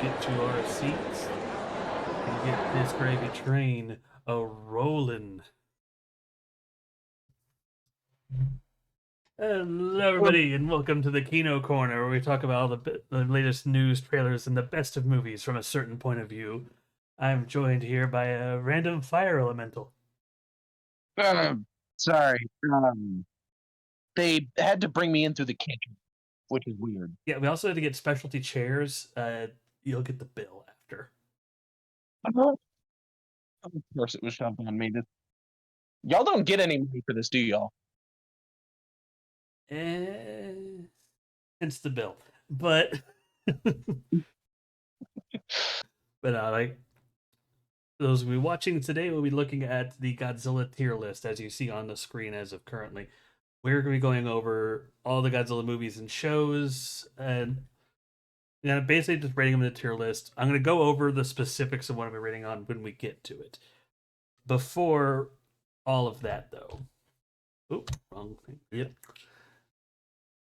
get to our seats and get this gravy train a rolling. Hello, everybody, and welcome to the Kino Corner, where we talk about all the latest news, trailers, and the best of movies from a certain point of view. I'm joined here by a random fire elemental. Sorry. They had to bring me in through the kitchen, which is weird. Yeah, we also had to get specialty chairs. You'll get the bill after. Of course, it was shoved on me. Y'all don't get any money for this, do y'all? Eh, hence the bill. But, like those we'll be watching today, we'll be looking at the Godzilla tier list as you see on the screen as of currently. We're going to be going over all the Godzilla movies and shows, and basically just rating them in the tier list. I'm going to go over the specifics of what I'm rating on when we get to it. Before all of that, though, wrong thing. Yep.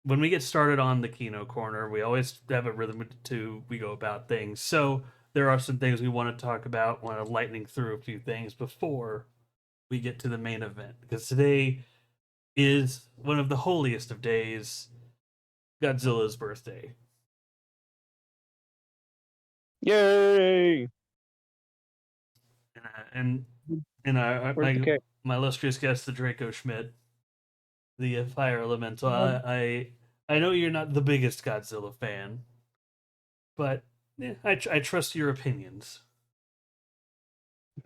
When we get started on the Kino Corner, we always have a rhythm to we go about things. So there are some things we want to talk about. Want to lightning through a few things before we get to the main event, because today is one of the holiest of days, Godzilla's birthday. Yay! And my illustrious guest, the Draco Schmidt, the fire elemental. I know you're not the biggest Godzilla fan, but yeah, I trust your opinions.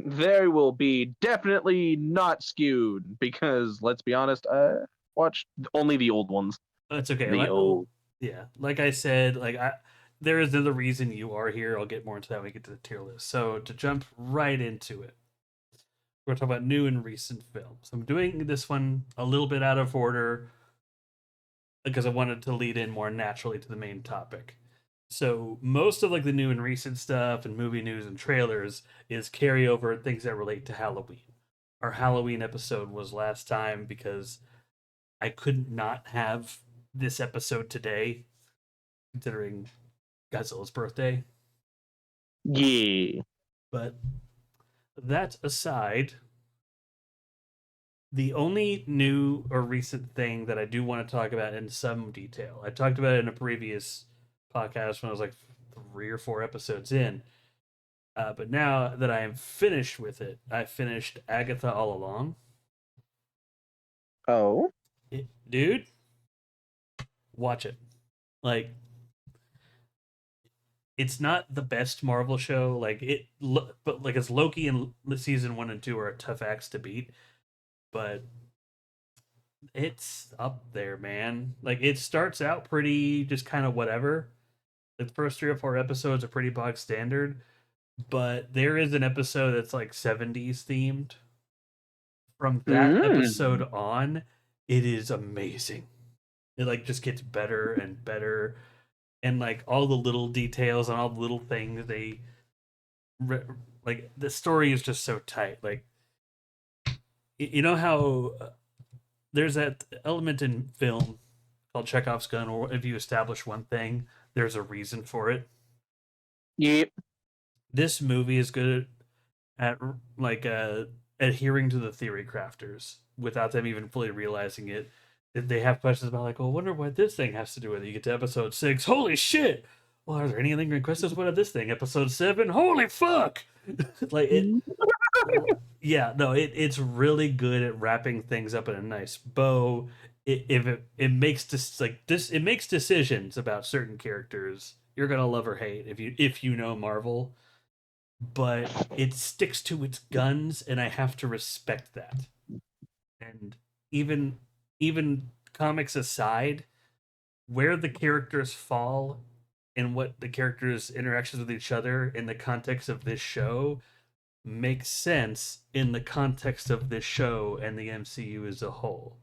They will be definitely not skewed because, let's be honest, I watched only the old ones. That's okay. The old. Yeah, like I said, there is another reason you are here. I'll get more into that when we get to the tier list. So to jump right into it, we're going to talk about new and recent films. I'm doing this one a little bit out of order because I wanted to lead in more naturally to the main topic. So most of the new and recent stuff and movie news and trailers is carryover things that relate to Halloween. Our Halloween episode was last time because I couldn't not have this episode today, considering Godzilla's birthday. Yeah. But that aside, the only new or recent thing that I do want to talk about in some detail, I talked about it in a previous podcast when I was like 3 or 4 episodes in. But now that I am finished with it, I finished Agatha All Along. Oh. Dude, watch it. Like, it's not the best Marvel show. But as Loki and season 1 and 2 are tough acts to beat, but it's up there, man. Like, it starts out pretty just kind of whatever. Like, the first 3 or 4 episodes are pretty bog standard, but there is an episode that's like 70s themed. From that episode on, it is amazing. It just gets better and better, and all the little details and all the little things the story is just so tight. You know how there's that element in film called Chekhov's gun, or if you establish one thing, there's a reason for it. Yep. This movie is good at adhering to the theory crafters without them even fully realizing it. They have questions about well, I wonder what this thing has to do with it. You get to episode 6, holy shit! Well, are there any lingering questions about this thing? Episode 7, holy fuck! It's really good at wrapping things up in a nice bow. It makes decisions about certain characters you're gonna love or hate if you know Marvel, but it sticks to its guns, and I have to respect that. And even comics aside, where the characters fall and what the characters' interactions with each other in the context of this show makes sense in the context of this show and the MCU as a whole,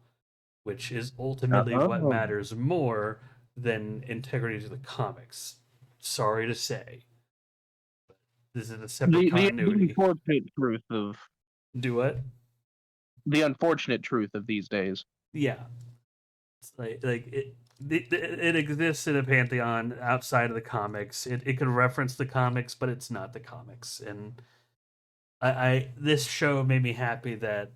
which is ultimately what matters more than integrity to the comics. Sorry to say. This is a separate continuity. The unfortunate truth of Do what? The unfortunate truth of these days. Yeah. it exists in a pantheon outside of the comics. It can reference the comics, but it's not the comics. And I this show made me happy that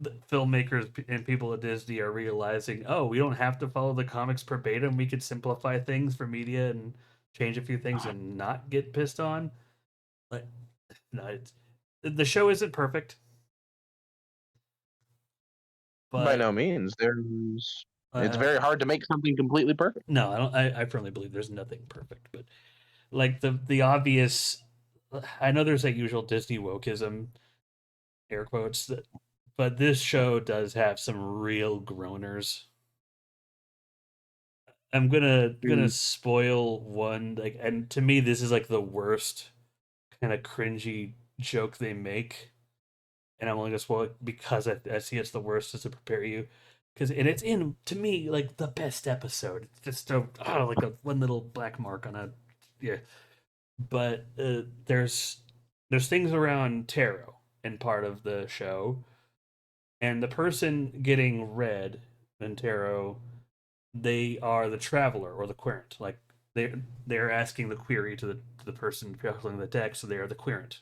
the filmmakers and people at Disney are realizing, oh, we don't have to follow the comics verbatim. We could simplify things for media and change a few things and not get pissed on. Like, no, the show isn't perfect, By but no means. There's it's uh, very hard to make something completely perfect. no, I don't. I firmly believe there's nothing perfect, but like the obvious. I know there's that usual Disney wokeism, air quotes, that, but this show does have some real groaners. I'm gonna Mm. spoil one, like, and to me this is like the worst kind of cringy joke they make, and I'm only gonna spoil it because I see it's the worst, just to prepare you, because and it's in, to me, like the best episode. It's just like a one little black mark on a, yeah. But there's things around tarot in part of the show, and the person getting read in tarot, they are the traveler or the querent. Like they're asking the query to the person shuffling the deck, so they are the querent.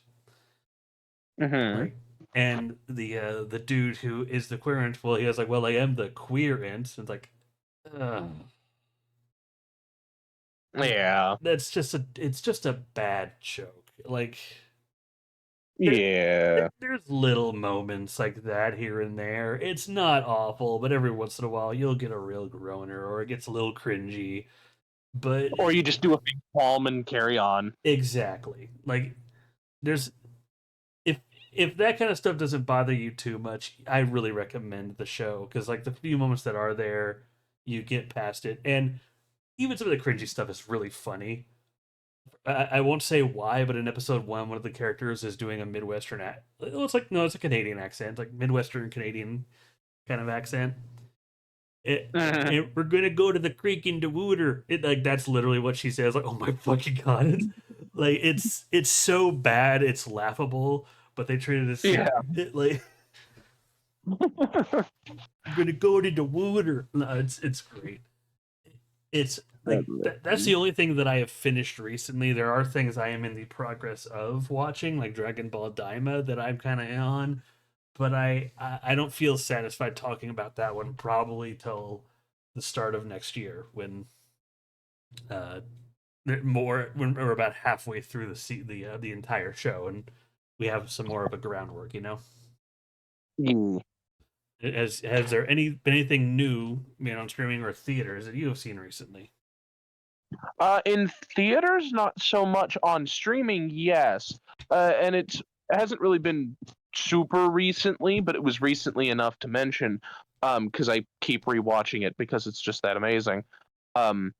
Mm-hmm. Like, and the dude who is the querent, well, he was like, well, I am the queerent. And it's like, ugh. Yeah. That's just it's just a bad joke. Like there, Yeah. there's little moments like that here and there. It's not awful, but every once in a while you'll get a real groaner or it gets a little cringy. But Or you just do a big palm and carry on. exactly. Like there's if if that kind of stuff doesn't bother you too much, I really recommend the show because like the few moments that are there, you get past it, and even some of the cringy stuff is really funny. I won't say why, but in episode one of the characters is doing a Midwestern act. It's like no, it's a Canadian accent, like Midwestern Canadian kind of accent. We're gonna go to the creek in Dewooter. It like that's literally what she says. Like, oh my fucking god! Like it's so bad, it's laughable. But they treat it as Yeah. like we're gonna go to Dewooter. No, it's great. It's like that's the only thing that I have finished recently. There are things I am in the progress of watching, like Dragon Ball Daima, that I'm kind of on, but I don't feel satisfied talking about that one probably till the start of next year when uh more when we're about halfway through the entire show and we have some more of a groundwork, you know. Mm. Has there been anything new, on streaming or theaters that you have seen recently? In theaters, not so much. On streaming, yes. And it hasn't really been super recently, but it was recently enough to mention. Because I keep rewatching it because it's just that amazing. Um,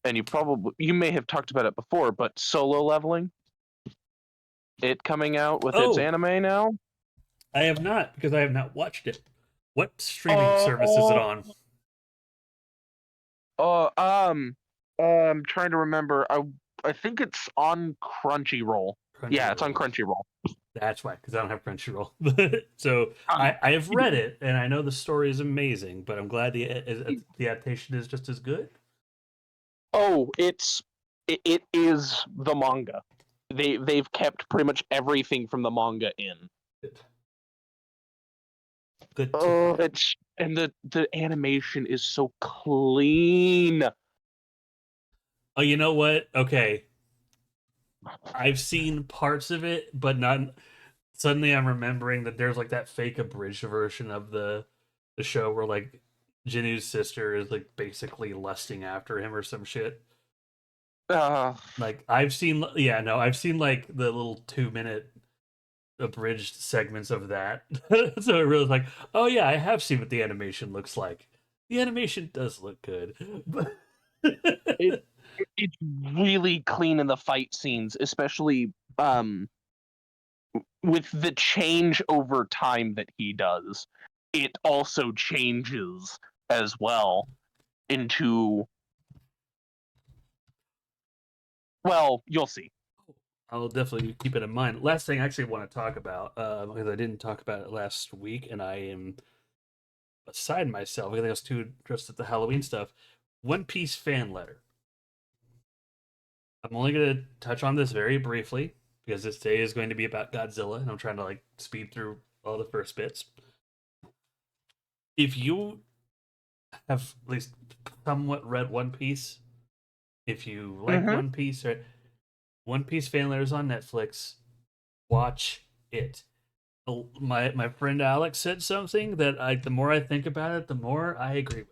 and you may have talked about it before, but Solo Leveling, it coming out with its Oh, anime now. I have not because I have not watched it. What streaming service is it Oh, on? uh, um, I'm trying to remember. I think it's on Crunchyroll. Yeah, it's on Crunchyroll. Crunchyroll. That's why, because I don't have Crunchyroll. So Um, I have read it, and I know the story is amazing. But I'm glad the adaptation is just as good. Oh, it is the manga. They've kept pretty much everything from the manga in. Good, good to Oh, hear. it's and the animation is so clean. Oh, you know what? Okay, I've seen parts of it, but not. Suddenly, I'm remembering that there's like that fake abridged version of the show where like Jinu's sister is like basically lusting after him or some shit. Uh, Like I've seen, yeah, no, I've seen like the little 2 minute abridged segments of that. So it really like, oh yeah, I have seen what the animation looks like. The animation does look good, but it it's really clean in the fight scenes, especially with the change over time that he does. It also changes as well into, well, you'll see. I'll definitely keep it in mind. Last thing I actually want to talk about, because I didn't talk about it last week, and I am beside myself. I think I was too dressed at the Halloween stuff. One Piece fan letter. I'm only going to touch on this very briefly because this day is going to be about Godzilla, and I'm trying to like speed through all the first bits. If you have at least somewhat read One Piece, if you like Mm-hmm. One Piece, or One Piece fan letters on Netflix, watch it. My friend Alex said something that the more I think about it, the more I agree with.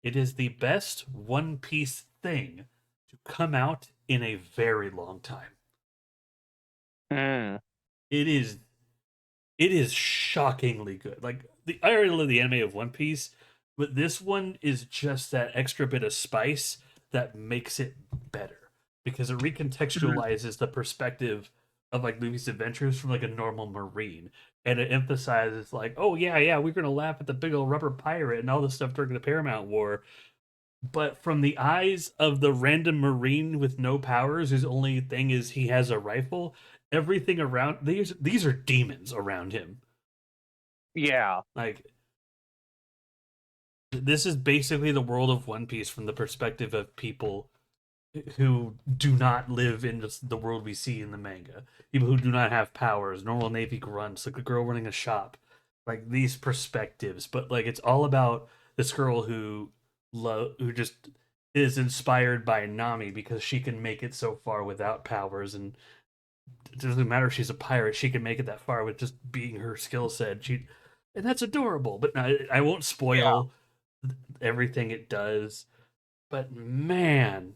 It is the best One Piece thing to come out in a very long time. Mm. It is it is shockingly good. Like I already love the anime of One Piece, but this one is just that extra bit of spice that makes it better because it recontextualizes the perspective of like Luffy's adventures from like a normal marine, and it emphasizes like, oh yeah, we're gonna laugh at the big old rubber pirate and all this stuff during the Paramount War, but from the eyes of the random marine with no powers, whose only thing is he has a rifle. Everything around these are demons around him. Yeah. Like this is basically the world of One Piece from the perspective of people who do not live in the world we see in the manga. People who do not have powers, normal Navy grunts, like the girl running a shop, like these perspectives. But like it's all about this girl who just is inspired by Nami because she can make it so far without powers, and it doesn't matter if she's a pirate, she can make it that far with just being her skill set. And that's adorable. But no, I won't Yeah. spoil everything it does. But man,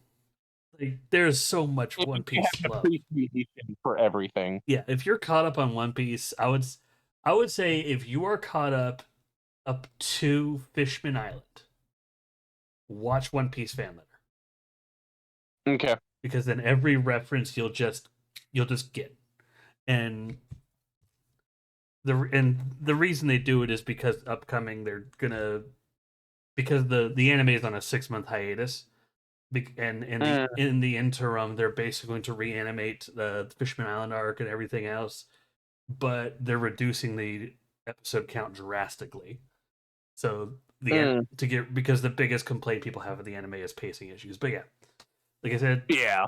like there's so much If One you Piece have love. appreciation for everything. Yeah, if you're caught up on One Piece, I would say if you are caught up to Fishman Island, watch One Piece fan letter Okay. because then every reference you'll just get. And the reason they do it is because upcoming they're gonna because the anime is on a 6 month hiatus. And in the Mm. in the interim, they're basically going to reanimate the Fishman Island arc and everything else, but they're reducing the episode count drastically. So Mm. to get because the biggest complaint people have with the anime is pacing issues. But yeah, like I said, Yeah.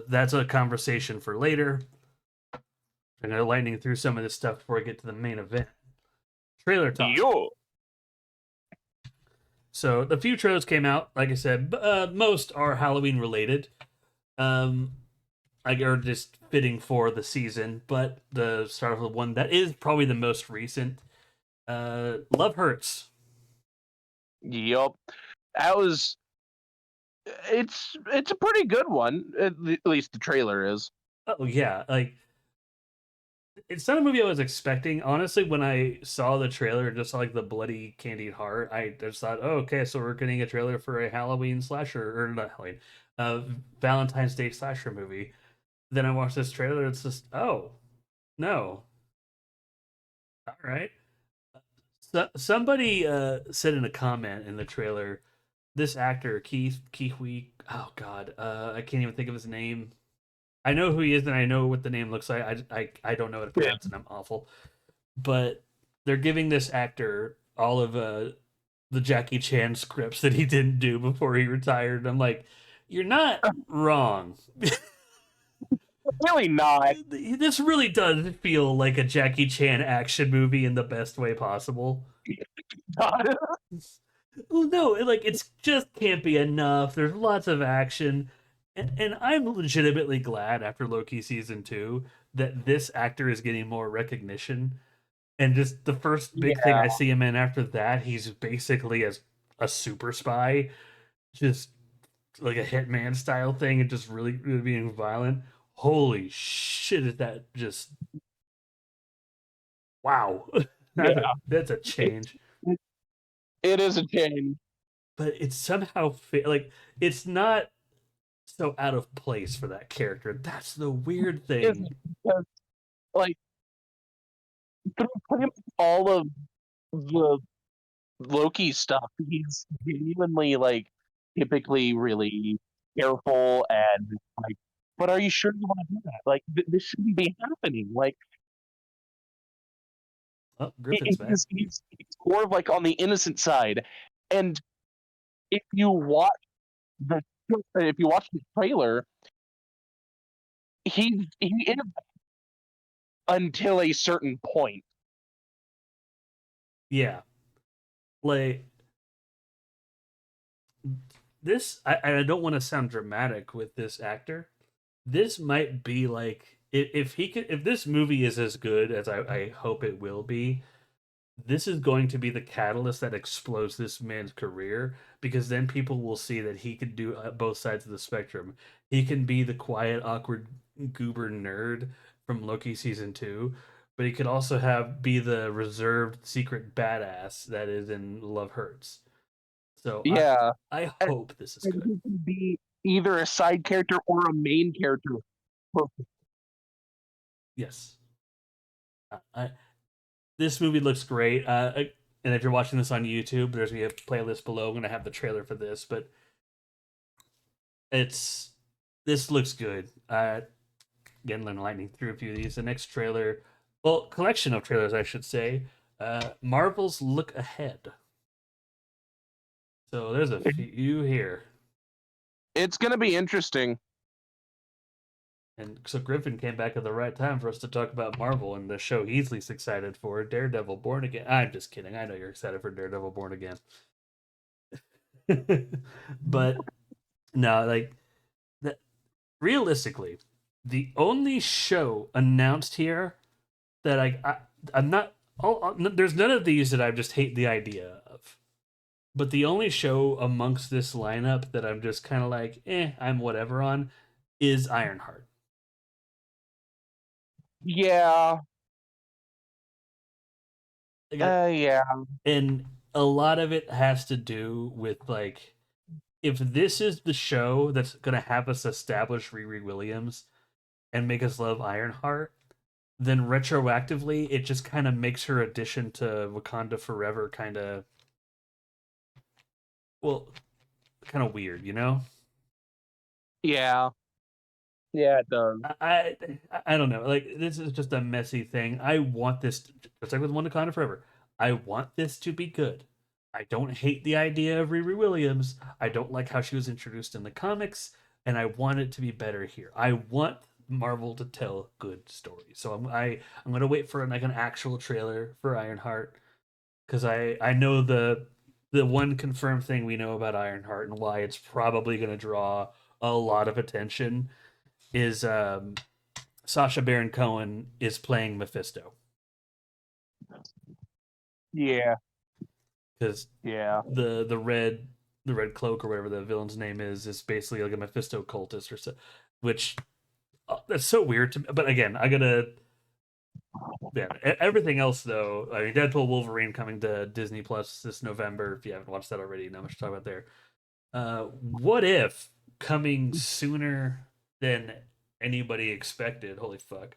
that's a conversation for later. I'm gonna lightning through some of this stuff before I get to the main event. Trailer talk. Yo. So the few trailers came out. Like I said, most are Halloween related. Um, like are just fitting for the season. But the start of the one that is probably the most recent. Love Hurts. Yup. That was. It's a pretty good one. At least the trailer is. Oh yeah, like it's not a movie I was expecting. Honestly, when I saw the trailer and just saw like the bloody candied heart, I just thought, oh, okay, so we're getting a trailer for a Halloween slasher or not Halloween, Valentine's Day slasher movie. Then I watched this trailer. It's just, oh no, all right. Somebody said in a comment in the trailer, this actor Keith Kiwi. Oh God, I can't even think of his name. I know who he is and I know what the name looks like. I don't know how to Yeah. pronounce it. I'm awful. But they're giving this actor all of the Jackie Chan scripts that he didn't do before he retired. I'm like, you're not wrong. Really not. This really does feel like a Jackie Chan action movie in the best way possible. Well, no, like it's just can't be enough. There's lots of action, and I'm legitimately glad after Loki season 2 that this actor is getting more recognition. And just the first big thing Yeah. I see him in after that, he's basically as a super spy, just like a hitman style thing, and just really being violent. Holy shit! Is that just wow? Yeah. That's a It's change. it is a change. But it's somehow like it's not so out of place for that character. That's the weird Is thing. because like through pretty much all of the Loki stuff, he's genuinely like typically really careful and like. But are you sure you want to do that? Like this shouldn't be happening. Like Oh, Griffin's back. he's more of like on the innocent side. And if you watch the if you watch the trailer, he is until a certain point. Yeah, like this. I don't want to sound dramatic with this actor. This might be like if he could, if this movie is as good as I hope it will be, this is going to be the catalyst that explodes this man's career, because then people will see that he can do both sides of the spectrum. He can be the quiet, awkward, goober nerd from Loki season 2, but he could also have be the reserved, secret badass that is in Love Hurts. So Yeah, I and hope this is and good. he can be either a side character or a main character. Yes. I This movie looks great. And if you're watching this on YouTube, there's gonna be a playlist below. I'm gonna have the trailer for this, but it's this looks good. Again, lightning through a few of these. The next trailer, well, collection of trailers, I should say. Marvel's Look Ahead. So there's a few here, It's gonna be interesting. and so Griffin came back at the right time for us to talk about Marvel and the show he's least excited for, Daredevil Born Again. I'm just kidding. I know you're excited for Daredevil Born Again, but no, like that. Realistically, the only show announced here that I'm not. There's none of these that I just hate the idea of. But the only show amongst this lineup that I'm just kind of like, I'm whatever on, is Ironheart. Yeah, yeah, And a lot of it has to do with like, if this is the show that's gonna have us establish Riri Williams and make us love Ironheart, then retroactively it just kind of makes her addition to Wakanda Forever well, kind of weird, you know? yeah, yeah. It does. I I don't know. Like this is just a messy thing. I want this just like with Wakanda Forever. I want this to be good. I don't hate the idea of Riri Williams. I don't like how she was introduced in the comics, and I want it to be better here. I want Marvel to tell good stories. So I'm gonna wait for like an actual trailer for Ironheart, because I know the one confirmed thing we know about Ironheart and why it's probably gonna draw a lot of attention is Sasha Baron Cohen is playing Mephisto, Yeah, because yeah. the red cloak or whatever the villain's name is basically like a Mephisto cultist or so, which that's so weird to me. But again, I gotta yeah. Everything else though, I mean, Deadpool, Wolverine coming to Disney Plus this November. If you haven't watched that already, not much to talk about there. What if coming sooner than anybody expected? Holy fuck!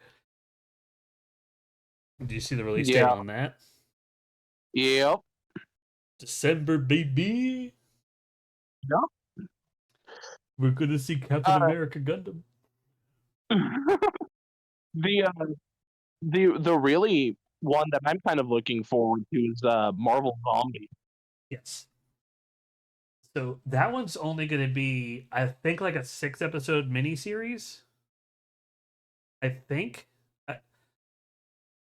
Do you see the release date Yeah. on that? Yep. December, baby. Yep. We're gonna see Captain Uh, America Gundam. the the really one that I'm kind of looking forward to is Marvel Zombie. Yes. So that one's only gonna be, I think, like a 6 episode miniseries. I think.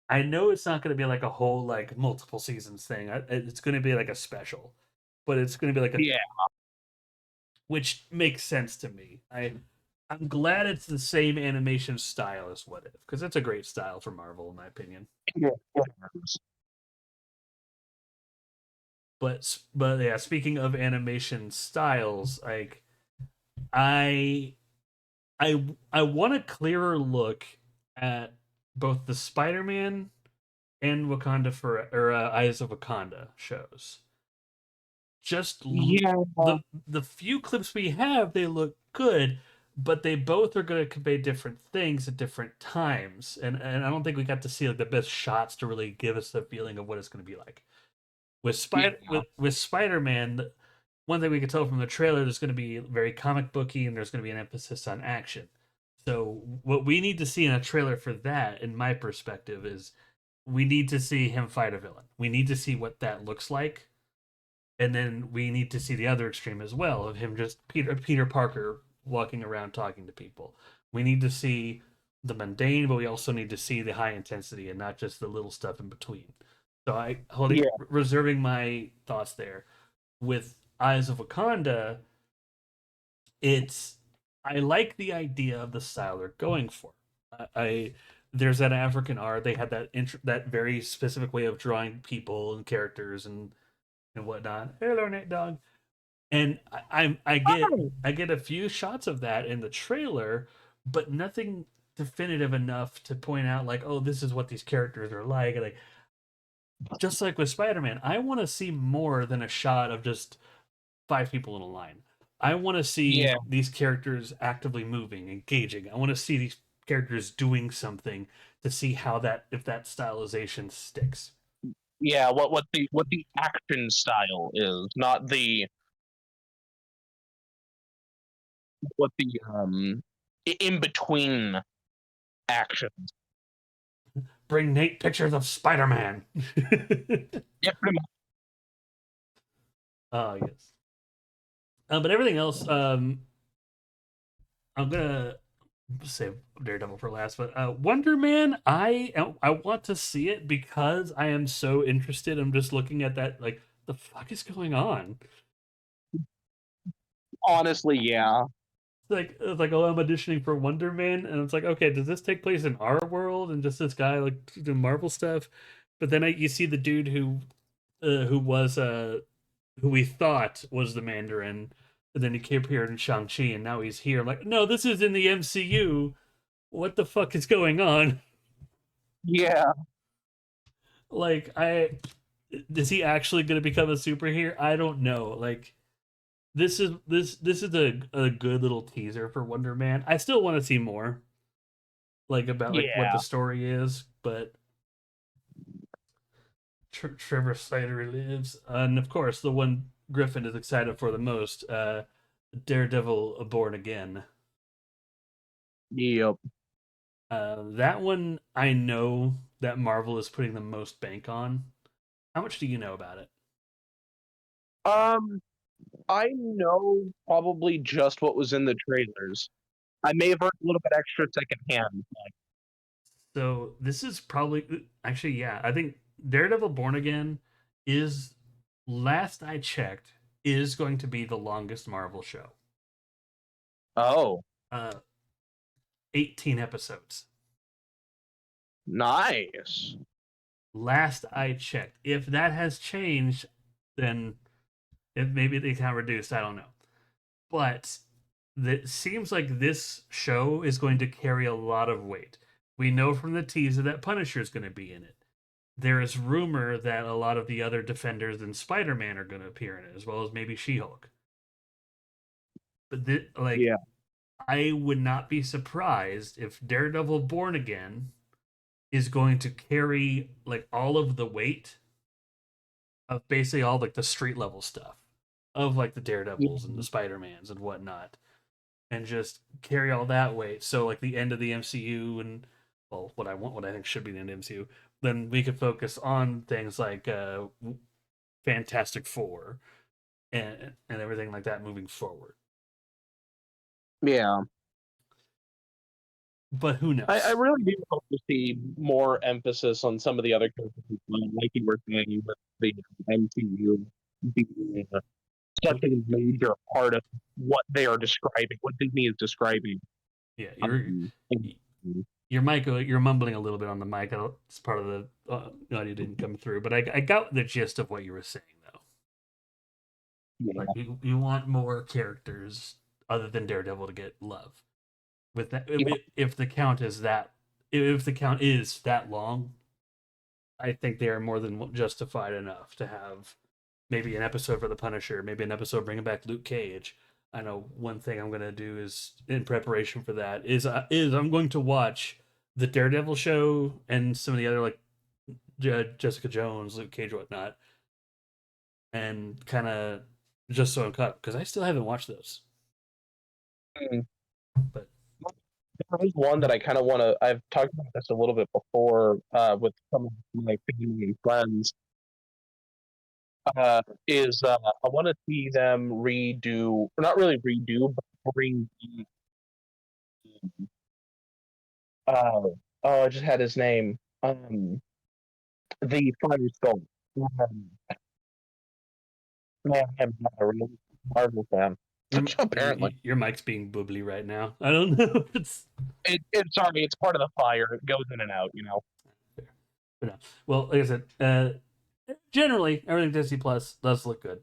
I know it's not gonna be like a whole like multiple seasons thing. It's gonna be like a special, but it's gonna be like a, Yeah. which makes sense to me. I'm glad it's the same animation style as What If, because it's a great style for Marvel in my opinion. Yeah. But yeah, speaking of animation styles, like I I want a clearer look at both the Spider-Man and Wakanda for or Eyes of Wakanda shows. Just Yeah. the few clips we have, they look good, but they both are going to convey different things at different times, and I don't think we got to see like the best shots to really give us the feeling of what it's going to be like. Yeah. With Spider-Man, one thing we could tell from the trailer, there's going to be very comic booky and there's going to be an emphasis on action. So what we need to see in a trailer for that, in my perspective, is we need to see him fight a villain. We need to see what that looks like, And then we need to see the other extreme as well of him just Peter Parker walking around talking to people. We need to see the mundane, but we also need to see the high intensity and not just the little stuff in between. So Yeah, reserving my thoughts there. With Eyes of Wakanda, it's I like the idea of the style they're going for. I there's that African art. They had that very specific way of drawing people and characters and whatnot. Hello, Nate Dog. And I get a few shots of that in the trailer, but nothing definitive enough to point out like, oh, this is what these characters are like. Like just like with Spider-Man, I want to see more than a shot of just five people in a line. I want to see yeah, these characters actively moving, engaging. I want to see these characters doing something to see how that if that stylization sticks. yeah. What the action style is, not the what the in between actions. Bring Nate pictures of Spider-Man. Yeah, pretty much. Oh yes. But everything else, I'm gonna save Daredevil for last. But Wonder Man, I want to see it because I am so interested. I'm just looking at that like the fuck is going on. Honestly, yeah, It's like oh I'm auditioning for Wonder Man and it's like okay does this take place in our world and just this guy like doing Marvel stuff, but then you see the dude who we thought was the Mandarin, and then he came here in Shang Chi and now he's here. I'm like no this is in the MCU. What the fuck is going on? yeah. Like I is he actually going to become a superhero? I don't know. Like this is a good little teaser for Wonder Man. I still want to see more like about like what the Yeah, story is, but Trevor Snyder lives, and of course the one Griffin is excited for the most, Daredevil Born Again. yep. That one I know that Marvel is putting the most bank on. How much do you know about it? Um, I know probably just what was in the trailers. I may have heard a little bit extra secondhand. So this is probably actually yeah. I think Daredevil Born Again is last I checked is going to be the longest Marvel show. Oh, 18 episodes. nice. Last I checked. If that has changed, then if maybe they can reduce. I don't know. But it seems like this show is going to carry a lot of weight. We know from the teaser that Punisher is going to be in it. There is rumor that a lot of the other defenders and Spider-Man are going to appear in it, as well as maybe She-Hulk. But like, Yeah. I would not be surprised if Daredevil Born Again is going to carry like all of the weight of basically all like the street level stuff of like the Daredevils and the Spider-Mans and whatnot, and just carry all that weight. So like the end of the MCU and well, what I think should be the end of the MCU, then we could focus on things like Fantastic Four and everything like that moving forward. Yeah. But who I knows? really do hope to see more emphasis on some of the other characters, like you were saying, with the MCU being such a major part of what they are describing, what Disney is describing. Yeah, Um, in- your mic you're mumbling a little bit on the mic. It's part of the audio didn't come through, but I got the gist of what you were saying though. Like yeah, you want more characters other than Daredevil to get love. With that, yeah, if the count is that if the count is that long, I think they are more than justified enough to have maybe an episode for the Punisher, maybe an episode bringing back Luke Cage. I know one thing I'm gonna do is in preparation for that is I'm going to watch the Daredevil show and some of the other like Jessica Jones, Luke Cage, whatnot, and kind of just so I'm caught because I still haven't watched those. mm. But There's one that I kind of want to. I've talked about this a little bit before with some of my family and friends. is I want to see them redo, or not really redo, but bring uh, oh, I just had his name. The Fire Skull. Man, I'm not a real Marvel fan. Apparently, Your mic's being bubbly right now. I don't know. It's it's sorry, it's part of the fire. It goes in and out, you know. no. Well, like I said, generally everything Disney Plus does look good.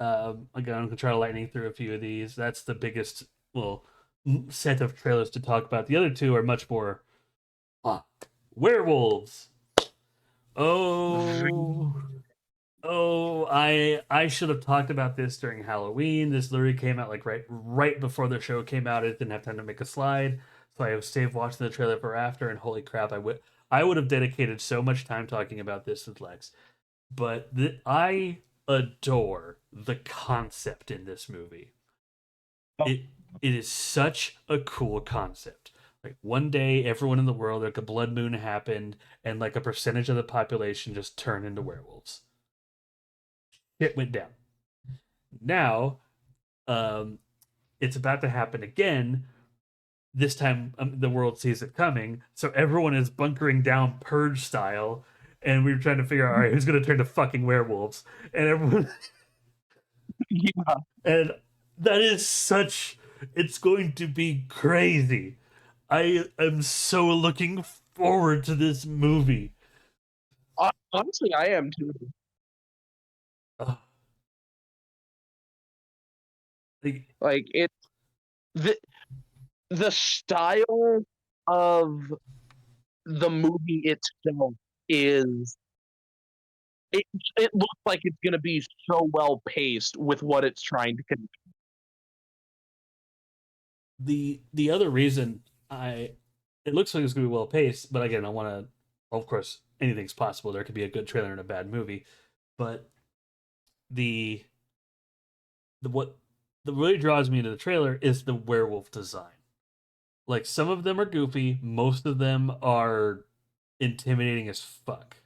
Again, I'm gonna try to lightning through a few of these. That's the biggest well set of trailers to talk about. The other two are much more ah, werewolves. Oh, I should have talked about this during Halloween. This literally came out like right before the show came out. I didn't have time to make a slide, so I saved watching the trailer for after. And holy crap, I would have dedicated so much time talking about this with Lex. But I adore the concept in this movie. It it is such a cool concept. Like one day, everyone in the world, like a blood moon happened, and like a percentage of the population just turned into werewolves. It went down. Now, um, it's about to happen again. This time, the world sees it coming, so everyone is bunkering down purge style, and we're trying to figure out, all right, who's going to turn to fucking werewolves, and everyone, Yeah, and that is such. It's going to be crazy. I am so looking forward to this movie. honestly, I am too. Uh, like, Like it, the the style of the movie itself is it. It looks like it's going to be so well paced with what it's trying to convey. the other reason I it looks like it's gonna be well paced, but again, I want to. Of course, anything's possible. There could be a good trailer and a bad movie, but the what that really draws me into the trailer is the werewolf design. Like some of them are goofy, most of them are intimidating as fuck.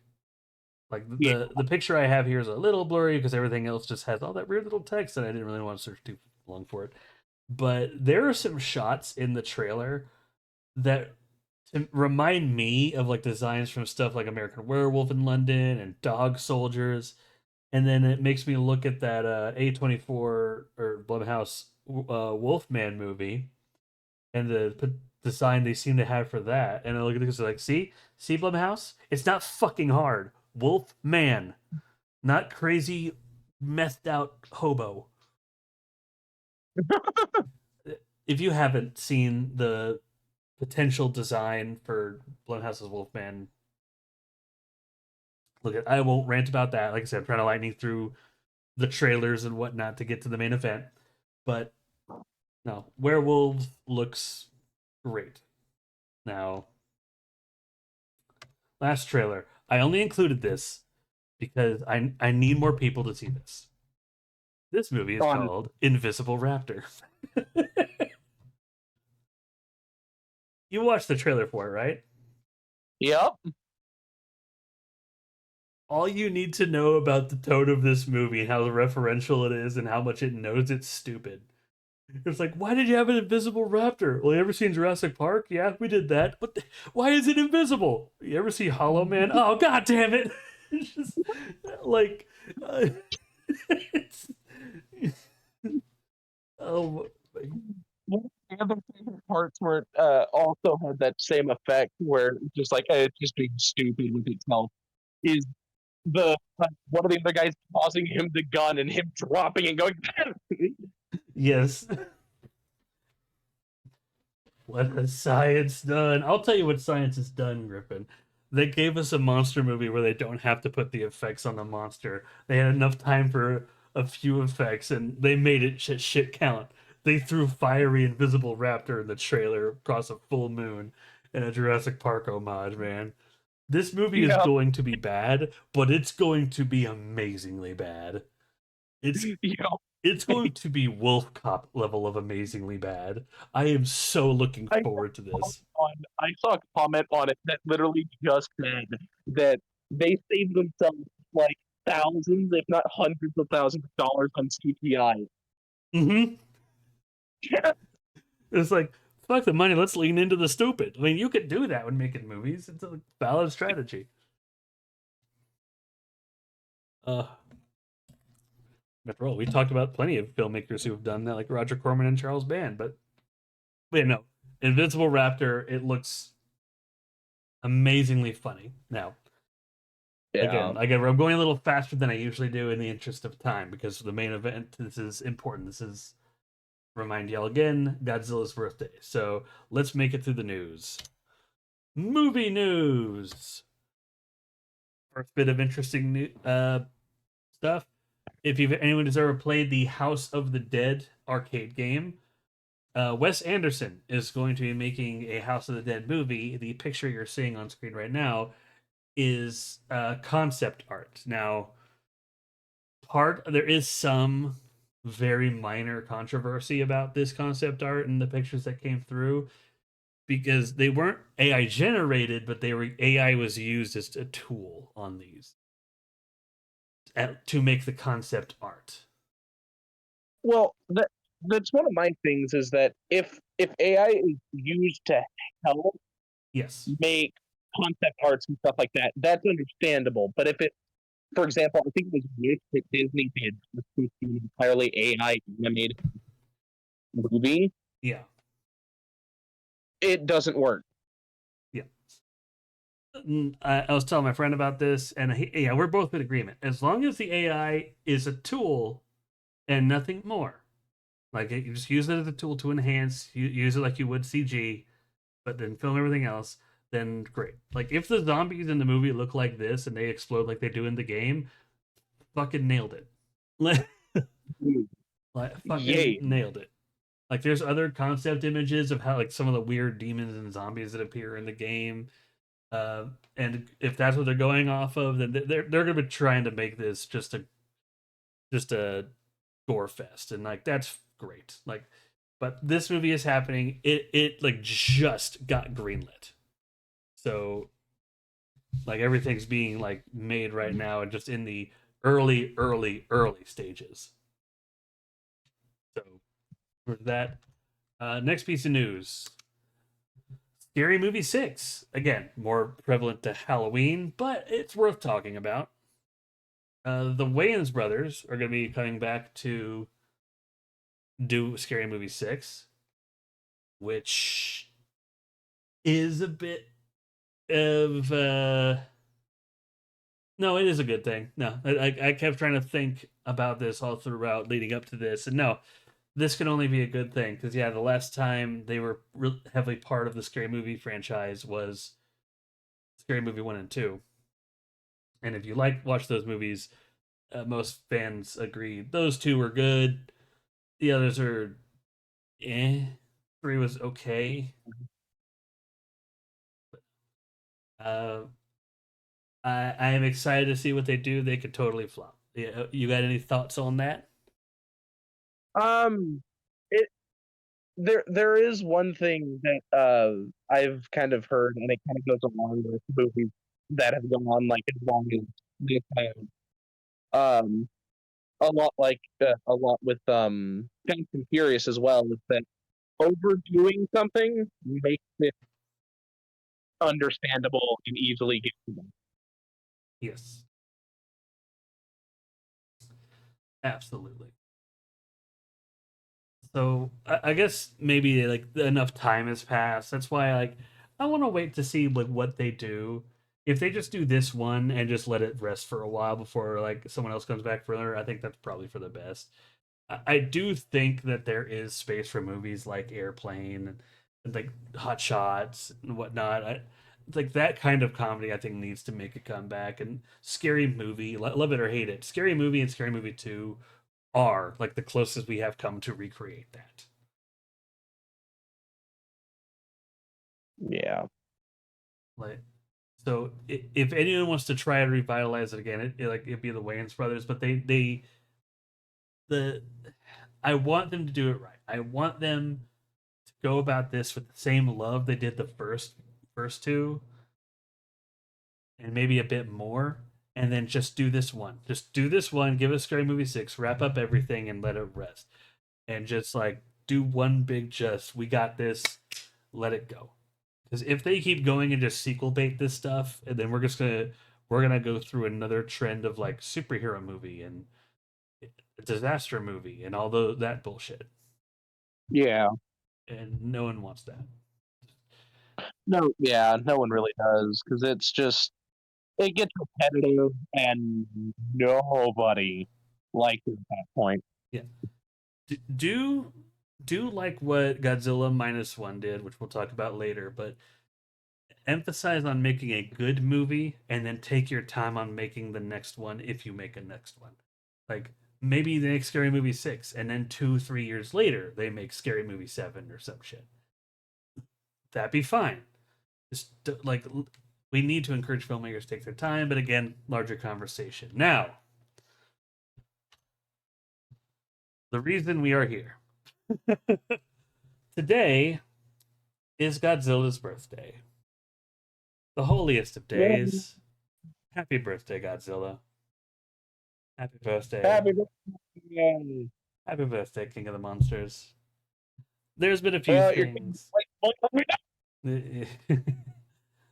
Like Yeah, the picture I have here is a little blurry because everything else just has all that weird little text, and I didn't really want to search too long for it. But there are some shots in the trailer that remind me of like designs from stuff like American Werewolf in London and Dog Soldiers, and then it makes me look at that A24 or Blumhouse Wolfman movie and the design they seem to have for that, and I look at this like, see Blumhouse, it's not fucking hard. Wolfman, not crazy, methed out hobo. If you haven't seen the potential design for Blumhouse's Wolfman, look at. I won't rant about that. Like I said, I'm trying to lightning through the trailers and whatnot to get to the main event. But no, Werewolves looks great. Now, last trailer. I only included this because I need more people to see this. This movie is on. called Invisible Raptor. You watched the trailer for it, right? Yep. All you need to know about the tone of this movie and how referential it is and how much it knows it's stupid. It's like, why did you have an invisible raptor? Well, you ever seen Jurassic Park? Yeah, we did that. But why is it invisible? You ever see Hollow Man? Oh, god damn it! It's just like, uh, it's, oh, One of the other favorite parts where it also had that same effect where just like it's just being stupid with itself is the one of the other guys tossing him the gun and him dropping and going. yes. What has science done? I'll tell you what science has done, Griffin. They gave us a monster movie where they don't have to put the effects on the monster. They had enough time for a few effects, and they made it shit count. They threw fiery invisible raptor in the trailer across a full moon in a Jurassic Park homage, man. This movie is Yeah, going to be bad, but it's going to be amazingly bad. It's yeah. it's going to be Wolf Cop level of amazingly bad. I am so looking I forward to this. I saw a comment on it that literally just said that they saved themselves like thousands, if not hundreds of thousands of dollars on CGI. Mm-hmm. It's like, fuck the money, let's lean into the stupid. I mean, you could do that when making movies. It's a valid strategy. Uh, After all, we talked about plenty of filmmakers who have done that, like Roger Corman and Charles Band. But yeah, no, Invincible Raptor. It looks amazingly funny. Now, Yeah. again, I'm going a little faster than I usually do in the interest of time because the main event. This is important. This is remind y'all again, Godzilla's birthday. So let's make it through the news. Movie news. First bit of interesting stuff. If anyone has ever played the House of the Dead arcade game, Wes Anderson is going to be making a House of the Dead movie. The picture you're seeing on screen right now is concept art. Now, there is some very minor controversy about this concept art and the pictures that came through because they weren't AI generated, but AI was used as a tool on these to make the concept art. Well, that's one of my things is that if AI is used to help Yes. make concept arts and stuff like that, that's understandable. But if it, for example, I think it was Wish that Disney did an entirely AI animated movie, Yeah. it doesn't work. Yeah. I was telling my friend about this, and yeah, we're both in agreement. As long as the AI is a tool and nothing more, like you just use it as a tool to enhance, use it like you would CG, but then film everything else, then great. Like if the zombies in the movie look like this and they explode like they do in the game, fucking nailed it. Like fucking Yay. nailed it. Like there's other concept images of how like some of the weird demons and zombies that appear in the game. And if that's what they're going off of, then they're gonna be trying to make this just a gore fest, and like that's great. Like, but this movie is happening. It like just got greenlit, so like everything's being like made right now and just in the early stages. So for that, next piece of news. Scary Movie 6. Again, more prevalent to Halloween, but it's worth talking about. The Wayans brothers are going to be coming back to do Scary Movie 6, which is a bit of. No, it is a good thing. No, I kept trying to think about this all throughout leading up to this, and no, this can only be a good thing because, yeah, the last time they were heavily part of the Scary Movie franchise was Scary Movie 1 and 2. And if you watch those movies, most fans agree those two were good. The others are eh. 3 was okay. Uh, I am excited to see what they do. They could totally flop. Yeah, you got any thoughts on that? Um, it there is one thing that I've kind of heard, and it kind of goes along with movies that have gone on like as long as this have. Um, a lot with Fast and Furious as well is that overdoing something makes it understandable and easily get. Yes, absolutely. So I guess maybe like enough time has passed. That's why like I want to wait to see like what they do. If they just do this one and just let it rest for a while before like someone else comes back for another, I think that's probably for the best. I do think that there is space for movies like Airplane and like Hot Shots and whatnot. Like that kind of comedy, I think needs to make a comeback. And Scary Movie, love it or hate it, Scary Movie and Scary Movie 2 are like the closest we have come to recreate that. Yeah. Like, so if anyone wants to try to revitalize it again, it'd be the Wayans brothers. But the I want them to do it right. I want them to go about this with the same love they did the first two, and maybe a bit more, and then just do this one. Just do this one, give us Scary Movie 6, wrap up everything and let it rest. And just like do one big we got this, let it go. Because if they keep going and just sequel bait this stuff, and then we're gonna go through another trend of like superhero movie and disaster movie and all that bullshit. Yeah. And no one wants that. No, yeah, no one really does because it's just it gets repetitive and nobody likes it at that point. Yeah. Do do like what Godzilla Minus One did, which we'll talk about later, but emphasize on making a good movie and then take your time on making the next one if you make a next one. Like maybe they make Scary Movie 6 and then 2, 3 years later they make Scary Movie 7 or some shit. That'd be fine. Just like we need to encourage filmmakers to take their time, but again, larger conversation. Now, the reason we are here today is Godzilla's birthday. The holiest of days. Happy birthday, Godzilla. Happy birthday. Happy birthday. Happy birthday, King of the Monsters. There's been a few things.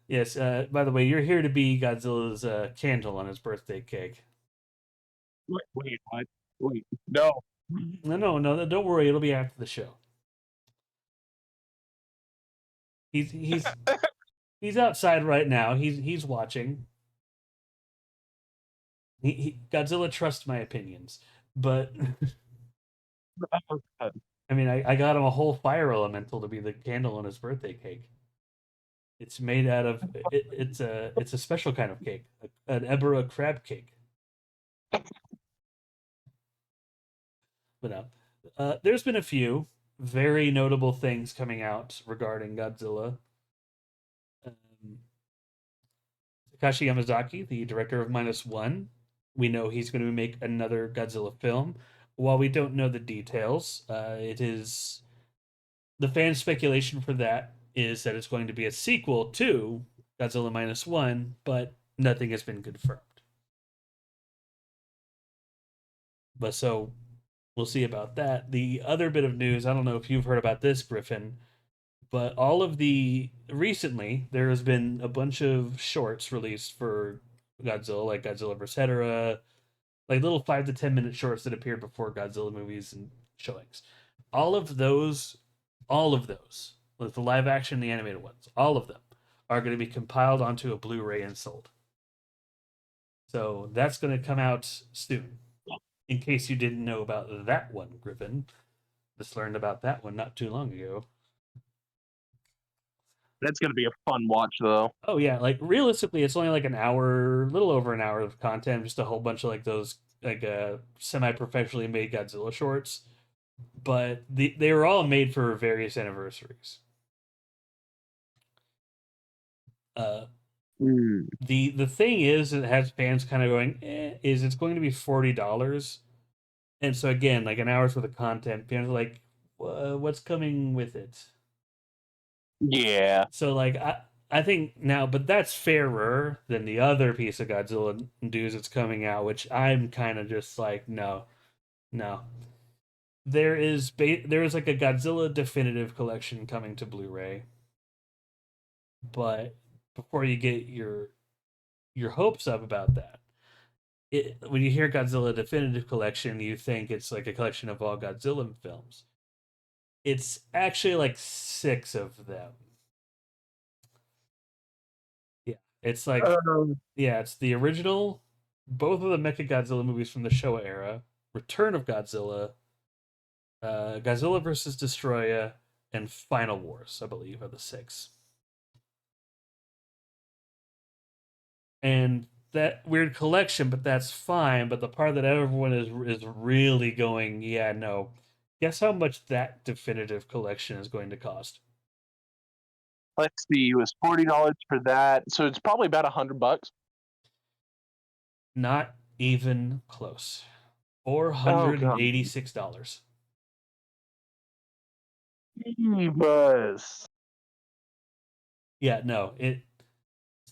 Yes, by the way, you're here to be Godzilla's candle on his birthday cake. Wait, what? Wait, no. No, don't worry, it'll be after the show. He's outside right now. He's watching. Godzilla trusts my opinions, but I mean, I got him a whole fire elemental to be the candle on his birthday cake. It's made out of it's a special kind of cake, an Ebera crab cake. But no, there's been a few very notable things coming out regarding Godzilla. Takashi Yamazaki, the director of Minus One, we know he's going to make another Godzilla film. While we don't know the details, it is the fan speculation for that is that it's going to be a sequel to Godzilla Minus One, but nothing has been confirmed. But so we'll see about that. The other bit of news, I don't know if you've heard about this, Griffin, but all of the recently there has been a bunch of shorts released for Godzilla, like Godzilla vs. Hedorah, like little 5 to 10 minute shorts that appeared before Godzilla movies and showings. All of those, like the live action, the animated ones, all of them are going to be compiled onto a Blu-ray and sold. So that's going to come out soon. In case you didn't know about that one, Griffin, just learned about that one not too long ago. That's gonna be a fun watch, though. Oh yeah, like realistically, it's only like an hour, little over an hour of content, just a whole bunch of like those like semi-professionally made Godzilla shorts. But they were all made for various anniversaries. The thing is, it has fans kind of going, is it's going to be $40, and so again, like an hour's worth of content, fans are like, what's coming with it? Yeah. So like I think now, but that's fairer than the other piece of Godzilla news that's coming out, which I'm kind of just like, no. There is like a Godzilla definitive collection coming to Blu-ray, but before you get your hopes up about that, when you hear Godzilla definitive collection, you think it's like a collection of all Godzilla films. It's actually like 6 of them. Yeah, it's like it's the original, both of the MechaGodzilla movies from the Showa era, Return of Godzilla, Godzilla vs. Destroyah, and Final Wars, I believe, are the 6. And that weird collection, but that's fine. But the part that everyone is really going, yeah, no. Guess how much that definitive collection is going to cost? Let's see. It was $40 for that, so it's probably about $100. Not even close. $486. Buzz. Yeah, no,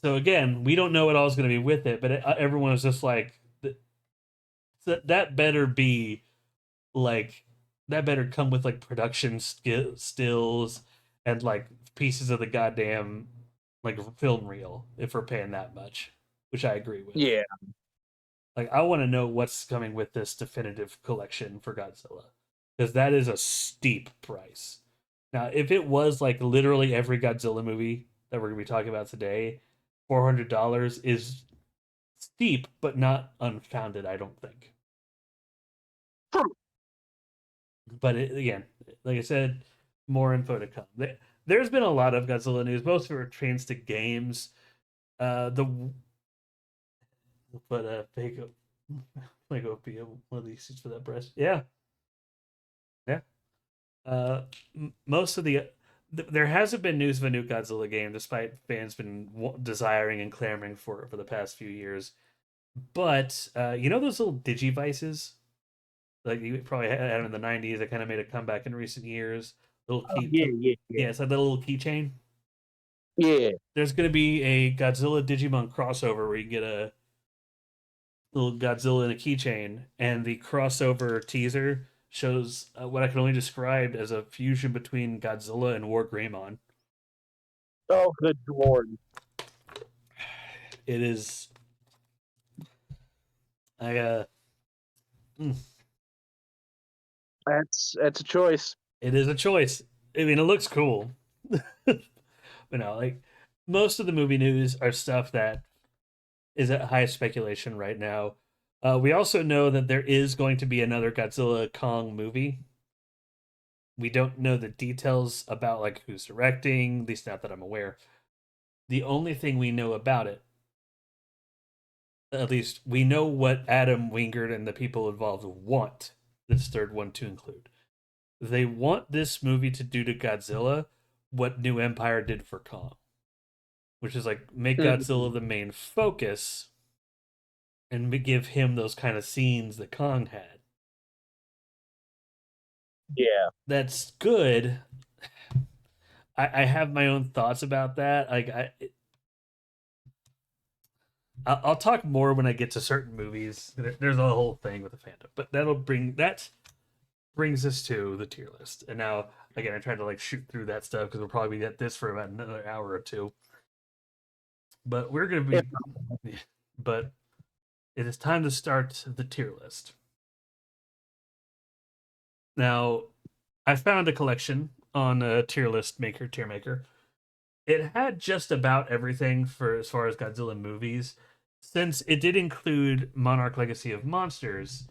So again, we don't know what all is going to be with it, but everyone was just like, that better be like that better come with like production stills and like pieces of the goddamn like film reel if we're paying that much, which I agree with. Yeah. Like I want to know what's coming with this definitive collection for Godzilla because that is a steep price. Now, if it was like literally every Godzilla movie that we're gonna be talking about today, $400 is steep, but not unfounded. I don't think. But again, like I said, more info to come. There's been a lot of Godzilla news. Most of it pertains to games. The but Fago, Fago be one of these seats for that press. Yeah, yeah. Most of there hasn't been news of a new Godzilla game, despite fans been desiring and clamoring for it for the past few years. But you know those little digivices, like you probably had them in the '90s. That kind of made a comeback in recent years. Little Oh, key, yeah, yeah, yeah. yeah, it's like the little keychain. Yeah. There's going to be a Godzilla Digimon crossover where you can get a little Godzilla in a keychain, and the crossover teaser shows what I can only describe as a fusion between Godzilla and War Greymon. Oh, good lord. It is. I mm, That's a choice. it is a choice. I mean, it looks cool, but no, like most of the movie news are stuff that is at high speculation right now. We also know that there is going to be another Godzilla Kong movie. We don't know the details about like who's directing, at least not that I'm aware. The only thing we know about it, at least we know what Adam Wingard and the people involved want this third one to include. They want this movie to do to Godzilla what New Empire did for Kong, which is like make Mhm. Godzilla the main focus and give him those kind of scenes that Kong had. Yeah. That's good. I have my own thoughts about that. Like I'll talk more when I get to certain movies. There's a whole thing with the fandom, but that brings us to the tier list. And now again, I tried to like shoot through that stuff because we'll probably be at this for about another hour or two. But we're gonna If, be, but it is time to start the tier list. Now, I found a collection on a tier maker. It had just about everything for as far as Godzilla movies. Since it did include Monarch Legacy of Monsters,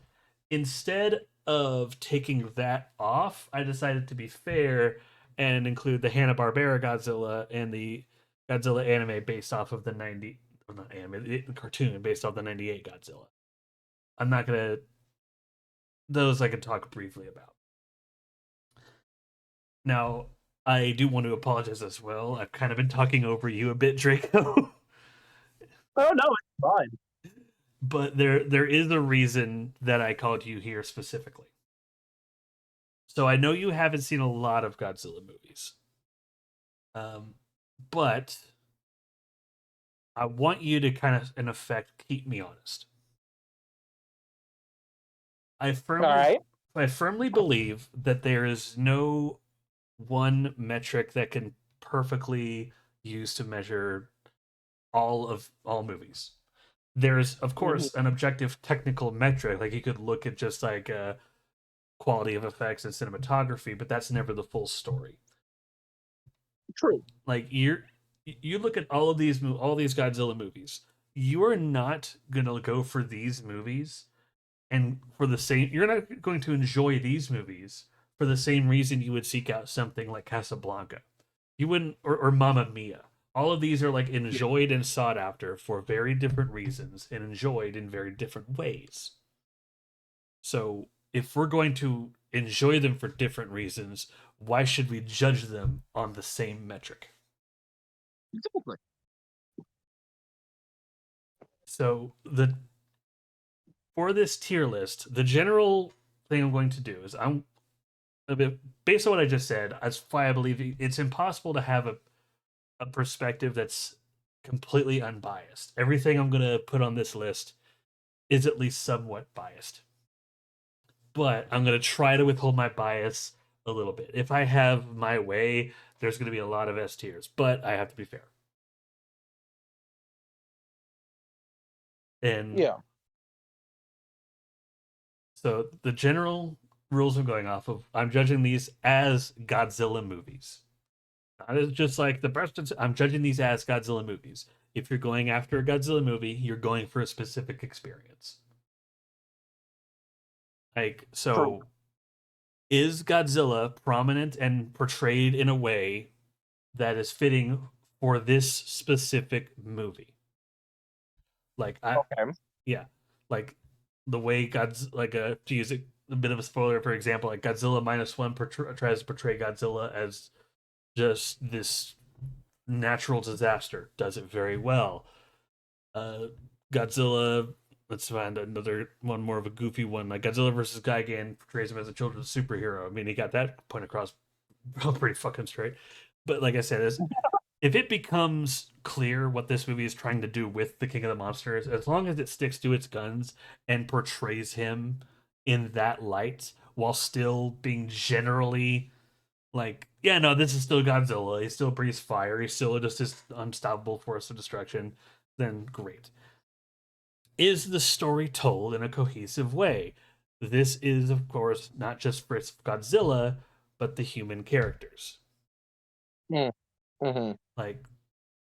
instead of taking that off, I decided to be fair and include the Hanna-Barbera Godzilla and the Godzilla anime based off of the 90, well, not anime, the cartoon based off the 98 Godzilla. I'm not going to, those I can talk briefly about. Now, I do want to apologize as well. I've kind of been talking over you a bit, Draco. oh no, it's fine. But there is a reason that I called you here specifically. So I know you haven't seen a lot of Godzilla movies, um, but I want you to kind of, in effect, keep me honest. I All firmly, right. I firmly believe that there is no one metric that can perfectly use to measure all movies. There's of Mhm. course an objective technical metric, like you could look at just like quality of effects and cinematography, but that's never the full story. True. Like you look at all these Godzilla movies, you are not gonna go for these movies and for the same you're not going to enjoy these movies for the same reason you would seek out something like Casablanca. You wouldn't or Mamma Mia. All of these are like Yeah. enjoyed and sought after for very different reasons and enjoyed in very different ways. So if we're going to enjoy them for different reasons, why should we judge them on the same metric? Exactly. So the for this tier list, the general thing I'm going to do is I'm a bit based on what I just said. That's why I believe it's impossible to have a perspective that's completely unbiased. Everything I'm gonna put on this list is at least somewhat biased, but I'm gonna try to withhold my bias a little bit. If I have my way, there's gonna be a lot of S tiers, but I have to be fair. And Yeah. so the general rules I'm going off of, I'm judging these as Godzilla movies. Not as just like the best. I'm judging these as Godzilla movies. If you're going after a Godzilla movie, you're going for a specific experience. Like, True. so is Godzilla prominent and portrayed in a way that is fitting for this specific movie? Like, Okay. yeah, like the way God's like to use a bit of a spoiler, for example, like Godzilla Minus One tries to portray Godzilla as just this natural disaster, does it very well. Uh, Godzilla, let's find another one more of a goofy one. Like Godzilla versus Gigan portrays him as a children's superhero. I mean, he got that point across pretty fucking straight. But like I said, if it becomes clear what this movie is trying to do with the King of the Monsters, as long as it sticks to its guns and portrays him in that light while still being generally like, yeah, no, this is still Godzilla. He still breathes fire. He's still just this unstoppable force of destruction. Then great. Is the story told in a cohesive way? This is, of course, not just for Godzilla, but the human characters. Mm-hmm. Like,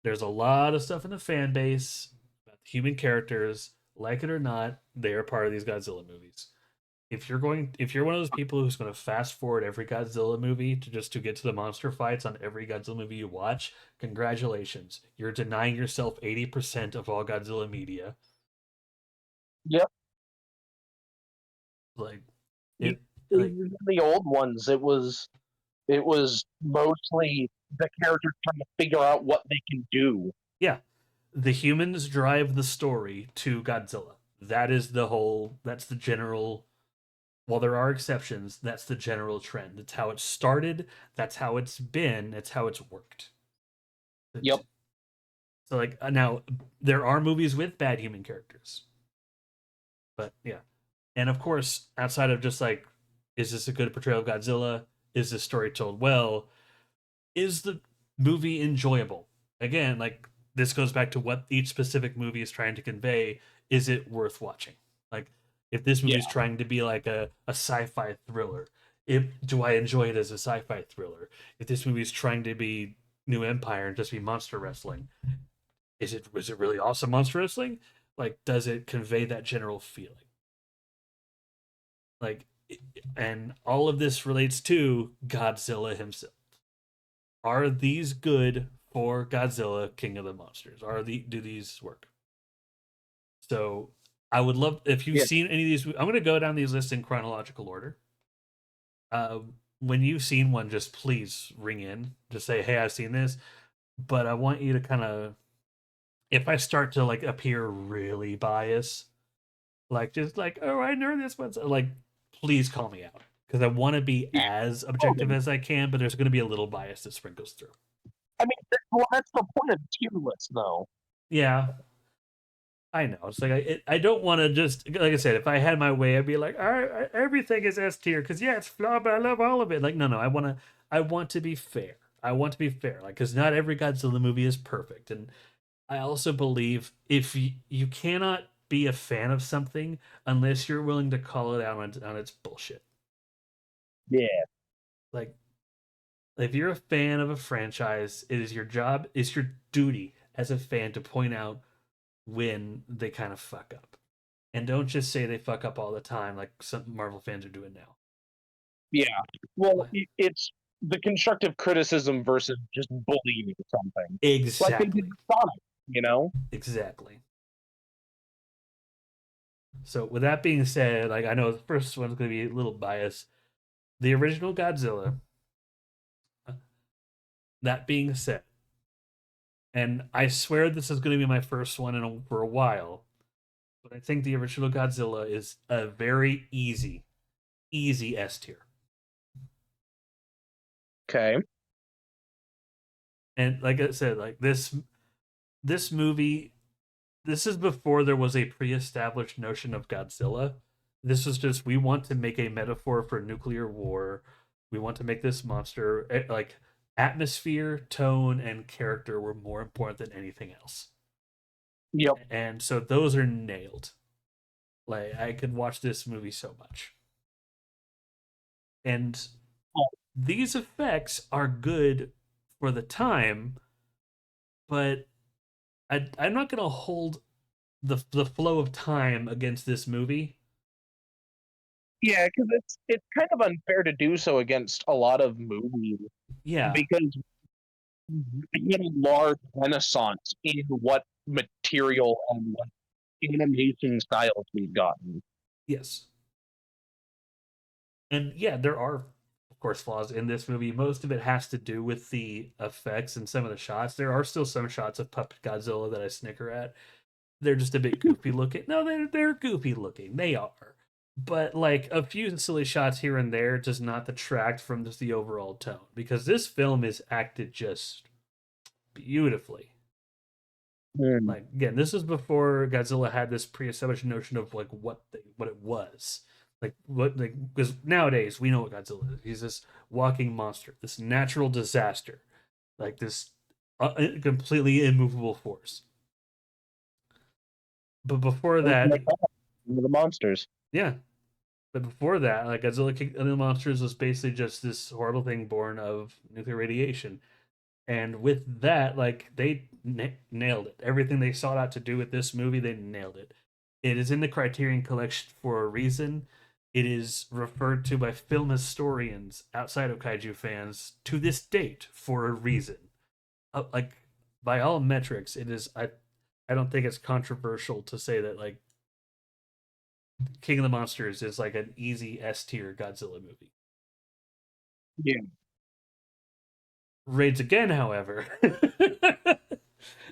there's a lot of stuff in the fan base about the human characters. Like it or not, they are part of these Godzilla movies. If you're one of those people who's going to fast forward every Godzilla movie to get to the monster fights on every Godzilla movie you watch, congratulations. You're denying yourself 80% of all Godzilla media. Yep. Like E- it like Even the old ones, it was mostly the characters trying to figure out what they can do. yeah, the humans drive the story to Godzilla. That's the general, while there are exceptions, that's the general trend. That's how it started, that's how it's been, it's how it's worked. Yep. So like now there are movies with bad human characters. But yeah. And of course, outside of just like, is this a good portrayal of Godzilla? Is this story told well? Is the movie enjoyable? Again, like this goes back to what each specific movie is trying to convey. Is it worth watching? Like if this movie Yeah. is trying to be like a sci-fi thriller, if do I enjoy it as a sci-fi thriller? If this movie is trying to be New Empire and just be monster wrestling, was it really awesome monster wrestling? Like does it convey that general feeling? Like and all of this relates to Godzilla himself. Are these good for Godzilla King of the Monsters? Do these work? So I would love if you've Yeah. seen any of these. I'm going to go down these lists in chronological order. Uh, when you've seen one, just please ring in. Just say, "Hey, I've seen this," but I want you to kind of, if I start to like appear really biased, like just like, "Oh, I know this one's," like, please call me out because I want to be Yeah. as objective Totally. as I can, but there's going to be a little bias that sprinkles through. I mean, well, that's the point of the tier list, though. Yeah, I know. It's like I don't want to just like I said. If I had my way, I'd be like, all right, everything is S tier because yeah, it's flawed, but I love all of it. Like no, I want to be fair. I want to be fair, like because not every Godzilla movie is perfect, and I also believe if you cannot be a fan of something unless you're willing to call it out on its bullshit. Yeah. Like if you're a fan of a franchise, it is your job, it's your duty as a fan to point out when they kind of fuck up. And don't just say they fuck up all the time like some Marvel fans are doing now. Yeah. Well, Like, it's the constructive criticism versus just bullying something, like they did exactly. with Sonic. You know. Exactly. So with that being said, like I know the first one's gonna be a little biased. The original Godzilla, that being said, and I swear this is gonna be my first one for a while, but I think the original Godzilla is a very easy S tier. Okay. And like I said, like this this movie, this is before there was a pre-established notion of Godzilla. This was just, we want to make a metaphor for nuclear war. We want to make this monster like atmosphere, tone, and character were more important than anything else. Yep. And so those are nailed. Like I could watch this movie so much. And these effects are good for the time, but I'm not gonna hold the flow of time against this movie. Yeah, because it's kind of unfair to do so against a lot of movies Yeah. because we had a large renaissance in what material and what animation styles we've gotten. Yes. And yeah, there are of course flaws in this movie. Most of it has to do with the effects and some of the shots. There are still some shots of Puppet Godzilla that I snicker at. They're just a bit goofy looking. No, they're goofy looking. They are. But like a few silly shots here and there does not detract from just the overall tone because this film is acted just beautifully. Mm. Like again, this is before Godzilla had this pre-established notion of like what it was. Like what like because nowadays we know what Godzilla is. He's this walking monster, this natural disaster, like this completely immovable force. But before that, The monsters. yeah. But before that, like Godzilla King of the Monsters was basically just this horrible thing born of nuclear radiation. And with that, like they nailed it. Everything they sought out to do with this movie, they nailed it. It is in the Criterion Collection for a reason. It is referred to by film historians outside of kaiju fans to this date for a reason. Like by all metrics, it is. I don't think it's controversial to say that like King of the Monsters is like an easy S tier Godzilla movie. Yeah, Raids Again, however.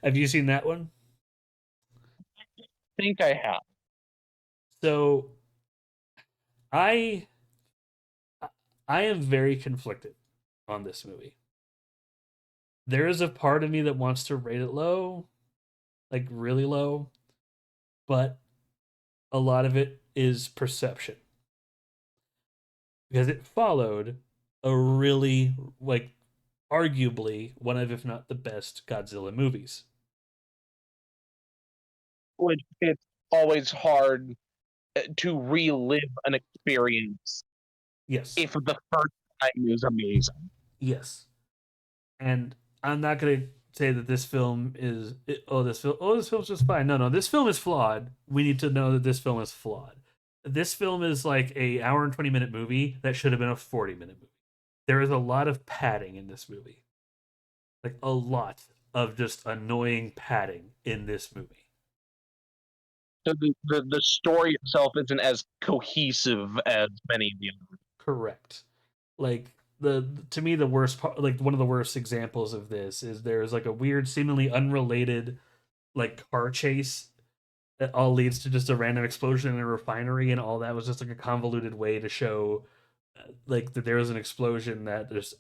Have you seen that one? I think I have. So I I am very conflicted on this movie. There is a part of me that wants to rate it low, like really low, but a lot of it is perception because it followed a really like arguably one of if not the best Godzilla movies. Which it's always hard to relive an experience Yes. if the first time is amazing. Yes. And I'm not going to say that this film is this film's just fine. No, this film is flawed. We need to know that this film is flawed. This film is like a hour and 20-minute movie that should have been a 40-minute movie. There is a lot of padding in this movie. Like a lot of just annoying padding in this movie. So the story itself isn't as cohesive as many of the others. Correct. Like the to me the worst part, like one of the worst examples of this is there's like a weird seemingly unrelated like car chase that all leads to just a random explosion in a refinery, and all that was just like a convoluted way to show like that there was an explosion that just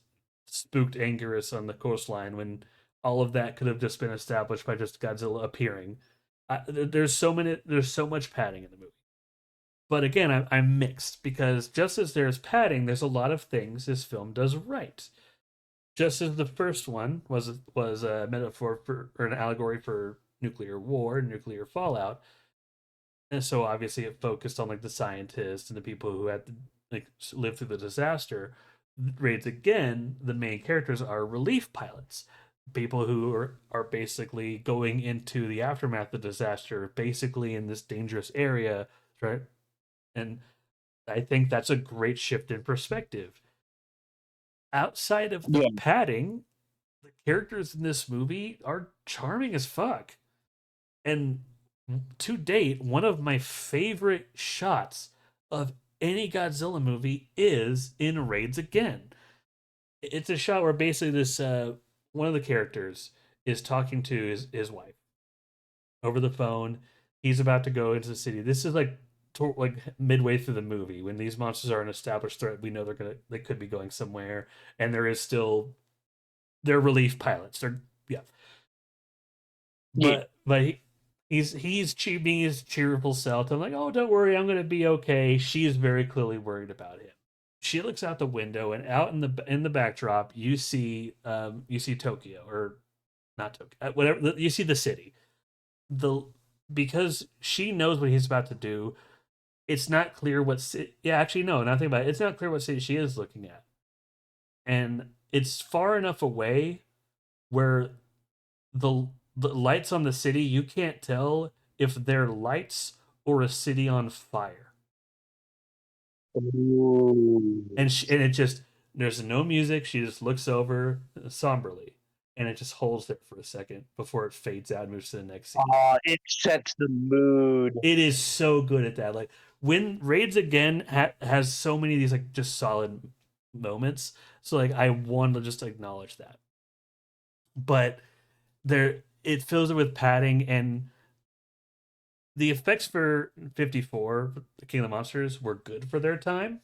spooked Anguirus on the coastline when all of that could have just been established by just Godzilla appearing. There's so much padding in the movie. But again, I'm mixed because just as there's padding, there's a lot of things this film does right. Just as the first one was a metaphor for or an allegory for nuclear war, nuclear fallout, and so obviously it focused on like the scientists and the people who had to like live through the disaster. Raids Again, the main characters are relief pilots, people who are basically going into the aftermath of the disaster, basically in this dangerous area, right? And I think that's a great shift in perspective. Outside of the Yeah, padding, the characters in this movie are charming as fuck. And to date, one of my favorite shots of any Godzilla movie is in Raids Again. It's a shot where basically this one of the characters is talking to his wife over the phone. He's about to go into the city. This is like midway through the movie when these monsters are an established threat. We know they could be going somewhere, and there is still they're relief pilots. They're yeah. Yeah. He's being his cheerful self. I'm like, oh, don't worry, I'm gonna be okay. She is very clearly worried about him. She looks out the window, and out in the backdrop, you see Tokyo, or not Tokyo, whatever. You see the city. The Because she knows what he's about to do. It's not clear what city. Yeah, actually, no. Nothing about it. It's not clear what city she is looking at, and it's far enough away where the lights on the city, you can't tell if they're lights or a city on fire. Ooh. And it just, there's no music. She just looks over somberly, and it just holds there for a second before it fades out and moves to the next scene. It sets the mood. It is so good at that. Like when Raids Again has so many of these like just solid moments. So like I want to just acknowledge that, but there it fills it with padding, and the effects for 54, the King of the Monsters, were good for their time.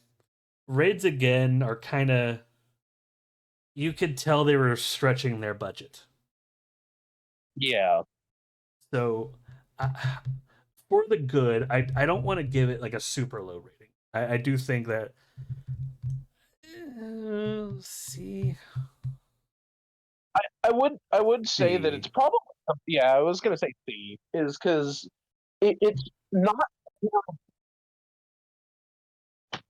Raids Again are kind of, you could tell they were stretching their budget. Yeah. So uh, for the good, I don't want to give it like a super low rating. I do think that see I would say that C. it's probably, yeah, I was gonna say C, is because it's not.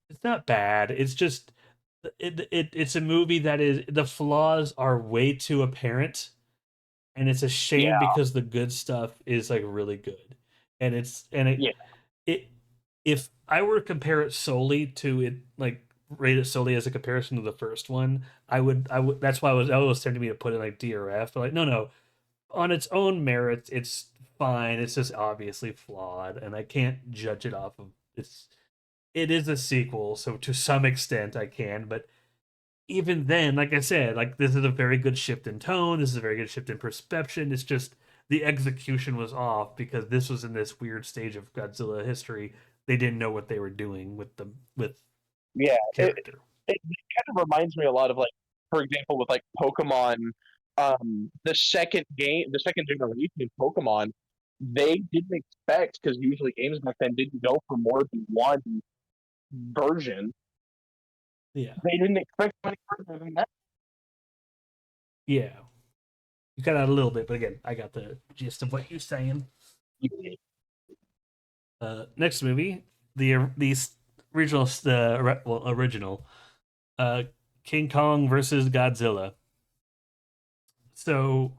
It's not bad. It's just it's a movie that is, the flaws are way too apparent, and it's a shame Yeah. because the good stuff is like really good, and Yeah. it if I were to compare it solely to it, like rate it solely as a comparison to the first one, I would that's why I was tempting me to put it like D or F, but like no, on its own merits it's fine. It's just obviously flawed, and I can't judge it off of it is a sequel, so to some extent I can, but even then, like I said, like this is a very good shift in tone. This is a very good shift in perception. It's just the execution was off because this was in this weird stage of Godzilla history. They didn't know what they were doing with Yeah. character. It kind of reminds me a lot of, like, for example, with like Pokemon, the second generation of Pokemon, they didn't expect, because usually games back then didn't go for more than one version. Yeah, They didn't expect any further than that. yeah. You cut out a little bit, but again, I got the gist of what you're saying. Next movie, the original, original, uh, King Kong versus Godzilla. So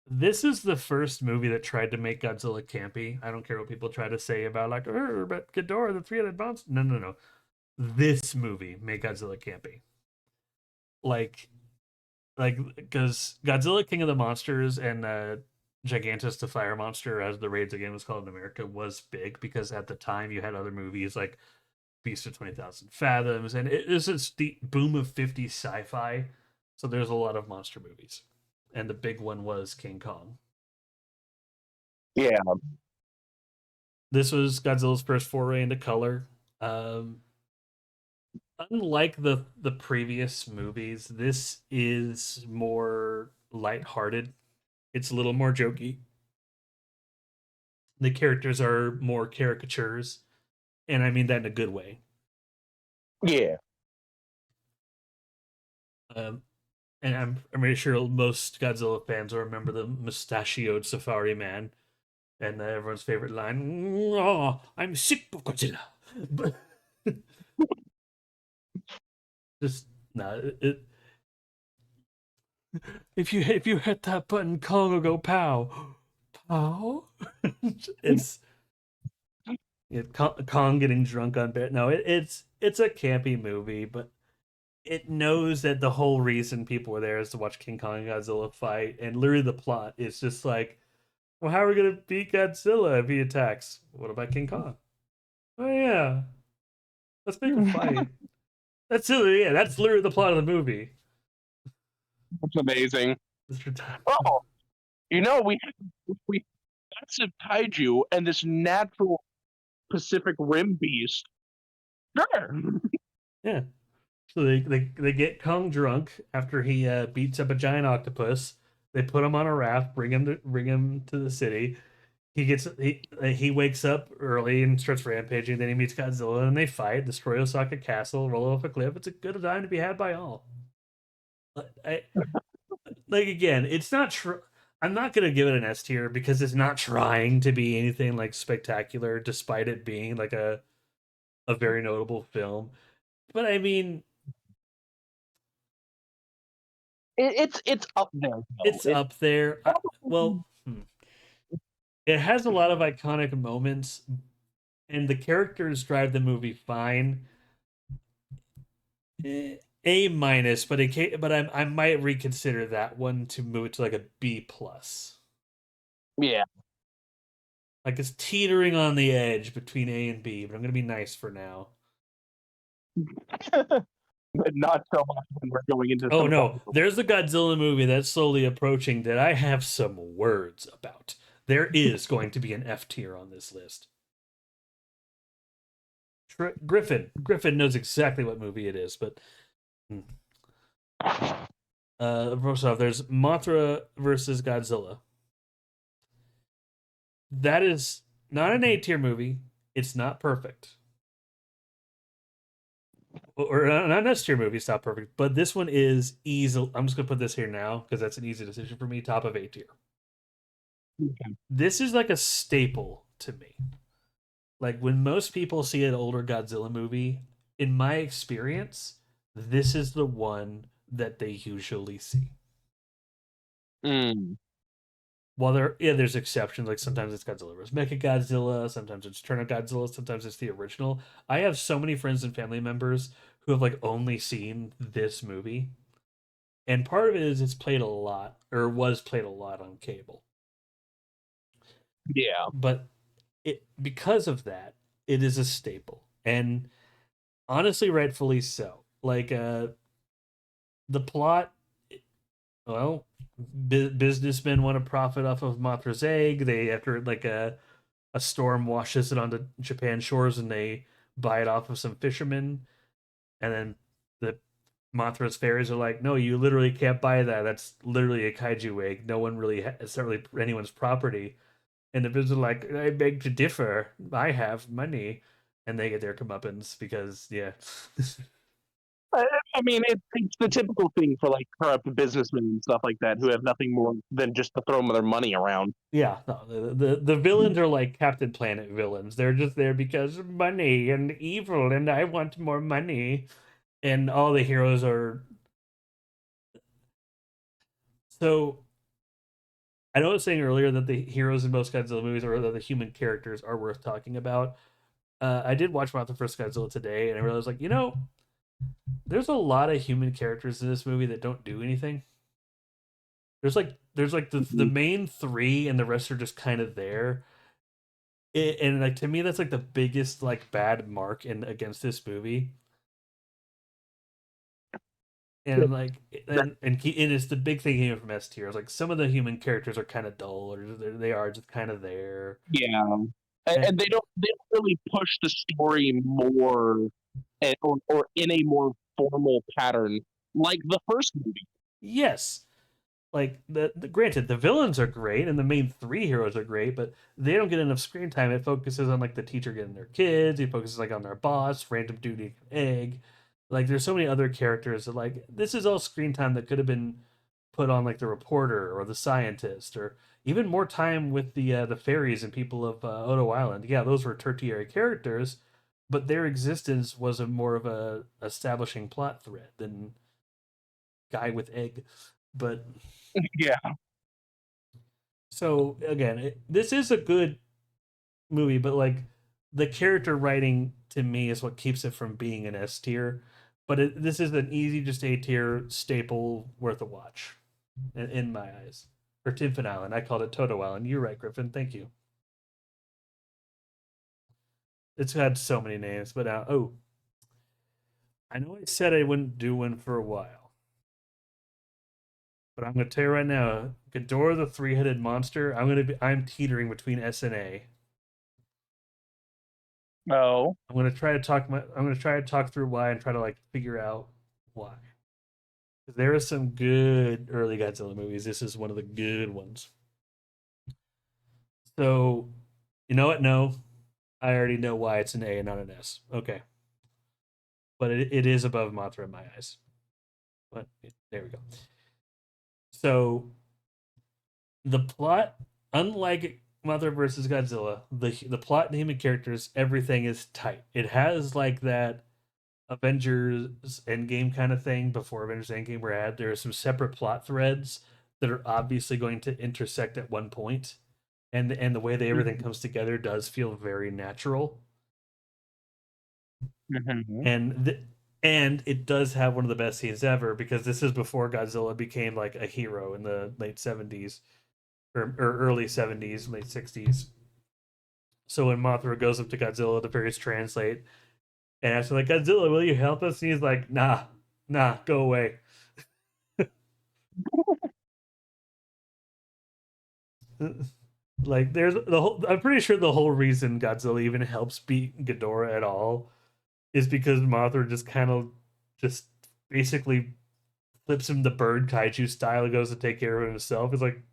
this is the first movie that tried to make Godzilla campy. I don't care what people try to say about like, but Ghidorah, the three-headed monster. No. This movie made Godzilla campy. Like, because Godzilla King of the Monsters and Gigantus the Fire Monster, as the Raids Again was called in America, was big because at the time you had other movies like Beast of 20,000 Fathoms, and it is the boom of 50s sci-fi. So there's a lot of monster movies, and the big one was King Kong. Yeah. This was Godzilla's first foray into color. Um, Unlike the previous movies, this is more lighthearted. It's a little more jokey. The characters are more caricatures, and I mean that in a good way. Yeah. Um, and I'm pretty sure most Godzilla fans will remember the mustachioed Safari Man and everyone's favorite line, "Oh, I'm sick of Godzilla." But just no, if you hit that button, Kong will go pow, pow. It's Kong getting drunk on bear. No, it's a campy movie, but it knows that the whole reason people were there is to watch King Kong and Godzilla fight, and literally the plot is just like, well, how are we gonna beat Godzilla if he attacks? What about King Kong? Oh yeah, let's make a fight. That's literally, yeah, that's literally the plot of the movie. That's amazing. Mr. Time. Oh, we massive kaiju and this natural Pacific Rim beast. Sure. Yeah. So they get Kong drunk after he beats up a giant octopus. They put him on a raft, bring him to the city. He wakes up early and starts rampaging. Then he meets Godzilla and they fight, destroy Osaka Castle, roll off a cliff. It's a good time to be had by all. I, like again, it's not true. I'm not gonna give it an S tier because it's not trying to be anything like spectacular, despite it being like a very notable film. But I mean, It's up there though. it's up there. Well, it has a lot of iconic moments, and the characters drive the movie fine. A minus, but I might reconsider that one to move it to like a B plus. Yeah. Like it's teetering on the edge between A and B, but I'm gonna be nice for now. But not so much when we're going into Oh some no, technical. there's the Godzilla movie that's slowly approaching that I have some words about. There is going to be an F tier on this list. Griffin knows exactly what movie it is, but first off, there's Mothra versus Godzilla. That is not an A tier movie. It's not perfect. Or not an S tier movie. It's not perfect. But this one is easy. I'm just gonna put this here now because that's an easy decision for me. Top of A tier. This is like a staple to me. Like when most people see an older Godzilla movie, in my experience, this is the one that they usually see. Mm. While there's exceptions. Like sometimes it's Godzilla vs. MechaGodzilla, sometimes it's Return of Godzilla, sometimes it's the original. I have so many friends and family members who have like only seen this movie, and part of it is it's played a lot or was played a lot on cable. Yeah. But it because of that, it is a staple, and honestly, rightfully so. Like the plot, well, businessmen want to profit off of Mothra's egg. They after like a storm washes it onto Japan shores and they buy it off of some fishermen. And then the Mothra's fairies are like, no, you literally can't buy that. That's literally a kaiju egg. No one really, it's not really anyone's property. And the business are like, I beg to differ. I have money. And they get their comeuppance because, yeah. I, I mean, it's the typical thing for like corrupt businessmen and stuff like that who have nothing more than just to throw their money around. Yeah, no, the villains are like Captain Planet villains. They're just there because of money and evil, and I want more money. And all the heroes are so. I know I was saying earlier that the heroes in most Godzilla movies or the human characters are worth talking about. I did watch the first Godzilla today, and I realized like there's a lot of human characters in this movie that don't do anything. There's like the main three, and the rest are just kind of there. And like to me, that's like the biggest like bad mark in against this movie. And like and it's the big thing here from S tier. It's like some of the human characters are kind of dull, or they are just kind of there. Yeah, And and they don't really push the story more or in a more formal pattern like the first movie. yes, like the granted, the villains are great, and the main three heroes are great, but they don't get enough screen time. It focuses on like the teacher getting their kids. It focuses like on their boss, random dude eating an egg. Like there's so many other characters that like this is all screen time that could have been put on like the reporter or the scientist or even more time with the fairies and people of Odo Island. Yeah, those were tertiary characters, but their existence was a more of a establishing plot thread than guy with egg. But Yeah, so again, this is a good movie, but like the character writing to me is what keeps it from being an S tier. But this is an easy, just A tier staple worth a watch, in my eyes. Or Tinfin Island. I called it Toto Island. You're right, Griffin. Thank you. It's had so many names, but oh, I know I said I wouldn't do one for a while, but I'm going to tell you right now, Ghidorah the three-headed monster. I'm teetering between S and A. no. I'm gonna try to talk through why and try to like figure out why. There are some good early Godzilla movies. This is one of the good ones. So, you know what? No, I already know why it's an A and not an S. Okay, but it is above Mothra in my eyes. But there we go. So the plot, unlike Mothra versus Godzilla, the plot and human characters, everything is tight. It has like that Avengers Endgame kind of thing before Avengers Endgame, where there are some separate plot threads that are obviously going to intersect at one point, and the way that everything comes together does feel very natural, Mhm. and it does have one of the best scenes ever because this is before Godzilla became like a hero in the late 70s or early 70s, late 60s. So when Mothra goes up to Godzilla, the fairies translate and asks like, Godzilla, will you help us? And he's like, nah, nah, go away. Like there's the whole I'm pretty sure the whole reason Godzilla even helps beat Ghidorah at all is because Mothra just kind of just basically flips him the bird kaiju style and goes to take care of himself. It's like,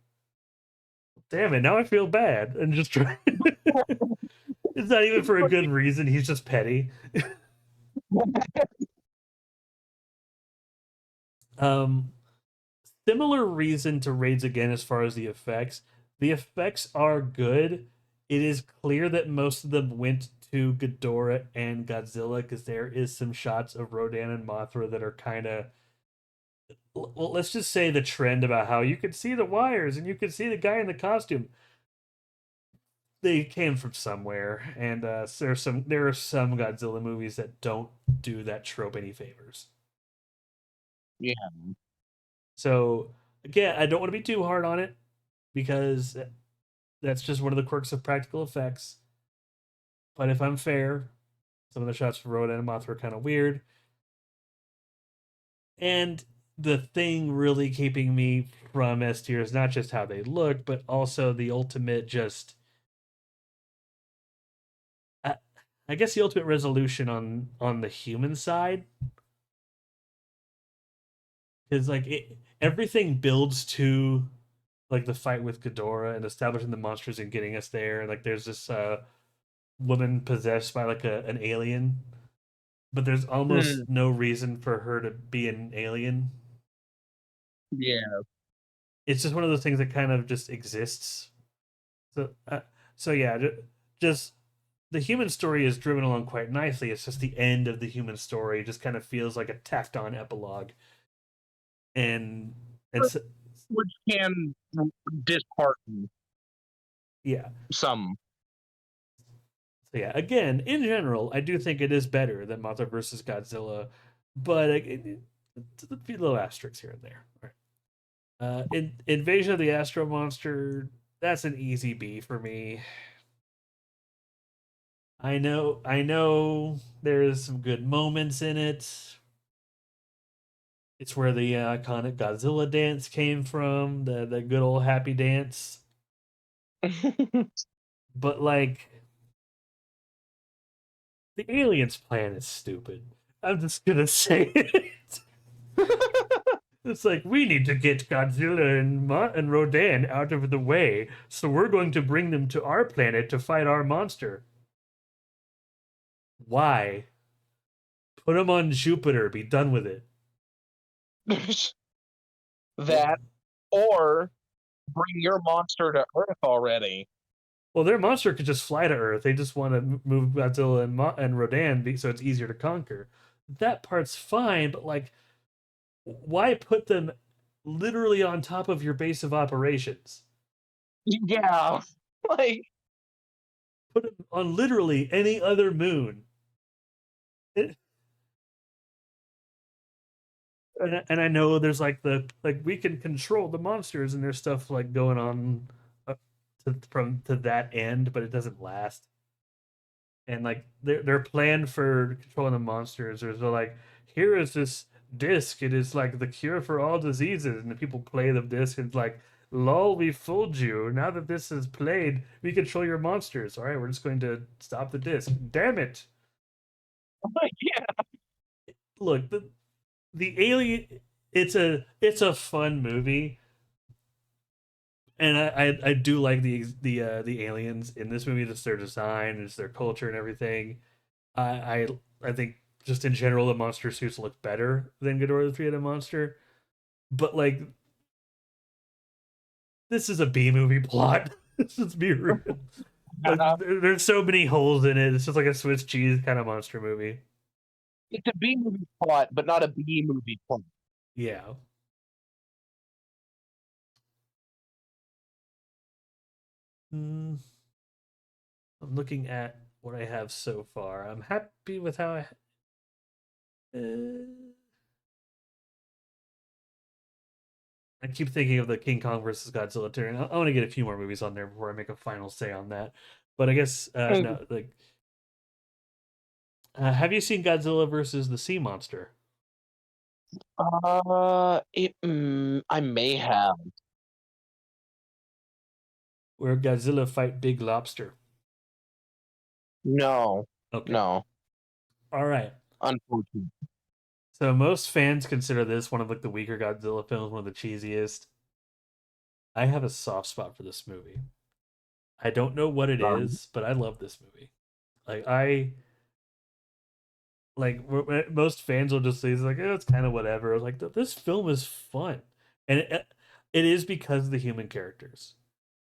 damn it, now I feel bad. And just try it's not even for a good reason, he's just petty. Um Similar reason to Raids Again as far as the effects. The effects are good. It is clear that most of them went to Ghidorah and Godzilla because there is some shots of Rodan and Mothra that are kind of, well, let's just say the trend about how you could see the wires and you could see the guy in the costume. They came from somewhere, and there are some Godzilla movies that don't do that trope any favors. Yeah. So again, I don't want to be too hard on it because that's just one of the quirks of practical effects. But if I'm fair, some of the shots for Rodan and Mothra are kind of weird. And the thing really keeping me from S tier is not just how they look, but also the ultimate just. I, I guess the ultimate resolution on the human side is like everything builds to like the fight with Ghidorah and establishing the monsters and getting us there. And like there's this woman possessed by like an alien, but there's almost Mm, no reason for her to be an alien. yeah. It's just one of those things that kind of just exists. So, so yeah, just the human story is driven along quite nicely. It's just the end of the human story just kind of feels like a tacked on epilogue, and and Which can dishearten yeah, some. so yeah. Again, in general, I do think it is better than Mothra versus Godzilla, but a few little asterisks here and there. All right. Invasion of the Astro Monster. That's an easy B for me. I know there's some good moments in it. It's where the iconic Godzilla dance came from, the good old happy dance. But like the aliens plan is stupid. I'm just gonna say it. It's like we need to get Godzilla and Rodan out of the way, so we're going to bring them to our planet to fight our monster. Why? Put them on Jupiter. Be done with it. That, or bring your monster to Earth already. Well, their monster could just fly to Earth. They just want to move Godzilla and Rodan so it's easier to conquer. That part's fine, but like, why put them literally on top of your base of operations? Yeah. Like, Put them on literally any other moon. It, and I know there's like we can control the monsters and there's stuff like going on from to that end, but it doesn't last. And like their plan for controlling the monsters is they're like, here is this disc, it is like the cure for all diseases, and the people play the disc and it's like, lol, we fooled you, now that this is played we control your monsters, all right, we're just going to stop the disc, damn it. yeah. Look, the alien, it's a fun movie, and I do like the aliens in this movie. Just their design, just their culture and everything. I think just in general the monster suits look better than Ghidorah the three-headed monster. But like this is a B movie plot. Let's be real. Like there's so many holes in it. It's just like a Swiss cheese kind of monster movie. It's a B movie plot, but not a B movie plot. Yeah. Mm, I'm looking at what I have so far. I'm happy with how I keep thinking of the King Kong versus Godzilla turn. I want to get a few more movies on there before I make a final say on that. But I guess no. Like, have you seen Godzilla versus the Sea Monster, I may have. where Godzilla fight Big Lobster? No, Okay. no, All right. unfortunately. So most fans consider this one of like the weaker Godzilla films, one of the cheesiest. I have a soft spot for this movie. I don't know what it is, but I love this movie. Like most fans will just say it's like it's kind of whatever. I was like this film is fun, and it is because of the human characters.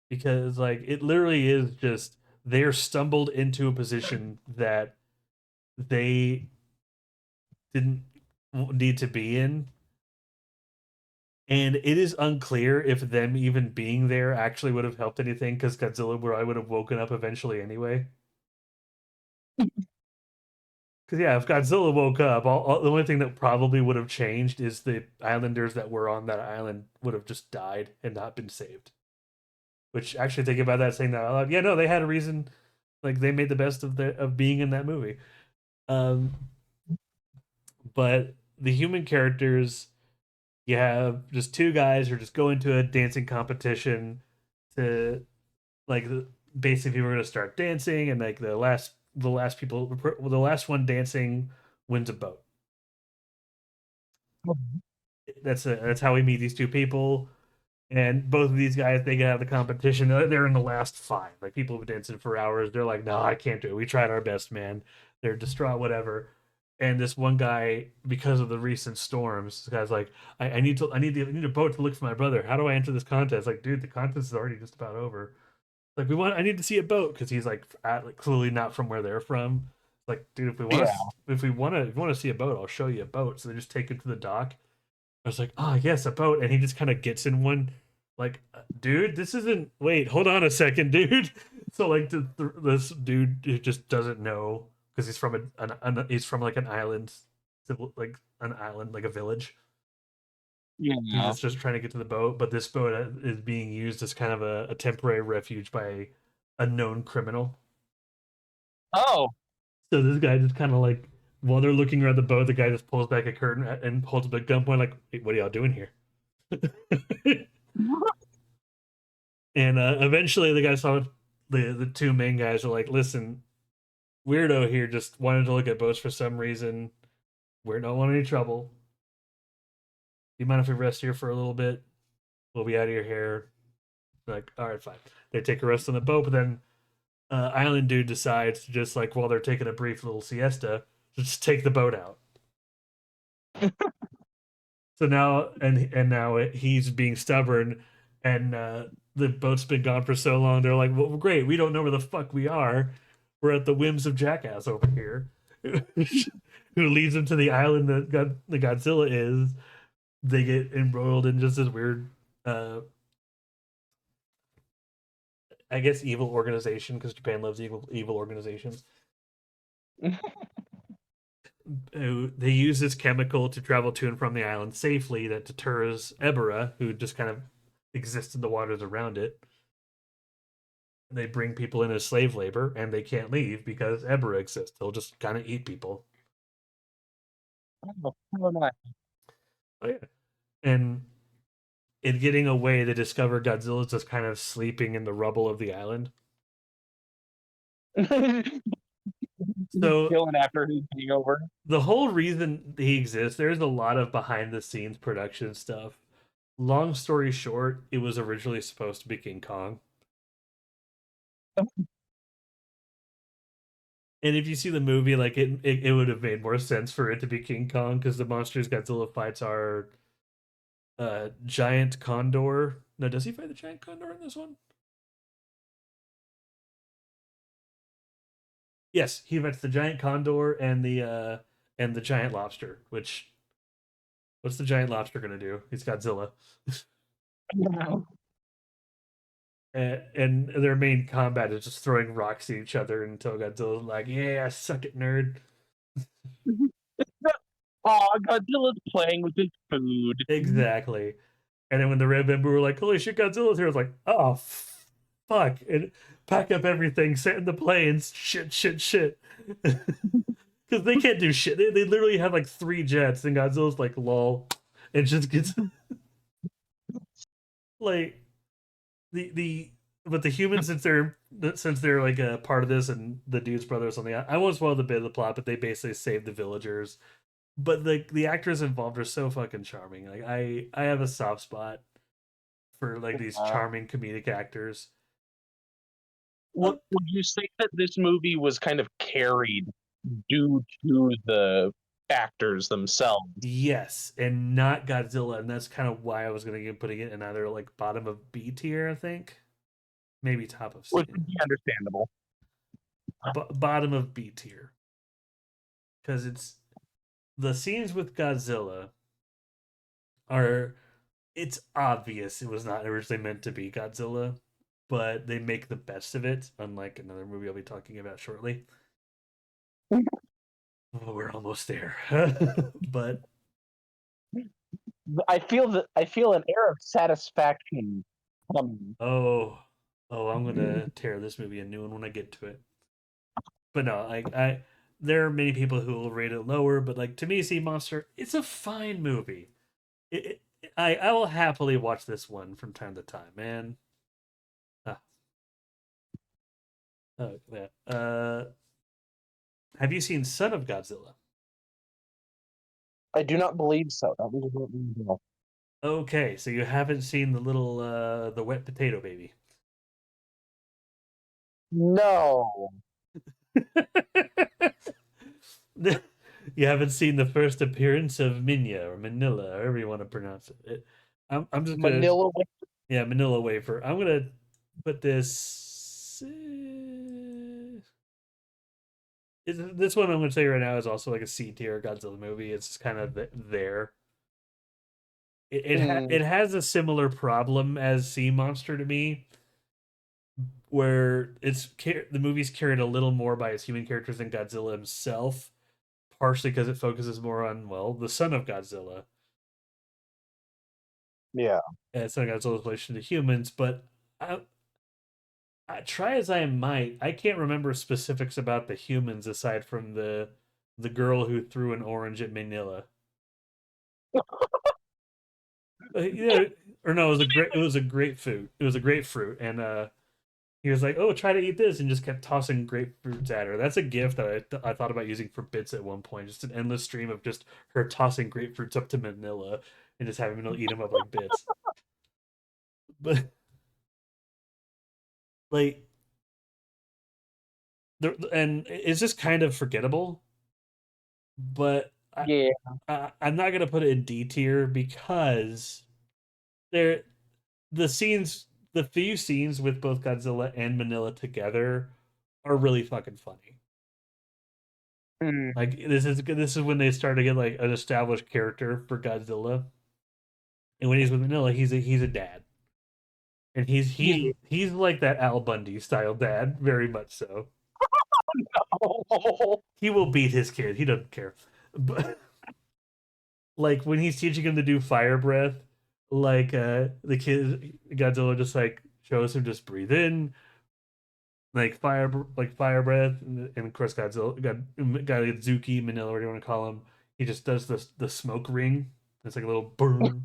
Because like it literally is just they're stumbled into a position that they didn't need to be in, and it is unclear if them even being there actually would have helped anything because Godzilla would have woken up eventually anyway. Because yeah, if Godzilla woke up, the only thing that probably would have changed is the islanders that were on that island would have just died and not been saved. Which actually, thinking about that, saying that out loud, yeah, no, they had a reason. Like they made the best of being in that movie. Um, but the human characters, you have just two guys who are just going to a dancing competition to like basically people are going to start dancing, and like the last one dancing wins a boat. That's how we meet these two people. And both of these guys, they get out of the competition. They're in the last five. Like people have been dancing for hours. They're like, no, I can't do it. We tried our best, man. They're distraught, whatever. And this one guy, because of the recent storms, this guy's like, I need a boat to look for my brother. How do I enter this contest? Like, dude, the contest is already just about over. Like, I need to see a boat because he's like clearly not from where they're from. Like, dude, Yeah. if you want to see a boat, I'll show you a boat. So they just take him to the dock. I was like, oh yes, a boat, and he just kind of gets in one. Like, dude, this isn't. Wait, hold on a second, dude. So like, this dude who just doesn't know because he's from he's from like an island, like an island, like a village. He's Yeah. just trying to get to the boat, but this boat is being used as kind of a temporary refuge by a known criminal. Oh. So this guy just kind of like, while they're looking around the boat, the guy just pulls back a curtain and holds up a gunpoint, like, hey, "What are y'all doing here?" And eventually, the guy saw the two main guys are like, "Listen, weirdo here just wanted to look at boats for some reason. We don't want any trouble. Do you mind if we rest here for a little bit? We'll be out of your hair." Like, all right, fine. They take a rest on the boat, but then Island Dude decides to just like while they're taking a brief little siesta, just take the boat out. So now now he's being stubborn, and the boat's been gone for so long. They're like, "Well, great, we don't know where the fuck we are. We're at the whims of Jackass over here, who leads them to the island that the Godzilla is." They get embroiled in just this weird, uh, I guess, evil organization because Japan loves evil organizations. They use this chemical to travel to and from the island safely that deters Ebera, who just kind of exists in the waters around it. They bring people in as slave labor, and they can't leave because Ebera exists. They'll just kind of eat people. Oh, nice. Oh, yeah. And in getting away, they discover Godzilla's just kind of sleeping in the rubble of the island. So Killing after he's being over. the whole reason he exists, there's a lot of behind the scenes production stuff. Long story short, it was originally supposed to be King Kong. And if you see the movie, like it would have made more sense for it to be King Kong because the monsters Godzilla fights are giant condor. No, does he fight the giant condor in this one? Yes, he fights the giant condor and the giant lobster. Which what's the giant lobster gonna do? He's Godzilla. And their main combat is just throwing rocks at each other until Godzilla's like, "Yeah, suck it, nerd." Oh, Godzilla's playing with his food. Exactly. And then when the Red Bamboo were like, "Holy shit, Godzilla's here," I was like, "Oh, fuck!" And pack up everything, sit in the planes, shit, shit, shit. Because they can't do shit. They literally have like 3 jets, and Godzilla's like, "Lol," and just gets like the but the humans since they're like a part of this and the dude's brother or something. I won't spoil the bit of the plot, but they basically save the villagers. But the actors involved are so fucking charming. Like I have a soft spot for like these charming comedic actors. Would you say that this movie was kind of carried due to the actors themselves? Yes, and not Godzilla, and that's kind of why I was gonna get putting it in either like bottom of B tier, I think, maybe top of C, Which would be understandable. bottom of B tier, because it's the scenes with Godzilla are it's obvious it was not originally meant to be Godzilla, but they make the best of it, unlike another movie I'll be talking about shortly. Oh, we're almost there. But I feel an air of satisfaction coming. oh, I'm gonna tear this movie a new one when I get to it. But no, I there are many people who will rate it lower, but like to me, Sea Monster, it's a fine movie. I will happily watch this one from time to time, man. Ah, oh, yeah. Have you seen Son of Godzilla? I do not believe so. That was what we know. Okay, so you haven't seen the little the wet potato baby. No. You haven't seen the first appearance of Minya or Manila, however you want to pronounce it. I'm just gonna Manila. yeah, Manila wafer. I'm gonna put this. This one I'm gonna say right now is also like a C tier Godzilla movie. It's just kind of there. It has a similar problem as Sea Monster to me, where the movie's carried a little more by its human characters than Godzilla himself, partially because it focuses more on well the son of Godzilla Yeah. and son of Godzilla's relation to humans. But I try as I might, I can't remember specifics about the humans aside from the girl who threw an orange at Manila. Yeah, or no, it was a grapefruit. It was a grapefruit, and he was like, "Oh, try to eat this," and just kept tossing grapefruits at her. That's a gift that I thought about using for bits at one point. Just an endless stream of just her tossing grapefruits up to Manila and just having Manila eat them up like bits. But like, and it's just kind of forgettable. But Yeah. I'm not gonna put it in D tier because there the scenes the few scenes with both Godzilla and Manila together are really fucking funny. Mm. Like this is when they start to get like an established character for Godzilla. And when he's with Manila, he's a dad. And Yeah. he's like that Al Bundy style dad, very much so. He will beat his kid. He doesn't care. But like when he's teaching him to do fire breath, like the kid Godzilla just like shows him just breathe in, like fire breath, and of course Godzilla got Zuki Manila, whatever you want to call him. He just does the smoke ring. It's like a little burn,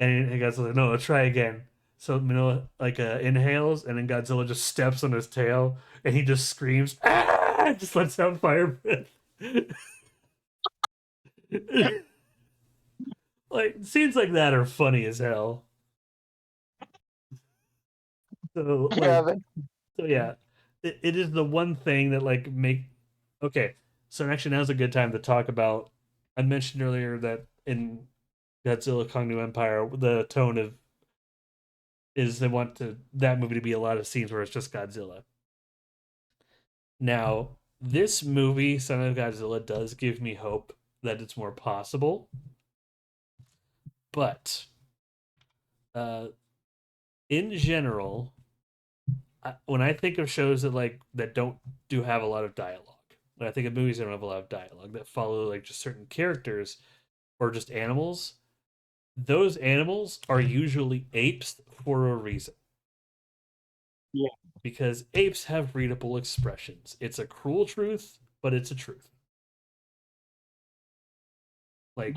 and Godzilla no, try again. So Manila like inhales, and then Godzilla just steps on his tail, and he just screams. Ah! just lets out fire breath. Like scenes like that are funny as hell. So Yeah, like, so yeah, it is the one thing that like make okay. So actually, now's a good time to talk about. I mentioned earlier that in Godzilla Kong New Empire, the tone of is they want to that movie to be a lot of scenes where it's just Godzilla. Now, this movie, Son of Godzilla, does give me hope that it's more possible, but uh, in general, when I think of shows that that don't do have a lot of dialogue, when I think of movies that don't have a lot of dialogue that follow like just certain characters or just animals, those animals are usually apes for a reason. yeah, Because apes have readable expressions. It's a cruel truth, but it's a truth. yeah, Like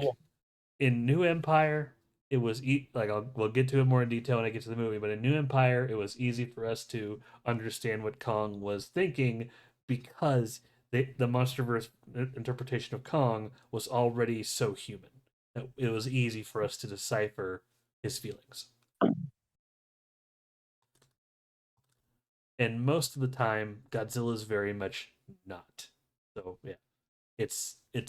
in New Empire, it was we'll get to it more in detail when I get to the movie, but in New Empire, it was easy for us to understand what Kong was thinking because the MonsterVerse interpretation of Kong was already so human. It was easy for us to decipher his feelings. And most of the time, Godzilla is very much not. So yeah,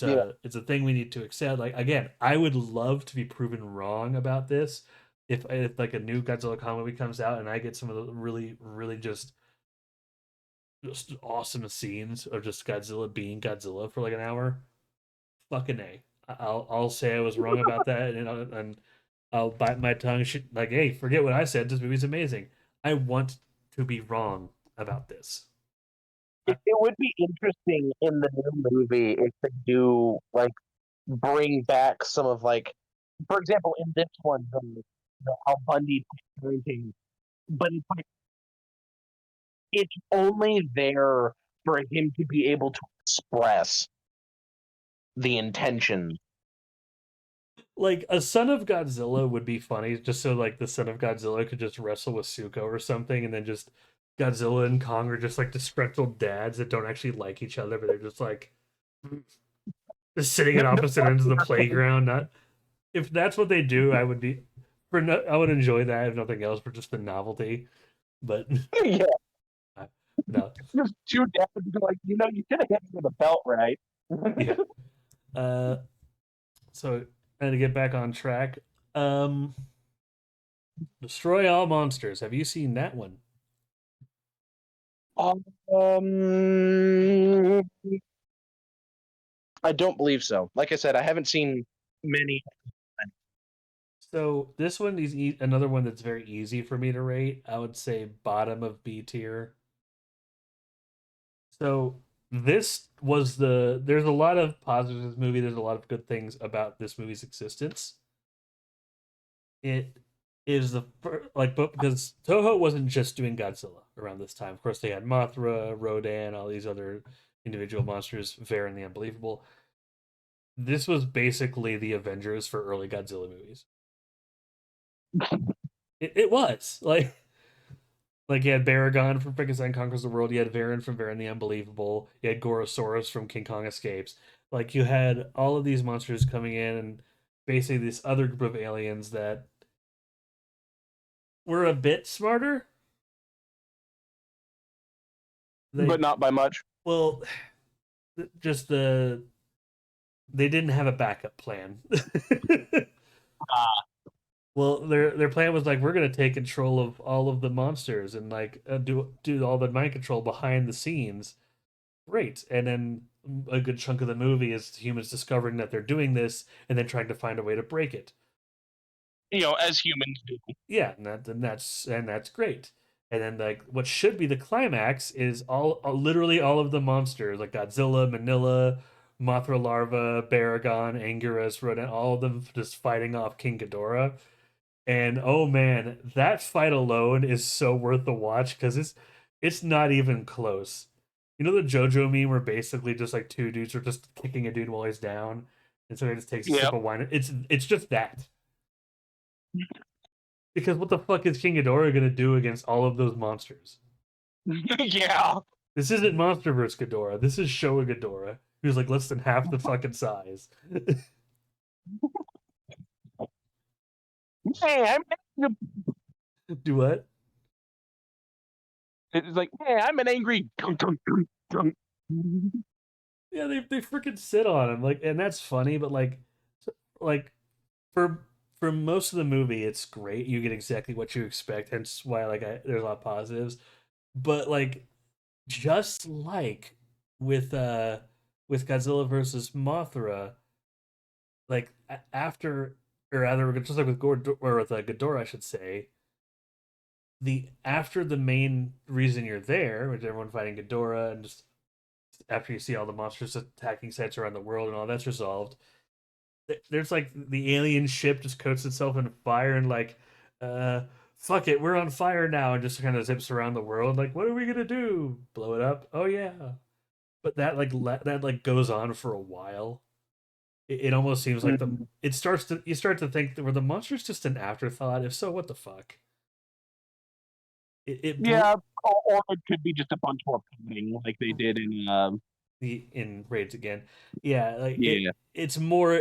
yeah. it's a thing we need to accept. Like again, I would love to be proven wrong about this. If like a new Godzilla comic movie comes out and I get some of the really just awesome scenes of just Godzilla being Godzilla for like an hour, fucking a. I'll say I was wrong about that and I'll bite my tongue. Like hey, forget what I said. This movie's amazing. I want to be wrong about this. It would be interesting in the new movie if they do like bring back some of like, for example, in this one, the how Bundy parenting, but it's only there for him to be able to express the intention. Like a son of Godzilla would be funny, just so like the son of Godzilla could just wrestle with Suko or something, and then just Godzilla and Kong are just like disgruntled dads that don't actually like each other, but they're just like just sitting at opposite ends of the playground. Not if that's what they do, I would be for no, I would enjoy that if nothing else for just the novelty. But Yeah, no, just two dads like you could have hit me with a belt, right? yeah. Uh, so and to get back on track, um, Destroy All Monsters. Have you seen that one? um, I don't believe so. Like I said, I haven't seen many. So this one is another one that's very easy for me to rate. I would say bottom of B tier. So this was there's a lot of positives in this movie. There's a lot of good things about this movie's existence. It is like but because Toho wasn't just doing Godzilla around this time. Of course, they had Mothra, Rodan, all these other individual monsters, Varan the Unbelievable. This was basically the Avengers for early Godzilla movies. It was like you had Baragon from Frankenstein Conquers the World. You had Varan from Varan the Unbelievable. You had Gorosaurus from King Kong Escapes. Like you had all of these monsters coming in, and basically this other group of aliens that were a bit smarter. But They not by much. well, just they didn't have a backup plan. Well, their plan was like we're gonna take control of all of the monsters and like do all the mind control behind the scenes. Great. And then a good chunk of the movie is humans discovering that they're doing this and then trying to find a way to break it. As humans do. Yeah, and that's great. And then like what should be the climax is literally all of the monsters like Godzilla, Manila, Mothra larva, Baragon, Anguirus, Rodent, all of them just fighting off King Ghidorah. And oh man, that fight alone is so worth the watch because it's not even close. You know the JoJo meme where basically just like two dudes are just kicking a dude while he's down, and so he just takes a sip Yep. of wine. It's just that. Because what the fuck is King Ghidorah gonna do against all of those monsters? Yeah. This isn't MonsterVerse Ghidorah. This is Showa Ghidorah, who's like less than half the fucking size. Hey, Do what? it's like, hey, I'm an angry. Yeah, they freaking sit on him like, and that's funny. But like for most of the movie, it's great. You get exactly what you expect. Hence why there's a lot of positives. But like just like with uh with Godzilla versus Mothra, like after or rather just like with Ghidorah, I should say, the after the main reason you're there, which everyone fighting Ghidorah, and just after you see all the monsters attacking sites around the world and all that's resolved, there's like the alien ship just coats itself in fire and like, uh, fuck it, we're on fire now, and just kind of zips around the world. Like, what are we gonna do? Blow it up? Oh yeah. But that like goes on for a while. It almost seems like the it starts to you start to think that were the monsters just an afterthought. If so, what the fuck? It Yeah, or it could be just a bunch more padding like they did in in Raids again. Yeah, like yeah.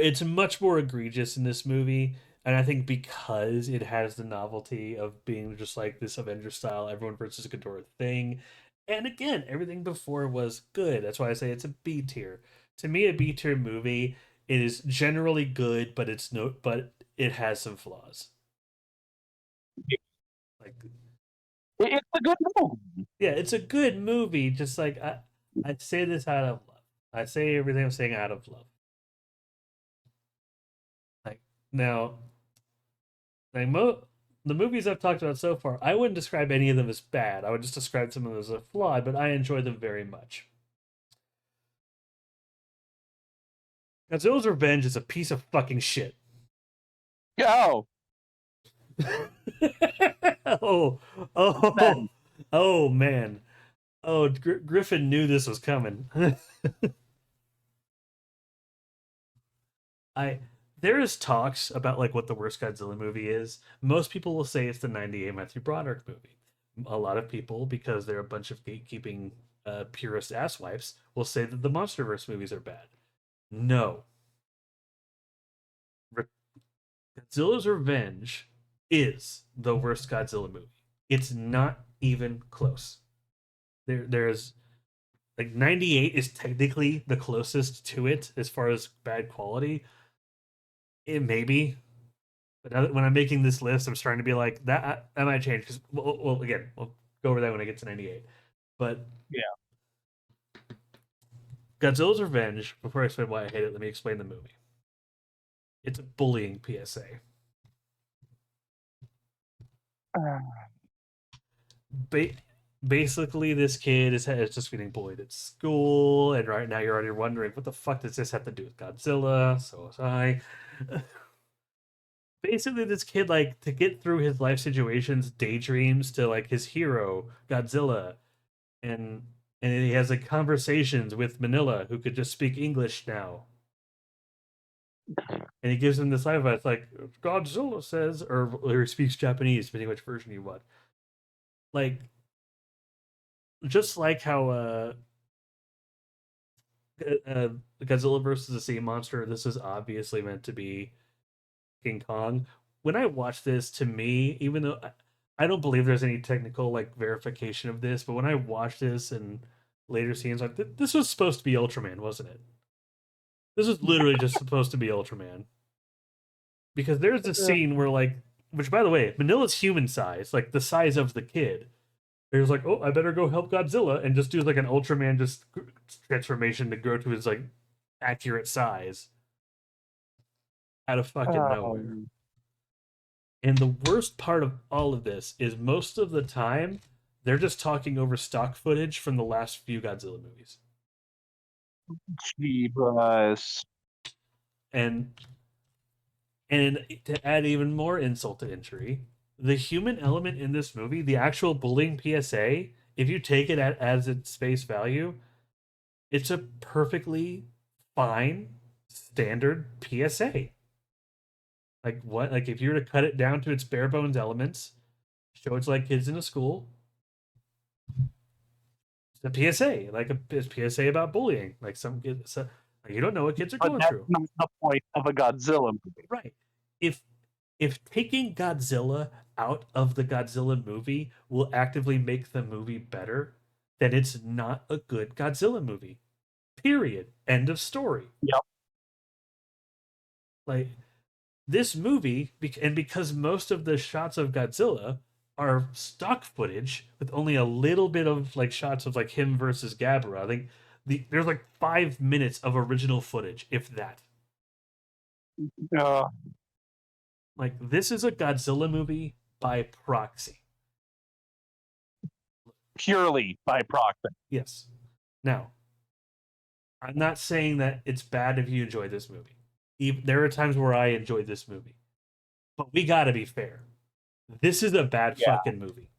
it's much more egregious in this movie, and I think because it has the novelty of being just like this Avenger style everyone versus Ghidorah thing. And again, everything before was good. That's why I say it's a B tier. To me, a B tier movie, it is generally good, but it has some flaws. Like It's a good movie. yeah, it's a good movie, just like I say this out of love. I say everything I'm saying out of love. Like now, like the movies I've talked about so far, I wouldn't describe any of them as bad. I would just describe some of them as a flawed, but I enjoy them very much. Godzilla's Revenge is a piece of fucking shit. Yo, oh, oh, then oh man. Oh, Griffin knew this was coming. I there is talks about like what the worst Godzilla movie is. Most people will say it's the '98 Matthew Broderick movie. A lot of people, because they're a bunch of gatekeeping purist asswipes, will say that the MonsterVerse movies are bad. No, Godzilla's Revenge is the worst Godzilla movie. It's not even close. There's like '98 is technically the closest to it as far as bad quality. It may be, but now when I'm making this list, I'm starting to be like that might change because again we'll go over that when I get to '98. But yeah. Godzilla's Revenge. Before I explain why I hate it, let me explain the movie. It's a bullying PSA. Ba- Basically, this kid is just getting bullied at school, and right now you're already wondering what the fuck does this have to do with Godzilla? So was I. Basically, this kid like to get through his life situations, daydreams to like his hero Godzilla, and he has like conversations with Manila, who could just speak English now, and he gives him this life advice like Godzilla says, or he speaks Japanese, depending which version you want. Like just like how uh, Godzilla versus the Sea Monster, this is obviously meant to be King Kong. When I watch this, to me, even though I don't believe there's any technical like verification of this, but when I watch this and later scenes, like this was supposed to be Ultraman, wasn't it? This was literally just supposed to be Ultraman because there's a scene where like, which by the way, Manila's human size, like the size of the kid. He was like, "Oh, I better go help Godzilla," and just do like an Ultraman just transformation to grow to his like accurate size out of fucking nowhere. Um, And the worst part of all of this is most of the time they're just talking over stock footage from the last few Godzilla movies. Jeebus. And to add even more insult to injury, the human element in this movie, the actual bullying PSA, if you take it as its face value, it's a perfectly fine standard PSA. Like what? Like if you were to cut it down to its bare bones elements, show it's like kids in a school, a PSA, like a PSA about bullying. Like some kids, so, like, you don't know what kids are But going that's through, not the point of a Godzilla movie. right? If taking Godzilla out of the Godzilla movie will actively make the movie better, then it's not a good Godzilla movie. Period. End of story. Yep. Like this movie, and because most of the shots of Godzilla are stock footage with only a little bit of like shots of like him versus Gabra. I think there's like 5 minutes of original footage, if that. Uh, Like this is a Godzilla movie by proxy. Purely by proxy. Yes. Now, I'm not saying that it's bad if you enjoy this movie. There are times where I enjoy this movie, but we got to be fair. This is a bad Yeah. fucking movie.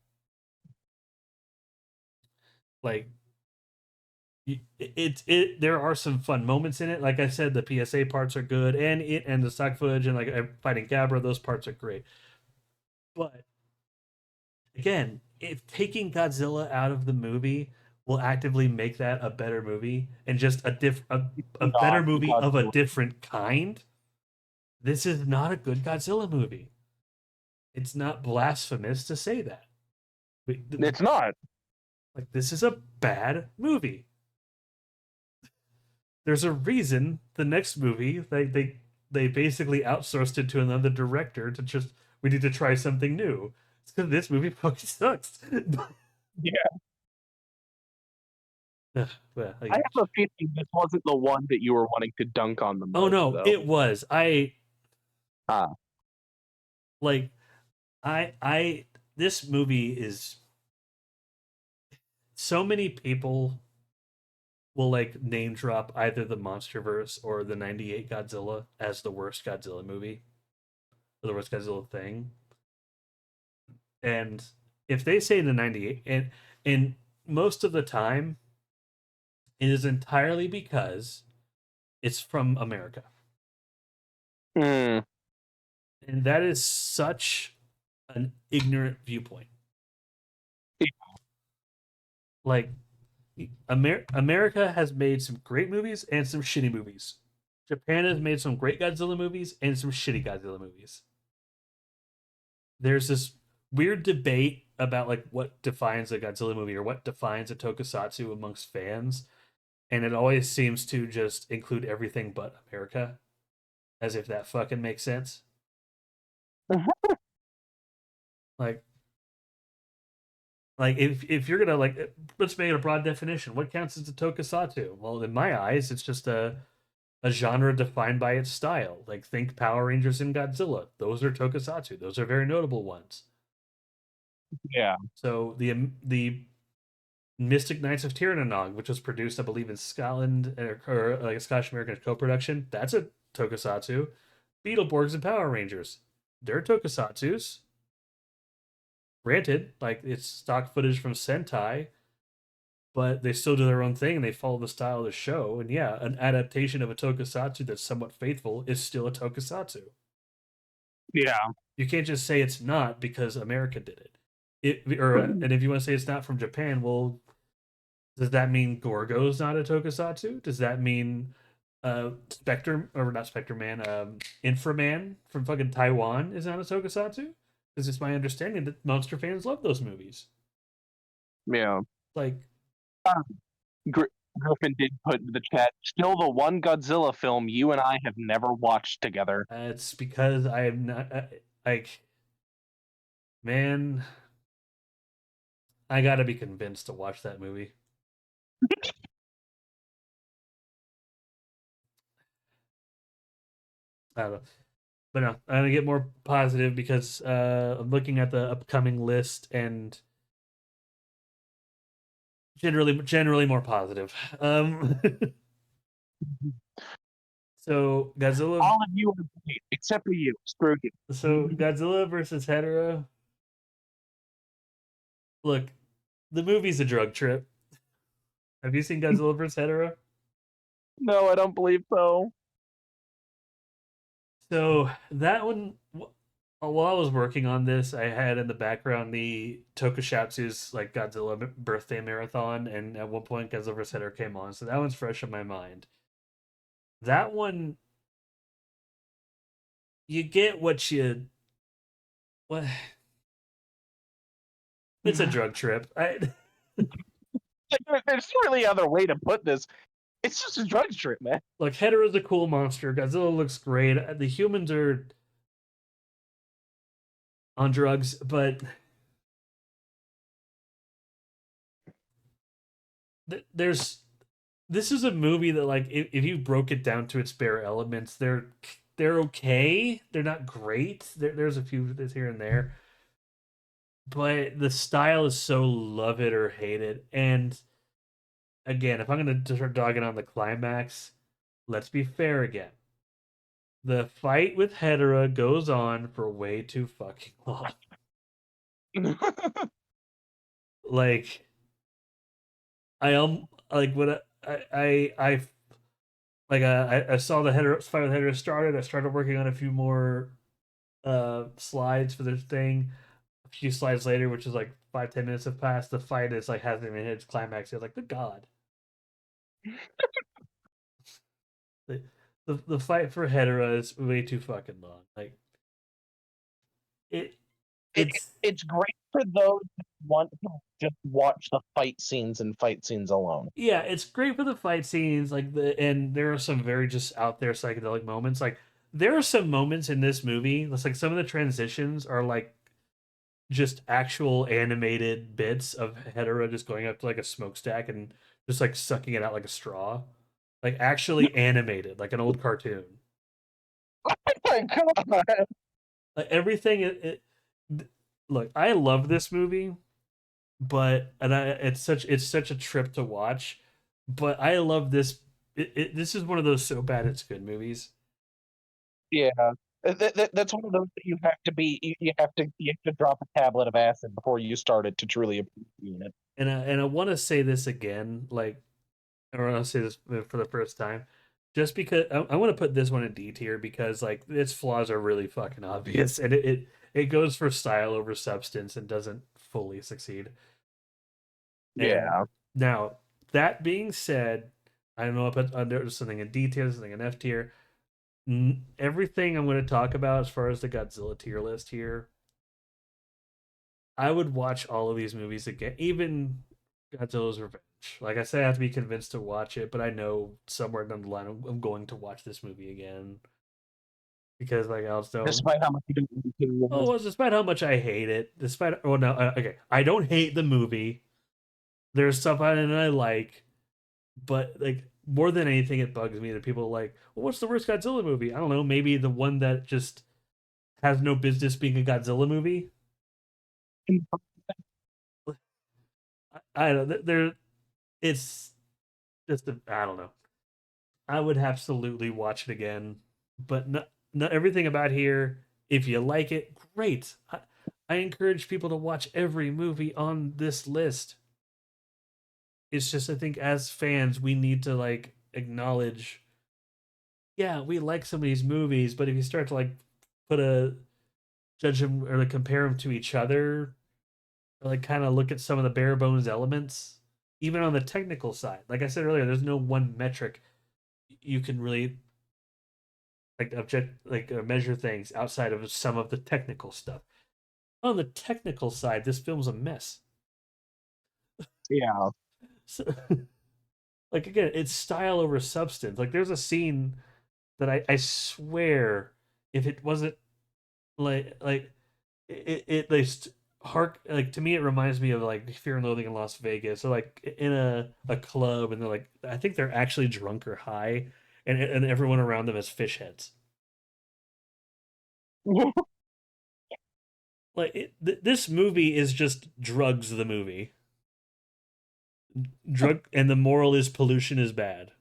Like there are some fun moments in it. Like I said, the PSA parts are good, and the stock footage and like fighting Gabra, those parts are great. But again, if taking Godzilla out of the movie will actively make that a better movie and just a better movie of a different kind, this is not a good Godzilla movie. It's not blasphemous to say that. It's not. Like this is a bad movie. There's a reason the next movie they basically outsourced it to another director to just we need to try something new. It's because this movie fucking sucks. Yeah. Well, I have a feeling this wasn't the one that you were wanting to dunk on the most. oh no, though. it was. Ah. Like this movie is so many people will like name drop either the MonsterVerse or the '98 Godzilla as the worst Godzilla movie or the worst Godzilla thing. And if they say the '98, and most of the time, it is entirely because it's from America, Mm. and that is such an ignorant viewpoint. Like America has made some great movies and some shitty movies. Japan has made some great Godzilla movies and some shitty Godzilla movies. There's this weird debate about like what defines a Godzilla movie or what defines a tokusatsu amongst fans, and it always seems to just include everything but America, as if that fucking makes sense. like if you're gonna like let's make it a broad definition. What counts as a tokusatsu? Well, in my eyes, it's just a genre defined by its style. Like think Power Rangers and Godzilla. Those are tokusatsu. Those are very notable ones. Yeah. So the Mystic Knights of Tirnanog, which was produced, I believe, in Scotland or like a Scottish American co-production, that's a tokusatsu. Beetleborgs and Power Rangers, they're tokusatsus. Granted, like it's stock footage from Sentai, but they still do their own thing and they follow the style of the show. And yeah, an adaptation of a tokusatsu that's somewhat faithful is still a tokusatsu. Yeah. You can't just say it's not because America did it. And if you want to say it's not from Japan, well, does that mean Gorgo's not a tokusatsu? Does that mean Spectre or not Spectre Man, Inframan from fucking Taiwan is not a tokusatsu? Because it's my understanding that monster fans love those movies. Yeah. Like Griffin did put in the chat, still the one Godzilla film you and I have never watched together. it's because I am not like, man, I gotta be convinced to watch that movie. I don't know. But no, I'm gonna get more positive because I'm looking at the upcoming list and generally more positive. So Godzilla. All of you are great, except for you. Screw you. So Godzilla versus Hedorah. Look, the movie's a drug trip. Have you seen Godzilla vs. Hedorah? No, I don't believe so. So that one, while I was working on this, I had in the background the Tokusatsu's like Godzilla birthday marathon, and at one point Godzilla vs. Hedorah came on, so that one's fresh in my mind. That one, you get what it's a drug trip. There's really other way to put this. It's just a drug trip, man. Like Hedorah's a cool monster. Godzilla looks great. The humans are on drugs, but there's this is a movie that like if you broke it down to its bare elements, they're okay. They're not great. There's a few that's here and there, but the style is so love it or hate it. And again, if I'm gonna start dogging on the climax, let's be fair again. The fight with Hedorah goes on for way too fucking long. Like I like when I saw the header fight with Hedorah started. I started working on a few more slides for this thing. A few slides later, which is like 5-10 minutes have passed. The fight is like hasn't even hit its climax. It's like, good god. The, the fight for Hedorah is way too fucking long. Like it it, it's it's great for those who want to just watch the fight scenes and fight scenes alone. yeah, it's great for the fight scenes, like and there are some very just out there psychedelic moments. Like there are some moments in this movie, it's like some of the transitions are like just actual animated bits of Hedorah just going up to like a smokestack and just like sucking it out like a straw. Like actually animated, like an old cartoon. Oh my god! Like everything look, I love this movie, but it's such a trip to watch. But I love this. This is one of those so bad it's good movies. Yeah, that's one of those that you have to be. You have to drop a tablet of acid before you start it to truly appreciate it. And I want to say this again, like I want to say this for the first time, just because I want to put this one in D tier because like its flaws are really fucking obvious, and it goes for style over substance and doesn't fully succeed. And Yeah, now that being said, I don't know if it's under something in D tier, something in F tier. Everything I'm going to talk about as far as the Godzilla tier list here, I would watch all of these movies again, even Godzilla's Revenge. Like I said, I have to be convinced to watch it, but I know somewhere down the line I'm going to watch this movie again because like I also despite how much you don't want to. oh, well, despite how much I hate it, despite oh no, okay, I don't hate the movie. There's stuff in it I like, but like more than anything, it bugs me that people are like, well, what's the worst Godzilla movie? I don't know, maybe the one that just has no business being a Godzilla movie. I don't know. There, it's just I don't know. I would absolutely watch it again, but not everything about here. If you like it, great. I encourage people to watch every movie on this list. It's just I think as fans we need to like acknowledge, yeah, we like some of these movies, but if you start to like put a judge them or like compare them to each other, or like kind of look at some of the bare bones elements, even on the technical side. Like I said earlier, there's no one metric you can really like object like measure things outside of some of the technical stuff. On the technical side, this film's a mess. Yeah, So, like again, it's style over substance. Like there's a scene that I swear if it wasn't like it like hark like to me it reminds me of like Fear and Loathing in Las Vegas. So like in a club and they're like I think they're actually drunk or high and everyone around them has fish heads. Like this movie is just drugs the movie. Drug and the moral is pollution is bad.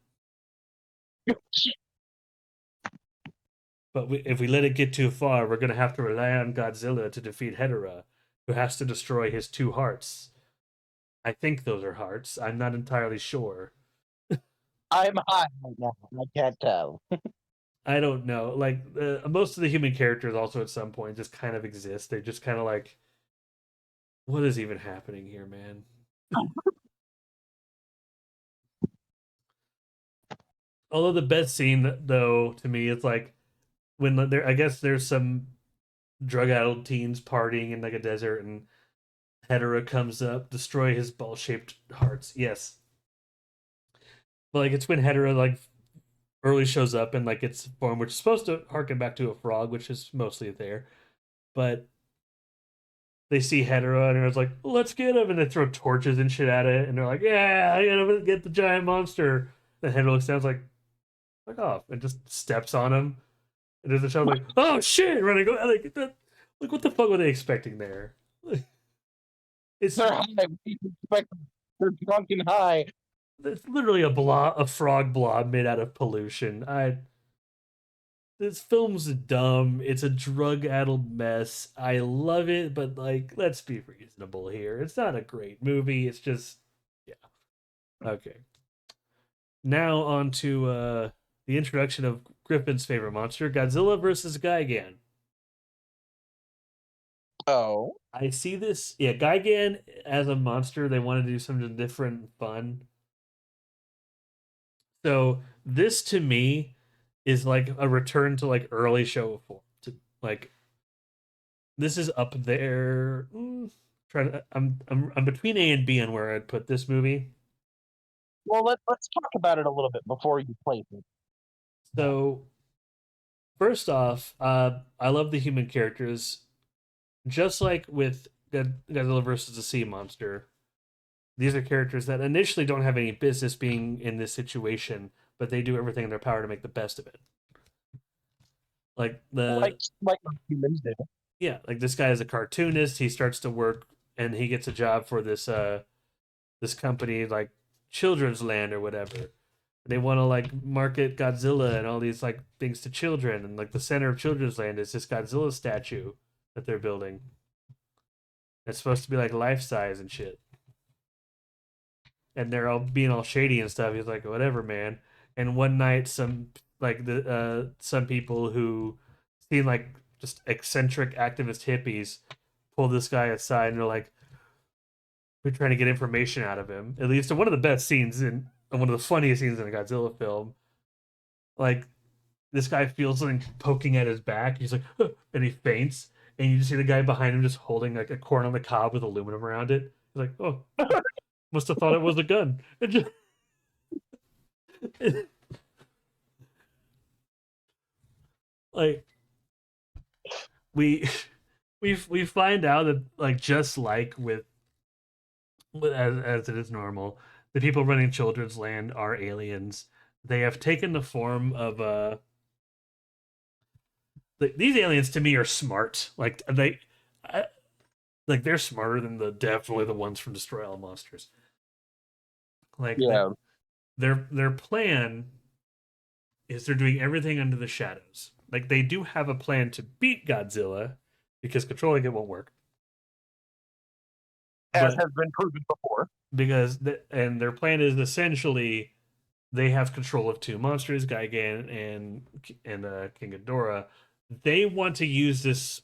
But if we let it get too far, we're going to have to rely on Godzilla to defeat Hedorah, who has to destroy his two hearts. I think those are hearts. I'm not entirely sure. I'm high right now. I can't tell. I don't know. Like most of the human characters also at some point just kind of exist. They're just kind of like, what is even happening here, man? Although the best scene though to me is like when there, I guess there's some drug-addled teens partying in like a desert, and Hedorah comes up, destroy his ball-shaped hearts. Yes, but like it's when Hedorah like early shows up in like its form, which is supposed to harken back to a frog, which is mostly there. But they see Hedorah and it's like, let's get him, and they throw torches and shit at it, and they're like, yeah, I gotta get the giant monster. Then Hedorah looks down, it's like off, and just steps on him. And there's a child like, oh shit, running go like that. Like what the fuck were they expecting there? It's They're high. You expect they're drunk and high. it's literally a frog blob made out of pollution. I This film's dumb. It's a drug-addled mess. I love it, but like, let's be reasonable here. It's not a great movie. It's just, yeah. Okay. Now on to the introduction of Griffin's favorite monster, Godzilla versus Gigan. Oh. I see this, yeah, Gigan as a monster. They want to do something different and fun. So this to me is like a return to like early show form. To like this is up there. Trying to, I'm between A and B on where I'd put this movie. Well, let's talk about it a little bit before you play it. So first off, I love the human characters. Just like with Godzilla versus the Sea Monster, these are characters that initially don't have any business being in this situation, but they do everything in their power to make the best of it. Like the Like humans do. Yeah, like this guy is a cartoonist. He starts to work and he gets a job for this company like Children's Land or whatever. They want to like market Godzilla and all these like things to children, and like the center of Children's Land is this Godzilla statue that they're building. It's supposed to be like life size and shit. And they're all being all shady and stuff. He's like, whatever, man. And one night, some people who seem like just eccentric activist hippies pull this guy aside and they're like, we're trying to get information out of him. It leads to one of the best scenes in one of the funniest scenes in a Godzilla film. Like this guy feels something poking at his back. He's like, huh, and he faints. And you just see the guy behind him just holding like a corn on the cob with aluminum around it. He's like, oh, must have thought it was a gun. It just, like we we find out that like just like with as it is normal, the people running Children's Land are aliens. They have taken the form of these aliens to me are smart. Like I, like they're smarter than the definitely the ones from Destroy All Monsters. Like Yeah. their plan is they're doing everything under the shadows. Like they do have a plan to beat Godzilla because controlling it won't work. As But has been proven before. and their plan is essentially they have control of two monsters, Gigan and King Ghidorah. They want to use this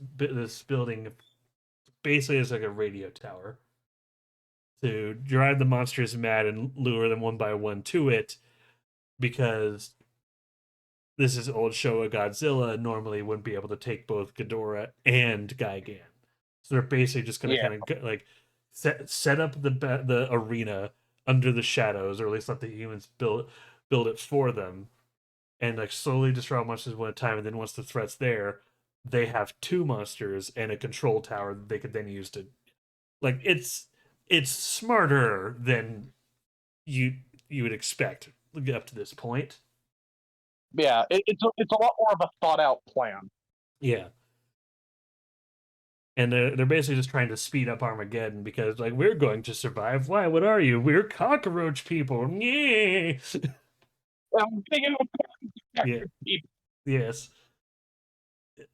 building basically as like a radio tower to drive the monsters mad and lure them one by one to it, because this is old Showa Godzilla normally wouldn't be able to take both Ghidorah and Gigan. So they're basically just going to Yeah. kind of like set up the arena under the shadows, or at least let the humans build it for them, and like slowly destroy monsters one at a time. And then once the threat's there, they have two monsters and a control tower that they could then use to like it's smarter than you you would expect up to this point. Yeah. It's a lot more of a thought out plan. Yeah. And they're basically just trying to speed up Armageddon because like we're going to survive. Why? What are you? We're cockroach people. Yeah. I'm thinking of Yeah. Yes.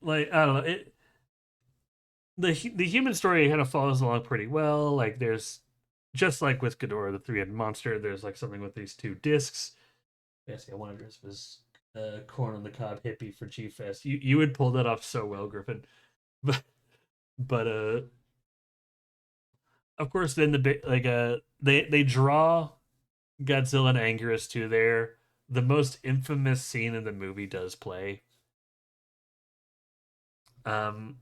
Like I don't know. The human story kind of follows along pretty well. Like there's just like with Ghidorah, the three-headed monster. There's like something with these two discs. Yes, yeah, one of this was corn on the cob hippie for G Fest. You would pull that off so well, Griffin. But but of course then they draw Godzilla and Anguirus to there. The most infamous scene in the movie does play. Um,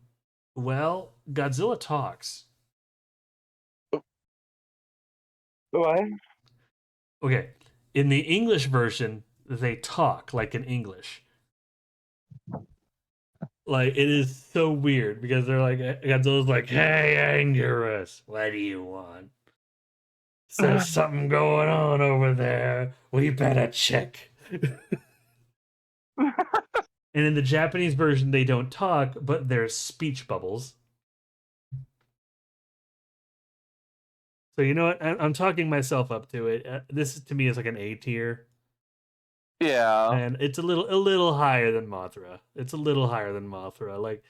well, Godzilla talks. What? Okay, in the English version, they talk like in English. Like it is so weird because they're like Godzilla's like, "Hey, Anguirus, what do you want? There's something going on over there. We better check." And in the Japanese version, they don't talk, but there's speech bubbles. So you know what? I'm talking myself up to it. This to me is like an A tier, Yeah. and it's a little higher than Mothra. It's a little higher than Mothra. Like,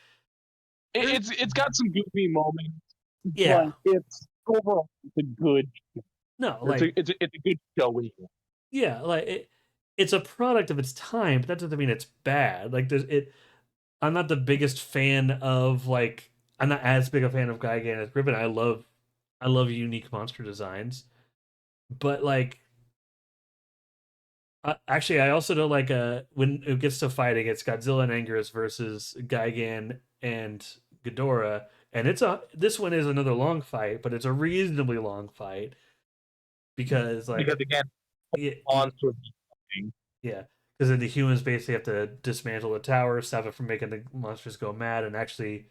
It's got some goofy moments, but yeah, it's overall it's a good no, it's like, a good showing. yeah, like it's a product of its time, but that doesn't mean it's bad. Like, there's it. I'm not the biggest fan of like. I'm not as big a fan of Gigan as Griffin. I love unique monster designs, but like actually, I also don't like when it gets to fighting. It's Godzilla and Anguirus versus Gigan and Ghidorah, and this one is another long fight, but it's a reasonably long fight because Because like again, yeah, monster. yeah, because then the humans basically have to dismantle the tower, stop it from making the monsters go mad, and actually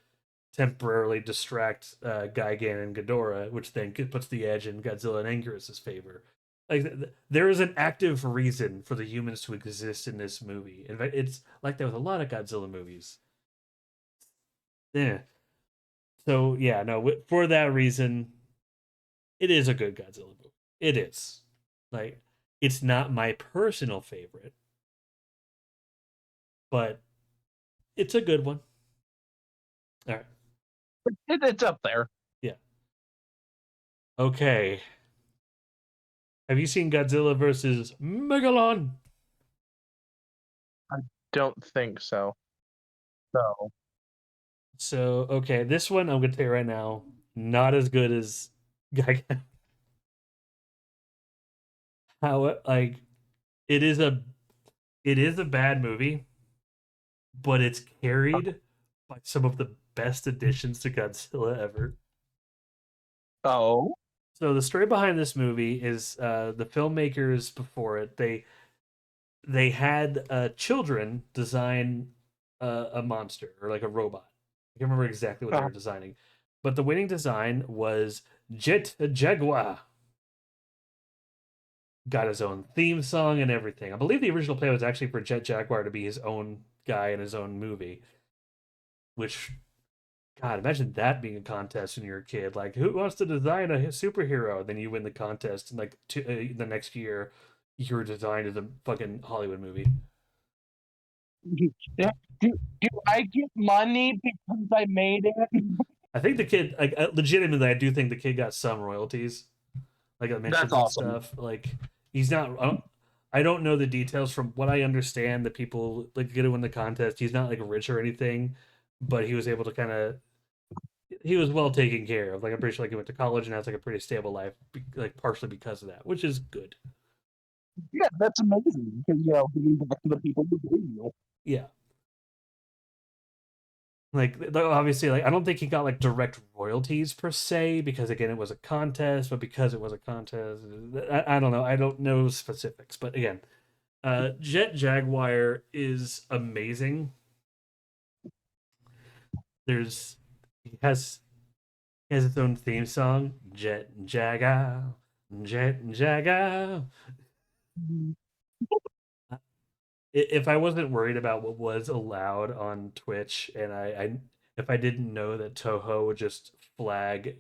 temporarily distract Gigan and Ghidorah, which then puts the edge in Godzilla and Anguirus' favor. Like there is an active reason for the humans to exist in this movie. In fact, it's like that with a lot of Godzilla movies. Yeah. So yeah, no. For that reason, it is a good Godzilla movie. It is. Like it's not my personal favorite, but it's a good one. All right. It's up there. Yeah. Okay. Have you seen Godzilla versus Megalon? I don't think so. So So okay, this one I'm gonna tell you right now, not as good as Gigan. How like it is a it is a bad movie, but it's carried by some of the best additions to Godzilla ever. oh So the story behind this movie is the filmmakers before it they had children design a monster or like a robot. I can't remember exactly what they were designing, but the winning design was Jet Jaguar. Got his own theme song and everything. I believe the original play was actually for Jet Jaguar to be his own guy in his own movie. Which, God, imagine that being a contest when you're a kid. Like, who wants to design a superhero? Then you win the contest, and like the next year, you're designed as a fucking Hollywood movie. yeah. Do I get money because I made it? I think the kid, like, legitimately, I do think the kid got some royalties, like That's mentions and awesome. stuff. Like, he's not. I don't know the details. From what I understand, the people like get to win the contest. He's not like rich or anything, but he was able to kind of. He was well taken care of. Like I'm pretty sure, like he went to college and has like a pretty stable life, like partially because of that, which is good. Yeah, that's amazing because giving back to the people who gave you. Yeah, like obviously, like I don't think he got like direct royalties per se because again it was a contest, but because it was a contest, I don't know. I don't know specifics, but again, Jet Jaguar is amazing. There's he has its own theme song, Jet Jaguar, Jet Jaguar. If I wasn't worried about what was allowed on Twitch, and if I didn't know that Toho would just flag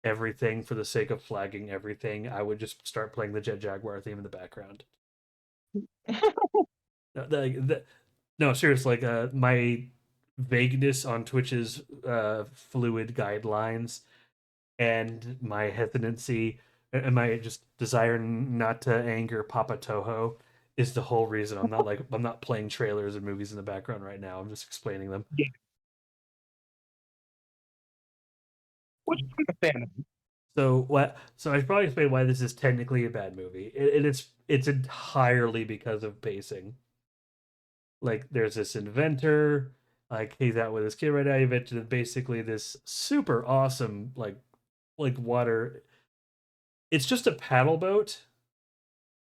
everything for the sake of flagging everything, I would just start playing the Jet Jaguar theme in the background. No, seriously, like my vagueness on Twitch's fluid guidelines and my hesitancy and my just desire not to anger Papa Toho is the whole reason I'm not playing trailers and movies in the background right now. I'm just explaining them. Yeah, which I'm a fan of. So what? So I should probably explain why this is technically a bad movie. It's entirely because of pacing. Like there's this inventor, like he's out with his kid right now. He invented basically this super awesome like water. It's just a paddle boat.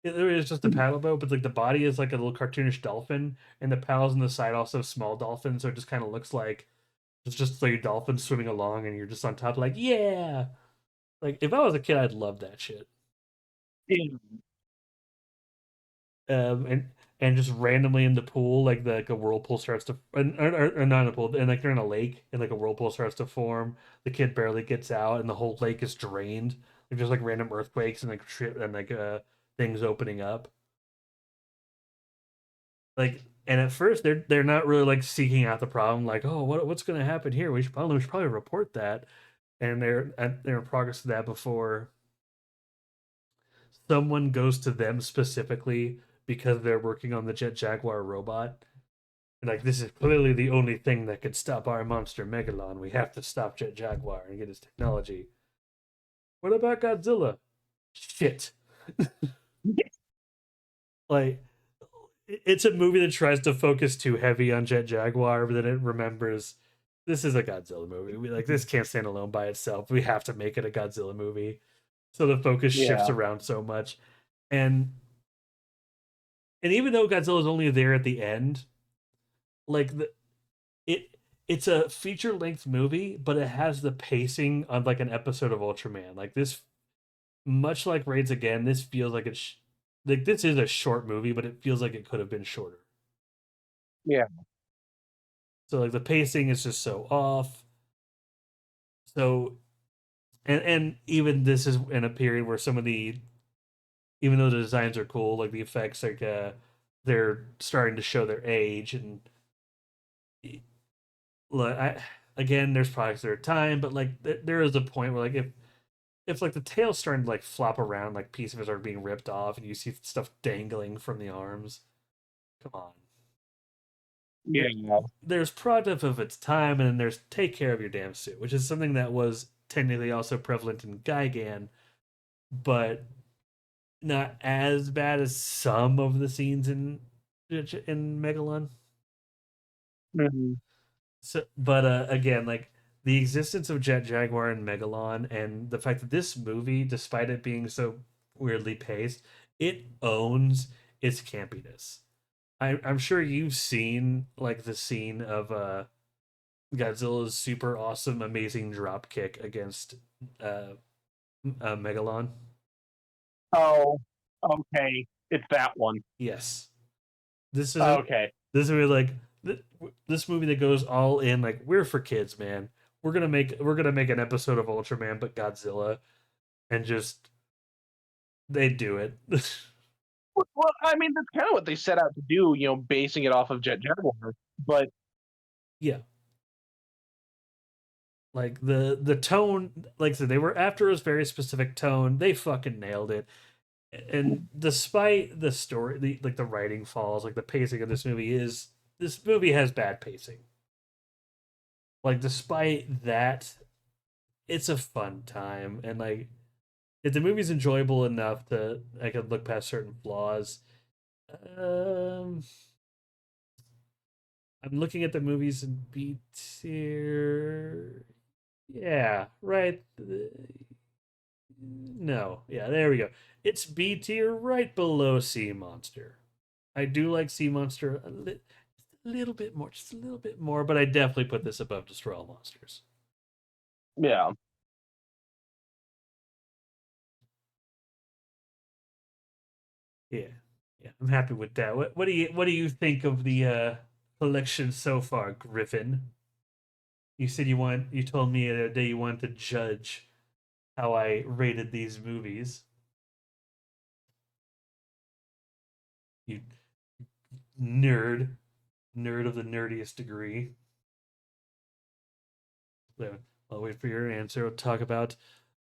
It literally is just a paddle boat, but like the body is like a little cartoonish dolphin, and the paddles on the side also small dolphins. So it just kind of looks like it's just like a dolphin swimming along, and you're just on top, like yeah. Like if I was a kid, I'd love that shit. Yeah, um, and and just randomly in the pool, like a whirlpool starts to, or not in a pool, and like they're in a lake, and like a whirlpool starts to form. The kid barely gets out, and the whole lake is drained. Like there's like random earthquakes and things opening up. Like, and at first they're not really like seeking out the problem. Like, oh, what's going to happen here? We should probably report that. And they're in progress to that before someone goes to them specifically because they're working on the Jet Jaguar robot. And like, this is clearly the only thing that could stop our monster Megalon. We have to stop Jet Jaguar and get his technology. What about Godzilla? Shit. Like, it's a movie that tries to focus too heavy on Jet Jaguar, but then it remembers this is a Godzilla movie. This can't stand alone by itself. We have to make it a Godzilla movie. So the focus shifts yeah, around so much. And even though Godzilla is only there at the end, like it it's a feature length movie, but it has the pacing of like an episode of Ultraman. Like this, much like Raids Again, this feels like like this is a short movie, but it feels like it could have been shorter. yeah. So like the pacing is just so off. So and even this is in a period where some of the, even though the designs are cool, like the effects, like they're starting to show their age. And like again, there's products that are time, but like there is a point where like if like the tail's starting to like flop around, like pieces are being ripped off, and you see stuff dangling from the arms. Come on. There, Yeah. there's product of its time, and then there's take care of your damn suit, which is something that was technically also prevalent in Gigan, but not as bad as some of the scenes in Megalon. Mhm. So, but again, like the existence of Jet Jaguar and Megalon, and the fact that this movie, despite it being so weirdly paced, it owns its campiness. I'm sure you've seen like the scene of Godzilla's super awesome, amazing drop kick against uh, Megalon. Oh, okay. It's that one. Yes, this is a Okay. this movie like this movie that goes all in. Like we're for kids, man. We're gonna make an episode of Ultraman, but Godzilla, and just they do it. Well, I mean, that's kind of what they set out to do, basing it off of Jet Jaguar. But Yeah, like the tone, like I said, they were after a very specific tone. They fucking nailed it. And despite the story, the writing falls, like the pacing of this movie has bad pacing. Like despite that, it's a fun time, and like if the movie's enjoyable enough to I could look past certain flaws. Um, I'm looking at the movies in B tier. Yeah, right. No, yeah, there we go. It's B tier, right below Sea Monster. I do like Sea Monster little bit more, just a little bit more, but I definitely put this above Destroy All Monsters. yeah. Yeah, yeah, I'm happy with that. What do you think of the collection so far, Griffin? You told me the other day you wanted to judge how I rated these movies. You nerd, nerd of the nerdiest degree. So, I'll wait for your answer. We'll talk about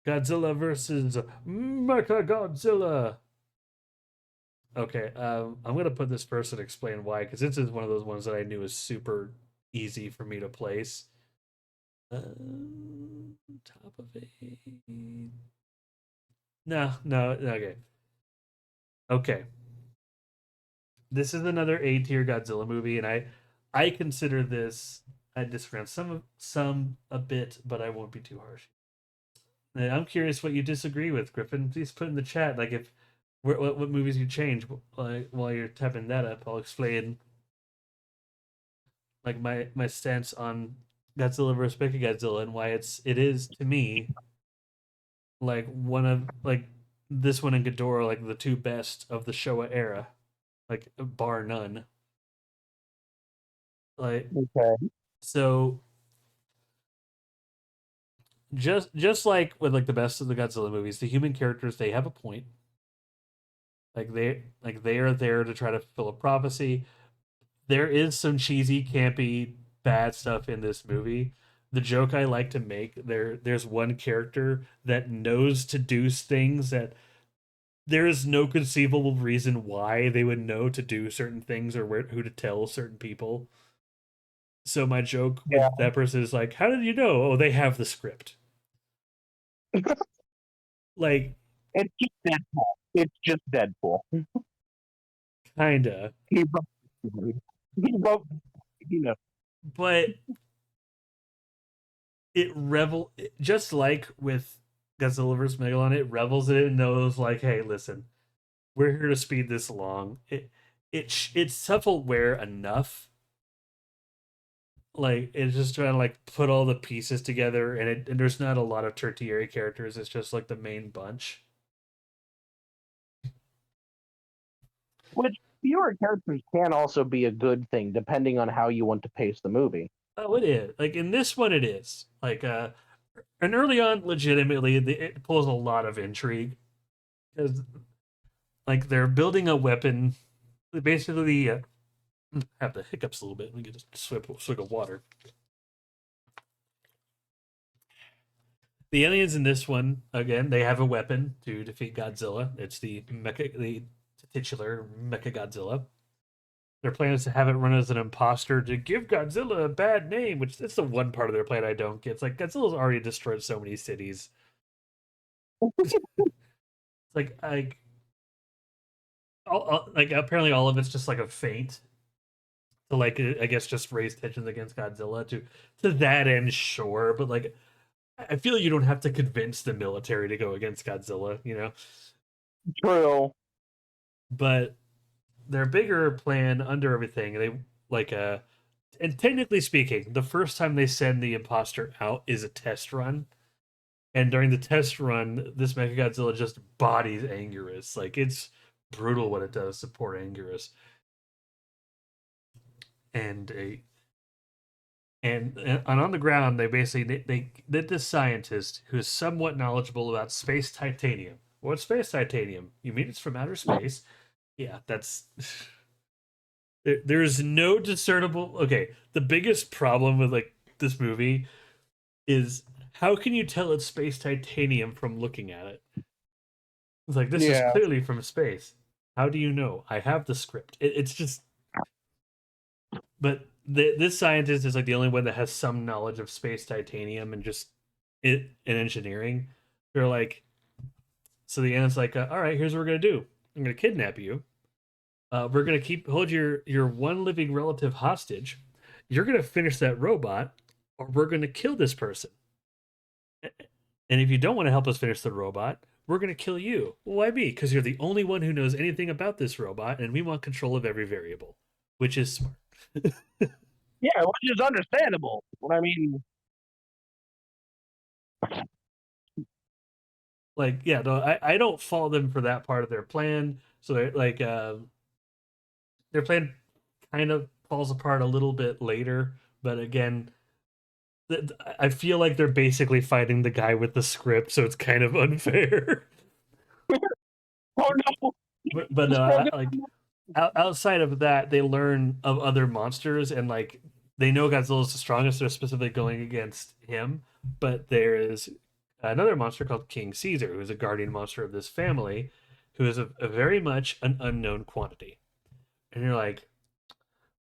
Godzilla versus MechaGodzilla. Okay, I'm gonna put this first and explain why, because this is one of those ones that I knew was super easy for me to place. Top of a no, no, okay, okay. This is another A tier Godzilla movie, and I consider this. I disagree on some a bit, but I won't be too harsh. And I'm curious what you disagree with, Griffin. Please put in the chat, like if what movies you change while you're typing that up. I'll explain like my stance on Godzilla vs MechaGodzilla and why it is to me like one of like this one and Ghidorah like the two best of the Showa era, like bar none. Like Okay. so just like with like the best of the Godzilla movies, the human characters they have a point. They are there to try to fulfill a prophecy. There is some cheesy, campy, bad stuff in this movie. The joke I like to make there's one character that knows to do things that there is no conceivable reason why they would know to do certain things or who to tell certain people. So my joke Yeah. with that person is like, "How did you know? Oh, they have the script." Like, It's just Deadpool. It's just Deadpool. kinda, He wrote, he wrote, you know. but just like with Godzilla vs Megalon, it revels in it and knows like, hey, listen, we're here to speed this along. It's self-aware enough. Like it's just trying to like put all the pieces together, and there's not a lot of tertiary characters. It's just like the main bunch. Which fewer characters can also be a good thing, depending on how you want to pace the movie. Oh, it is. Like in this one, it is. And early on, legitimately, it pulls a lot of intrigue because like they're building a weapon. Basically, have the hiccups a little bit. Let me get a swig of water. The aliens in this one, again, they have a weapon to defeat Godzilla. It's the titular MechaGodzilla. Their plan is to have it run as an imposter to give Godzilla a bad name, which that's the one part of their plan I don't get. It's like Godzilla's already destroyed so many cities. It's like apparently all of it's just like a feint to like I guess just raise tensions against Godzilla to that end, sure, but like I feel like you don't have to convince the military to go against Godzilla, you know. True. But their bigger plan under everything, they like and technically speaking, the first time they send the imposter out is a test run. And during the test run, this MechaGodzilla just bodies Anguirus. Like it's brutal what it does to poor Anguirus. And a and on the ground, they basically they did this scientist who is somewhat knowledgeable about space titanium. What's space titanium? You mean it's from outer space? Yeah, that's there's no discernible. Okay, the biggest problem with like this movie is how can you tell it's space titanium from looking at it? It's like this is Yeah. clearly from space. How do you know? I have the script. It's just, but this scientist is like the only one that has some knowledge of space titanium and just it in engineering. They're like, so the end's like, all right, here's what we're gonna do. I'm gonna kidnap you. We're gonna hold your one living relative hostage. You're gonna finish that robot, or we're gonna kill this person. And if you don't want to help us finish the robot, we're going to kill you. Well, why me? Because you're the only one who knows anything about this robot, and we want control of every variable, which is smart. Yeah, which is understandable. I mean, Like, yeah, no, I don't fault them for that part of their plan. So, their plan kind of falls apart a little bit later. But again, I feel like they're basically fighting the guy with the script, so it's kind of unfair. oh no, But he's no, still good. like outside of that, they learn of other monsters and like they know Godzilla's the strongest. They're specifically going against him, but there is another monster called King Caesar, who's a guardian monster of this family. who is a very much an unknown quantity. And you're like,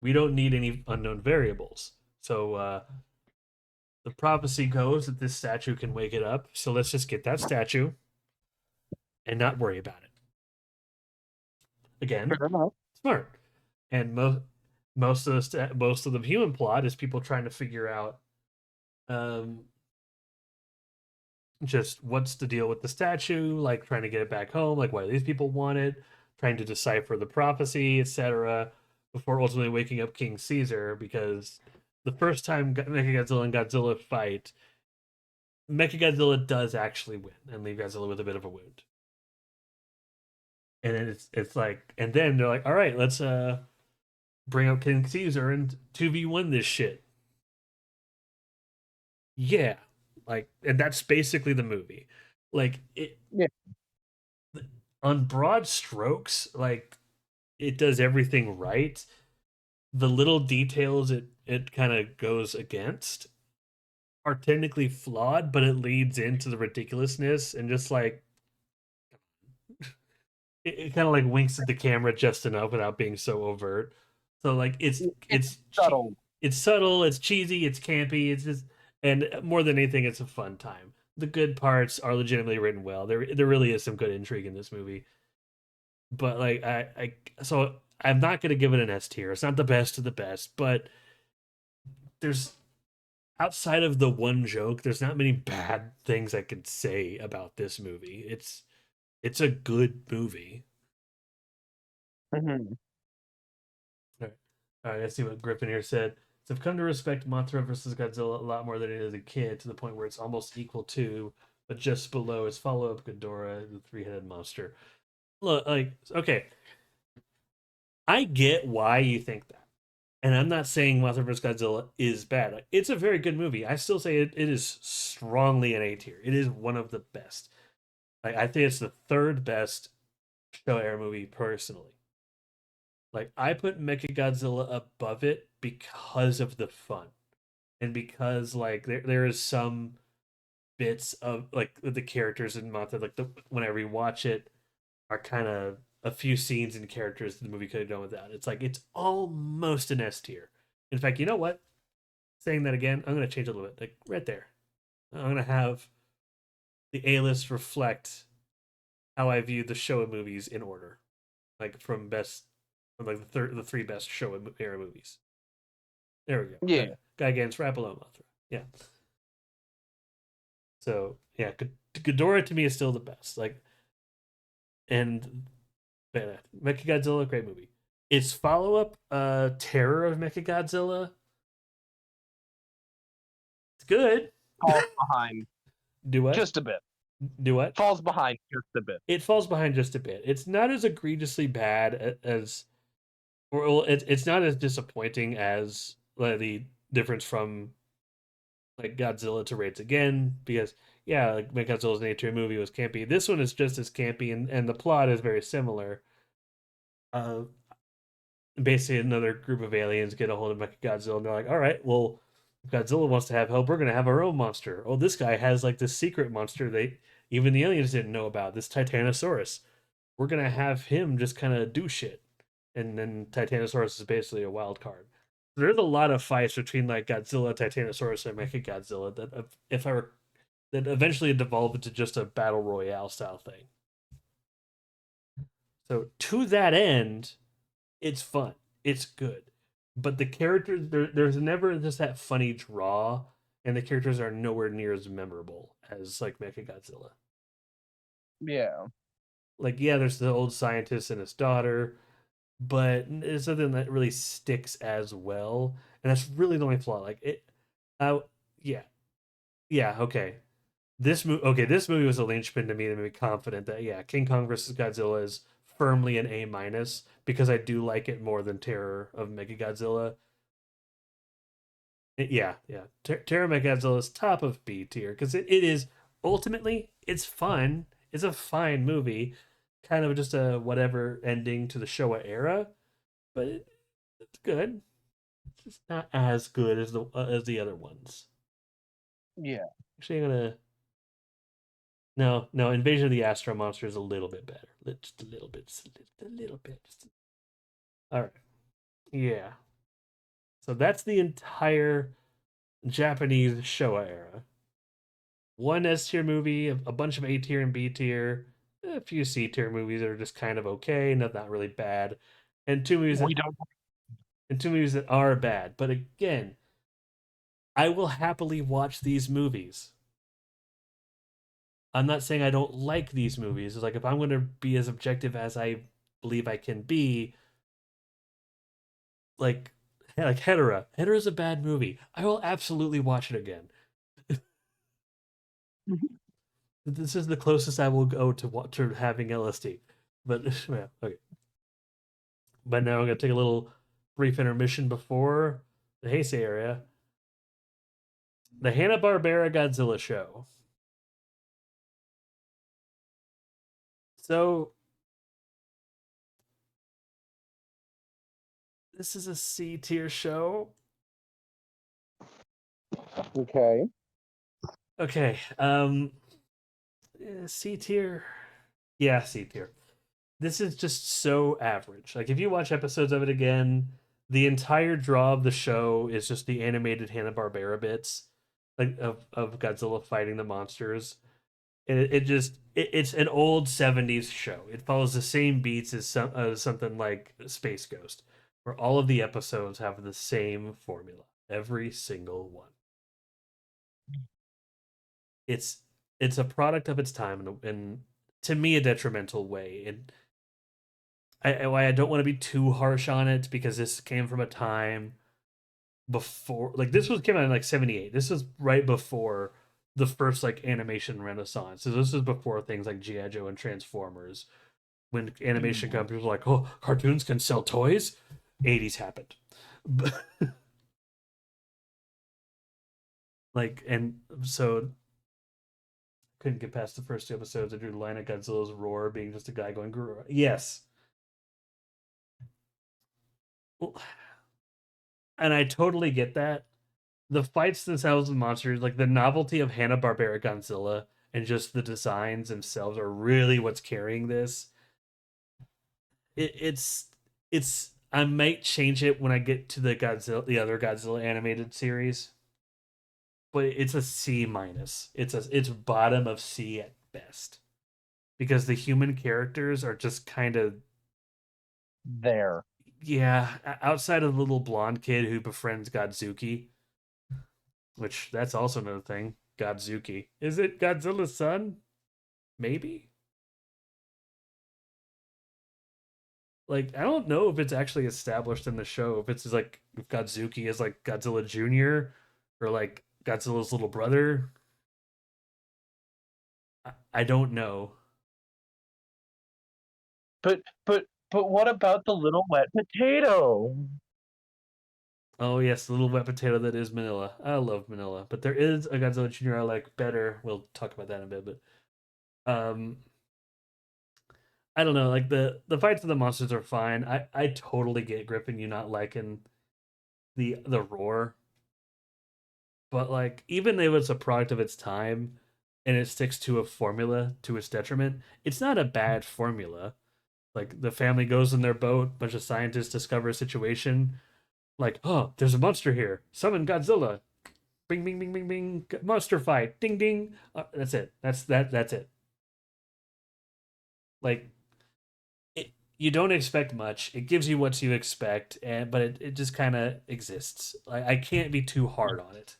we don't need any unknown variables. So the prophecy goes that this statue can wake it up. So let's just get that statue and not worry about it. Again, Fair enough. smart. And most of the human plot is people trying to figure out um, just what's the deal with the statue, like trying to get it back home, like why these people want it, trying to decipher the prophecy, etc., before ultimately waking up King Caesar. Because the first time MechaGodzilla and Godzilla fight, MechaGodzilla does actually win and leave Godzilla with a bit of a wound. And it's like, and then they're like, all right, let's bring up King Caesar and 2v1 this shit. Yeah, like, and that's basically the movie. Like it, Yeah. on broad strokes, like it does everything right. The little details it kind of goes against are technically flawed, but it leads into the ridiculousness and just like it kind of like winks at the camera just enough without being so overt. So like It's subtle. it's subtle, it's cheesy, it's campy, it's just, and more than anything, it's a fun time. The good parts are legitimately written well. There really is some good intrigue in this movie, but like so I'm not gonna give it an S tier. It's not the best of the best, but there's outside of the one joke, there's not many bad things I could say about this movie. It's a good movie. Mm-hmm. All right, let's see what Griffin here said. So I've come to respect Mothra versus Godzilla a lot more than I did as a kid, to the point where it's almost equal to, but just below its follow-up Ghidorah, the three-headed monster. Look, like, okay, I get why you think that. And I'm not saying Mothra vs. Godzilla is bad. Like, it's a very good movie. I still say it is strongly an A tier. It is one of the best. Like, I think it's the third best Showa movie personally. Like, I put MechaGodzilla above it because of the fun, and because like there is some bits of like the characters in Mothra, like when I rewatch it, are kind of a few scenes and characters the movie could have done without. It's like it's almost an S tier. In fact, you know what? Saying that again, I'm gonna change a little bit. Like right there, I'm gonna have the A list reflect how I view the Showa movies in order, like from best, from like the three best Showa era movies. There we go. Yeah. Gigan's right below Mothra. Yeah. So yeah, Ghidorah to me is still the best. Like, and MechaGodzilla, great movie. Its follow up, Terror of MechaGodzilla, it's good. Falls behind Do what? just a bit. Do what? Falls behind just a bit. It falls behind just a bit. It's not as egregiously bad as, or it's not as disappointing as the difference from like Godzilla to Raids Again, because yeah, like Mechagodzilla's nature movie was campy. This one is just as campy, and the plot is very similar. Uh, Basically, another group of aliens get a hold of Mechagodzilla, and they're like, "All right, well, if Godzilla wants to have help, we're gonna have our own monster. Oh, this guy has like this secret monster they even the aliens didn't know about. This Titanosaurus. We're gonna have him just kind of do shit." And then Titanosaurus is basically a wild card. There's a lot of fights between like Godzilla, Titanosaurus, and Mechagodzilla that, if I were, that eventually devolved into just a battle royale style thing. So to that end, it's fun, it's good, but the characters there's never just that funny draw, and the characters are nowhere near as memorable as like Mechagodzilla. Yeah. Like yeah, there's the old scientist and his daughter, but it's something that really sticks as well, and that's really the only flaw. Like it, uh, yeah, yeah, okay. This movie was a linchpin to me that made me confident that yeah, King Kong versus Godzilla is firmly an A minus, because I do like it more than Terror of MegaGodzilla. Yeah, yeah. Terror of MegaGodzilla is top of B tier because it is ultimately it's fun. It's a fine movie, kind of just a whatever ending to the Showa era, but it's good. It's just not as good as the other ones. Yeah. Actually, I'm gonna no, no. Invasion of the Astro Monster is a little bit better. just a little bit, just a little bit. All right, yeah. So that's the entire Japanese Showa era. One S tier movie, a bunch of A tier and B tier, a few C tier movies that are just kind of okay, not really bad, and We don't. two movies that are bad. But again, I will happily watch these movies. I'm not saying I don't like these movies. It's like if I'm going to be as objective as I believe I can be, like Hedorah. Hedorah is a bad movie. I will absolutely watch it again. This is the closest I will go to having LSD. But yeah, okay. But now I'm gonna take a little brief intermission before the Heisei area. The Hanna-Barbera Godzilla show. So this is a C tier show. Okay. Okay. C tier. Yeah, C tier. This is just so average. Like if you watch episodes of it again, the entire draw of the show is just the animated Hanna-Barbera bits, like of Godzilla fighting the monsters. And it's an old 70s show. It follows the same beats as something like Space Ghost, where all of the episodes have the same formula, every single one. It's it's a product of its time and to me a detrimental way. And I don't want to be too harsh on it because this came from a time before, like this was came out in like 78. This was right before the first like animation renaissance. So this is before things like G.I. Joe and Transformers, when animation companies were like, oh, cartoons can sell toys. 80s happened. Like, and so couldn't get past the first two episodes. I drew the line of Godzilla's roar being just a guy going, Ghidorah. Yes. Well, and I totally get that. The fights themselves with monsters, like the novelty of Hanna-Barbera Godzilla and just the designs themselves are really what's carrying this. It's I might change it when I get to the other Godzilla animated series, but it's a C minus. It's bottom of C at best because the human characters are just kind of There. yeah. Outside of the little blonde kid who befriends Godzuki, which that's also another thing. Godzuki, is it Godzilla's son? Maybe. Like I don't know if it's actually established in the show if it's like if Godzuki is like Godzilla Junior or like Godzilla's little brother. I don't know. But what about the little wet potato? Oh yes, the little wet potato that is Manila. I love Manila, but there is a Godzilla Junior I like better. We'll talk about that in a bit, but I don't know. Like the fights of the monsters are fine. I totally get Griffin you not liking the roar, but like even if it's a product of its time and it sticks to a formula to its detriment, it's not a bad formula. Like the family goes in their boat, bunch of scientists discover a situation, like, oh, there's a monster here. Summon Godzilla. Bing bing bing bing bing. Monster fight. Ding ding. That's it. That's it. Like you don't expect much. It gives you what you expect, and but it just kind of exists. I can't be too hard on it.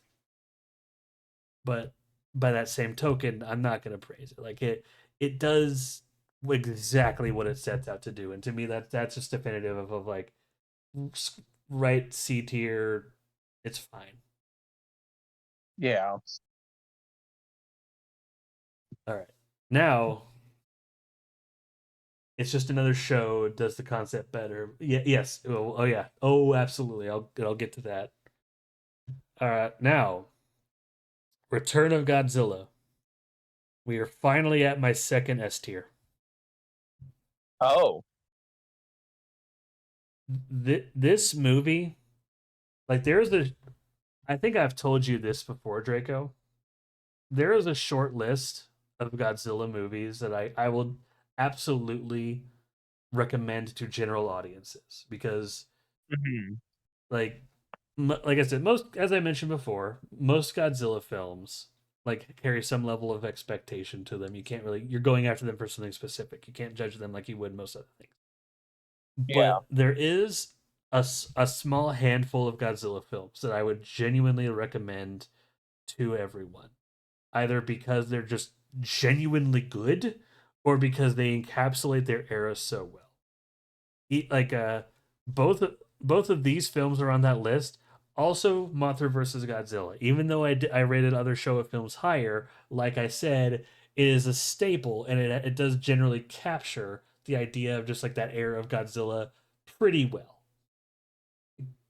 But by that same token, I'm not gonna praise it. Like it does exactly what it sets out to do, and to me that's just definitive of like right C tier. It's fine. Yeah. All right. Now it's just another show. It does the concept better. Yeah. Yes. Oh yeah. Oh, absolutely. I'll get to that. All right. Now, Return of Godzilla. We are finally at my second S tier. Oh. This movie, like, there's a. I think I've told you this before, Draco. There is a short list of Godzilla movies that I will absolutely recommend to general audiences because Mhm. like like I said, most, as I mentioned before, most Godzilla films like carry some level of expectation to them. You can't really, you're going after them for something specific. You can't judge them like you would most other things. Yeah. But there is a small handful of Godzilla films that I would genuinely recommend to everyone, either because they're just genuinely good or because they encapsulate their era so well. Like both both of these films are on that list. Also, Mothra versus Godzilla. Even though I rated other Showa films higher, like I said, it is a staple, and it does generally capture the idea of just like that era of Godzilla pretty well.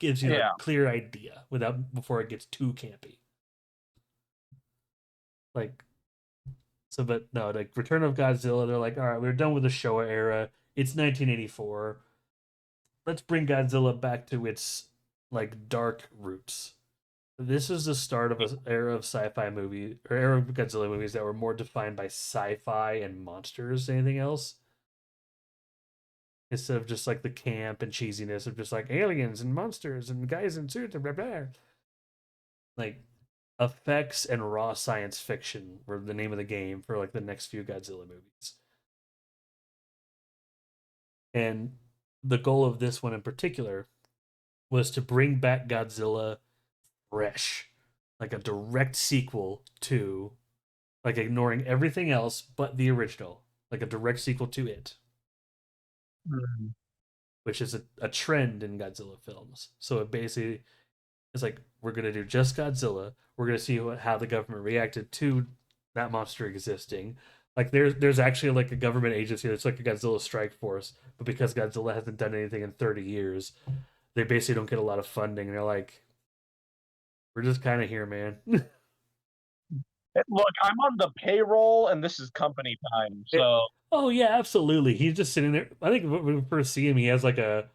Gives you a Yeah. clear idea without before it gets too campy. Like so, but no, like Return of Godzilla, they're like, all right, we're done with the Showa era. It's 1984. Let's bring Godzilla back to its like dark roots. This is the start of an era of sci-fi movie or era of Godzilla movies that were more defined by sci-fi and monsters than anything else. Instead of just like the camp and cheesiness of just like aliens and monsters and guys in suits and blah blah. Like effects and raw science fiction were the name of the game for like the next few Godzilla movies. And the goal of this one in particular was to bring back Godzilla fresh, like a direct sequel to, like ignoring everything else but the original, like a direct sequel to it, Mhm. which is a trend in Godzilla films. So it basically is like we're gonna do just Godzilla. We're gonna see how the government reacted to that monster existing. Like there's actually like a government agency that's like a Godzilla strike force, but because Godzilla hasn't done anything in 30 years, they basically don't get a lot of funding. And they're like, we're just kind of here, man. Look, I'm on the payroll, and this is company time. It, So oh yeah, absolutely. He's just sitting there. I think when we first see him, he has like a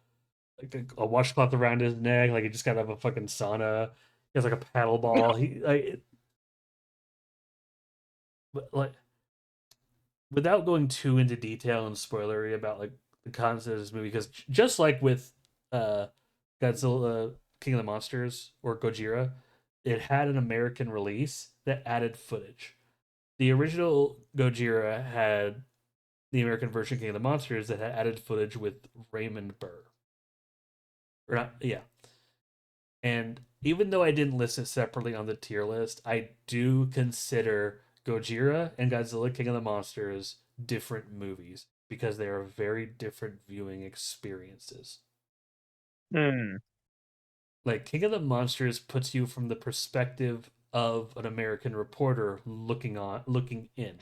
washcloth around his neck, like he just got out of a fucking sauna. He has like a paddle ball. He like without going too into detail and spoilery about like the concept of this movie, because just like with uh Godzilla King of the Monsters or Gojira, it had an American release that added footage. The original Gojira had the American version King of the Monsters that had added footage with Raymond Burr. Or not, yeah. And even though I didn't list it separately on the tier list, I do consider Gojira and Godzilla King of the Monsters different movies because they are very different viewing experiences. hmm. Like King of the Monsters puts you from the perspective of an American reporter looking in,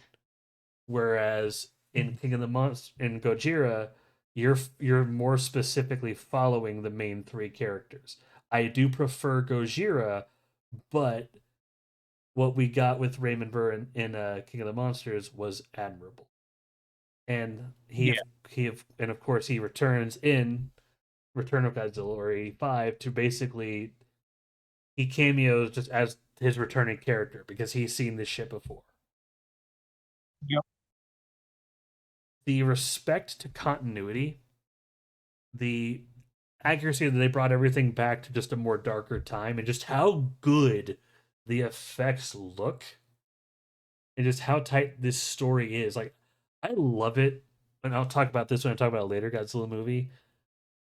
whereas in King of the Monsters in Gojira, you're more specifically following the main three characters. I do prefer Gojira, but what we got with Raymond Burr in King of the Monsters was admirable. And Yeah. and of course he returns in Return of Godzilla or 85 to basically he cameos just as his returning character because he's seen this shit before. Yep. The respect to continuity, the accuracy that they brought everything back to just a more darker time, and just how good the effects look, and just how tight this story is. Like, I love it. And I'll talk about this when I talk about a later Godzilla movie.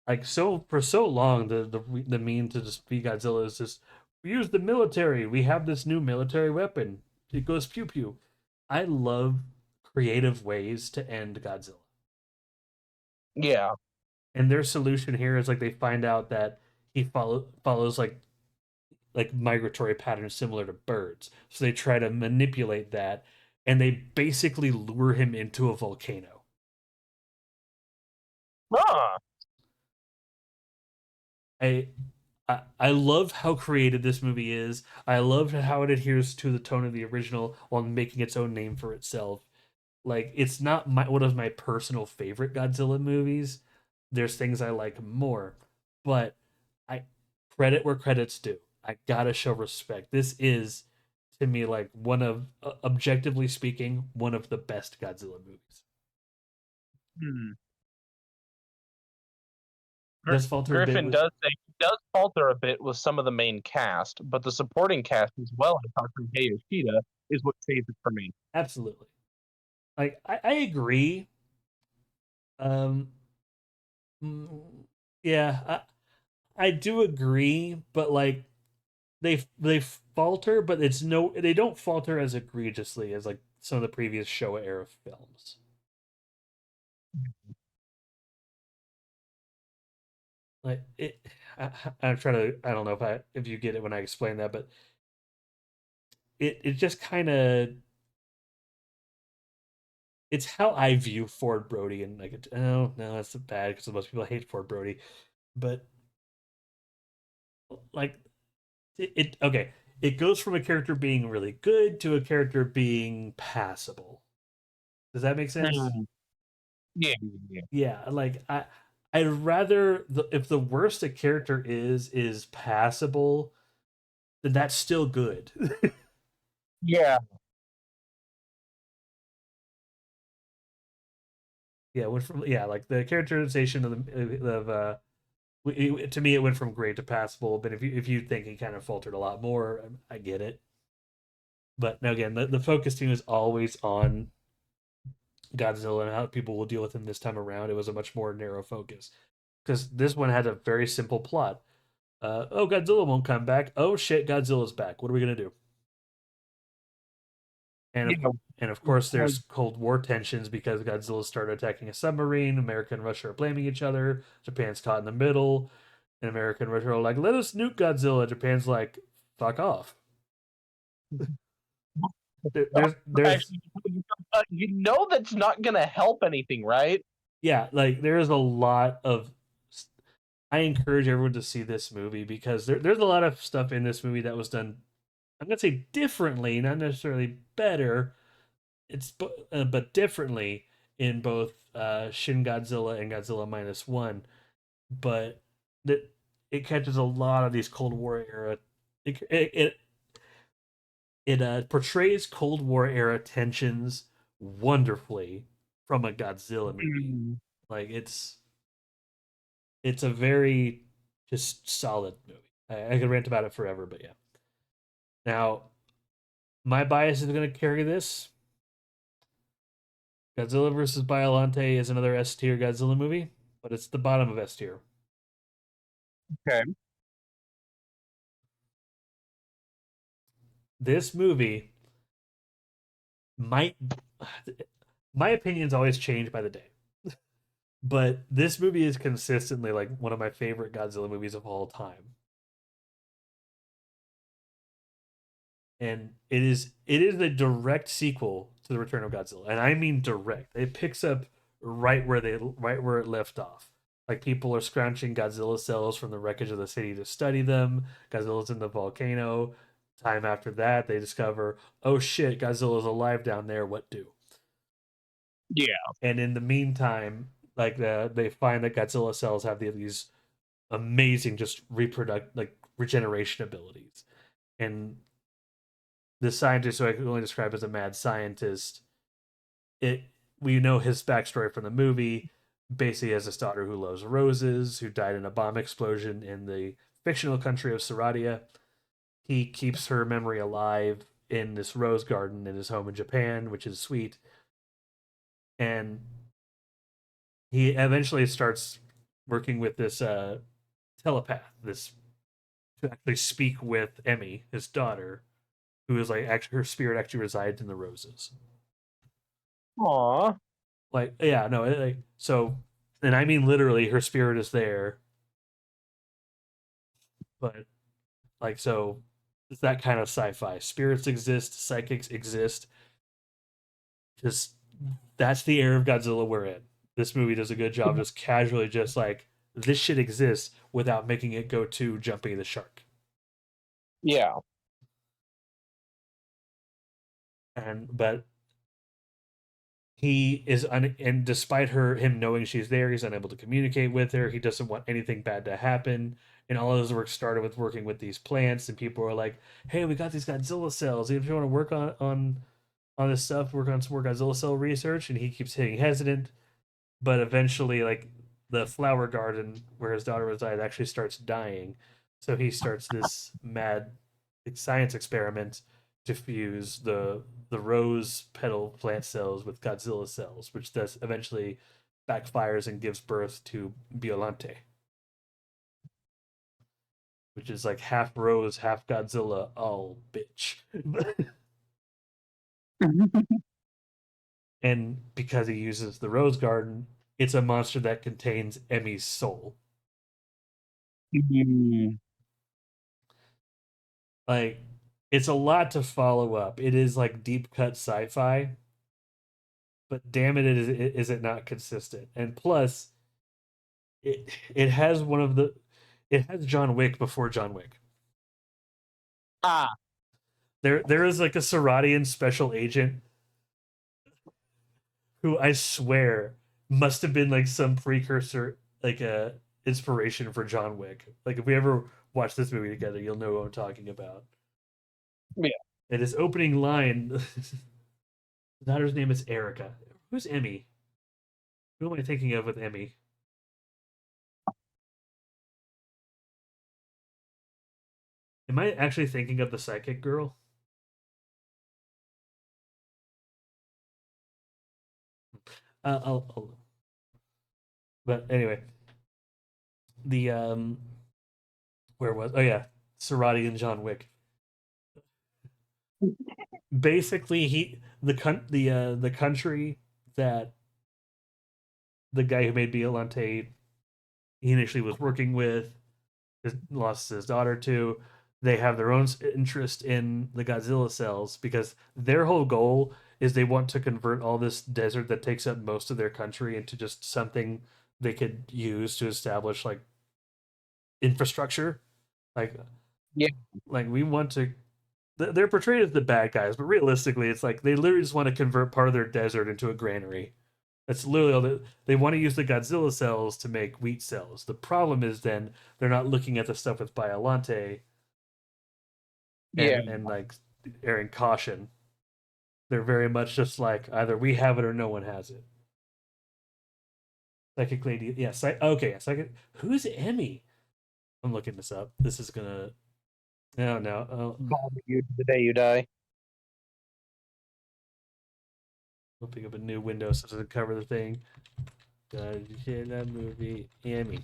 Like, so for so long, the mean to just be Godzilla is just we use the military. We have this new military weapon. It goes pew pew. I love creative ways to end Godzilla. Yeah. And their solution here is like they find out that he follows like migratory patterns similar to birds. So they try to manipulate that, and they basically lure him into a volcano. Ah. I I love how creative this movie is. I love how it adheres to the tone of the original while making its own name for itself. Like it's not one of my personal favorite Godzilla movies. There's things I like more, but I credit where credit's due. I gotta show respect. This is to me like one of objectively speaking one of the best Godzilla movies. Hmm. Does falter a bit Griffin with does say he does falter a bit with some of the main cast, but the supporting cast as well as Hey Yoshida is what saves it for me. absolutely. Like I agree. Um, mm, yeah, I do agree, but like they falter, but it's no they don't falter as egregiously as like some of the previous Showa era films. Like it, I'm trying to I don't know if you get it when I explain that, but it just kind of it's how I view Ford Brody and like oh no that's bad because most people hate Ford Brody, but like it okay it goes from a character being really good to a character being passable. Does that make sense? Hmm. Yeah, yeah, Yeah, like I'd rather if the worst a character is passable, then that's still good. yeah. Yeah, it went from yeah like the characterization of to me it went from great to passable. But if you think he kind of faltered a lot more, I get it. But now again, the focus team is always on Godzilla and how people will deal with him this time around. It was a much more narrow focus because this one had a very simple plot. Oh, Godzilla won't come back. Oh shit, Godzilla's back. What are we gonna do? And You of know, and of course, like, there's Cold War tensions because Godzilla started attacking a submarine. America and Russia are blaming each other. Japan's caught in the middle, and America and Russia are like, "Let us nuke Godzilla." Japan's like, "Fuck off." There's actually, you know that's not gonna help anything, right? yeah, like there is a lot of. I encourage everyone to see this movie because there's a lot of stuff in this movie that was done. I'm gonna say differently, not necessarily better. It's but differently in both Shin Godzilla and Godzilla Minus One. But that it catches a lot of these Cold War era. It portrays Cold War era tensions wonderfully from a Godzilla movie. Hmm. Like it's a very just solid movie. I could rant about it forever, but yeah. Now my bias is going to carry this. Godzilla versus Biollante is another S tier Godzilla movie, but it's the bottom of S tier. Okay. This movie might my opinions always change by the day. But this movie is consistently like one of my favorite Godzilla movies of all time. And it is a direct sequel to the Return of Godzilla. And I mean direct. It picks up right where it left off. Like people are scrounging Godzilla cells from the wreckage of the city to study them. Godzilla's in the volcano. Time after that, they discover, oh shit, Godzilla's alive down there. What do? Yeah. And in the meantime, like they find that Godzilla cells have these amazing just reproduct like regeneration abilities. And the scientist who I can only describe as a mad scientist, it we know his backstory from the movie. Basically, has a daughter who loves roses, who died in a bomb explosion in the fictional country of Saradia. He keeps her memory alive in this rose garden in his home in Japan, which is sweet. And he eventually starts working with this telepath, this to actually speak with Emmy, his daughter, who is like actually her spirit actually resides in the roses. Aw. Like yeah, no, like so, and I mean literally, her spirit is there, but like so, it's that kind of sci-fi. Spirits exist, psychics exist. Just that's the era of Godzilla we're in. This movie does a good job just casually just like this shit exists without making it go to jumping the shark. Yeah. And but and despite him knowing she's there, he's unable to communicate with her. He doesn't want anything bad to happen. And all of his work started with working with these plants, and people are like, "Hey, we got these Godzilla cells. If you want to work on this stuff, work on some more Godzilla cell research." And he keeps hitting hesitant. but eventually, like the flower garden where his daughter resides actually starts dying, so he starts this mad science experiment to fuse the rose petal plant cells with Godzilla cells, which does eventually backfires and gives birth to Biollante, which is like half rose, half Godzilla. Oh, bitch. And because he uses the rose garden, it's a monster that contains Emmy's soul. Mm. Like, it's a lot to follow up. It is like deep cut sci-fi, but damn it, is it not consistent? And plus, it has one of the it has John Wick before John Wick. Ah, There is like a Seradian special agent who I swear must have been like some precursor, like a inspiration for John Wick. Like if we ever watch this movie together, you'll know what I'm talking about. yeah. And his opening line, the daughter's name is Erica. Who's Emmy? Who am I thinking of with Emmy? Am I actually thinking of the psychic girl? I'll but anyway, the where was oh yeah, Cerati and John Wick. Basically, the country that the guy who made Biollante he initially was working with lost his daughter to. They have their own interest in the Godzilla cells because their whole goal is they want to convert all this desert that takes up most of their country into just something they could use to establish like infrastructure. Like, Yeah. like we want to. They're portrayed as the bad guys, but realistically, it's like they literally just want to convert part of their desert into a granary. That's literally all they want to use the Godzilla cells to make wheat cells. The problem is then they're not looking at the stuff with Biollante Yeah. and like airing caution. They're very much just like either we have it or no one has it. Psychic lady, yeah. Okay, psychic. Who's Emmy? I'm looking this up. This is gonna. No, no. Oh, Bother you the day you die. opening up a new window so it doesn't cover the thing. Godzilla movie Emmy.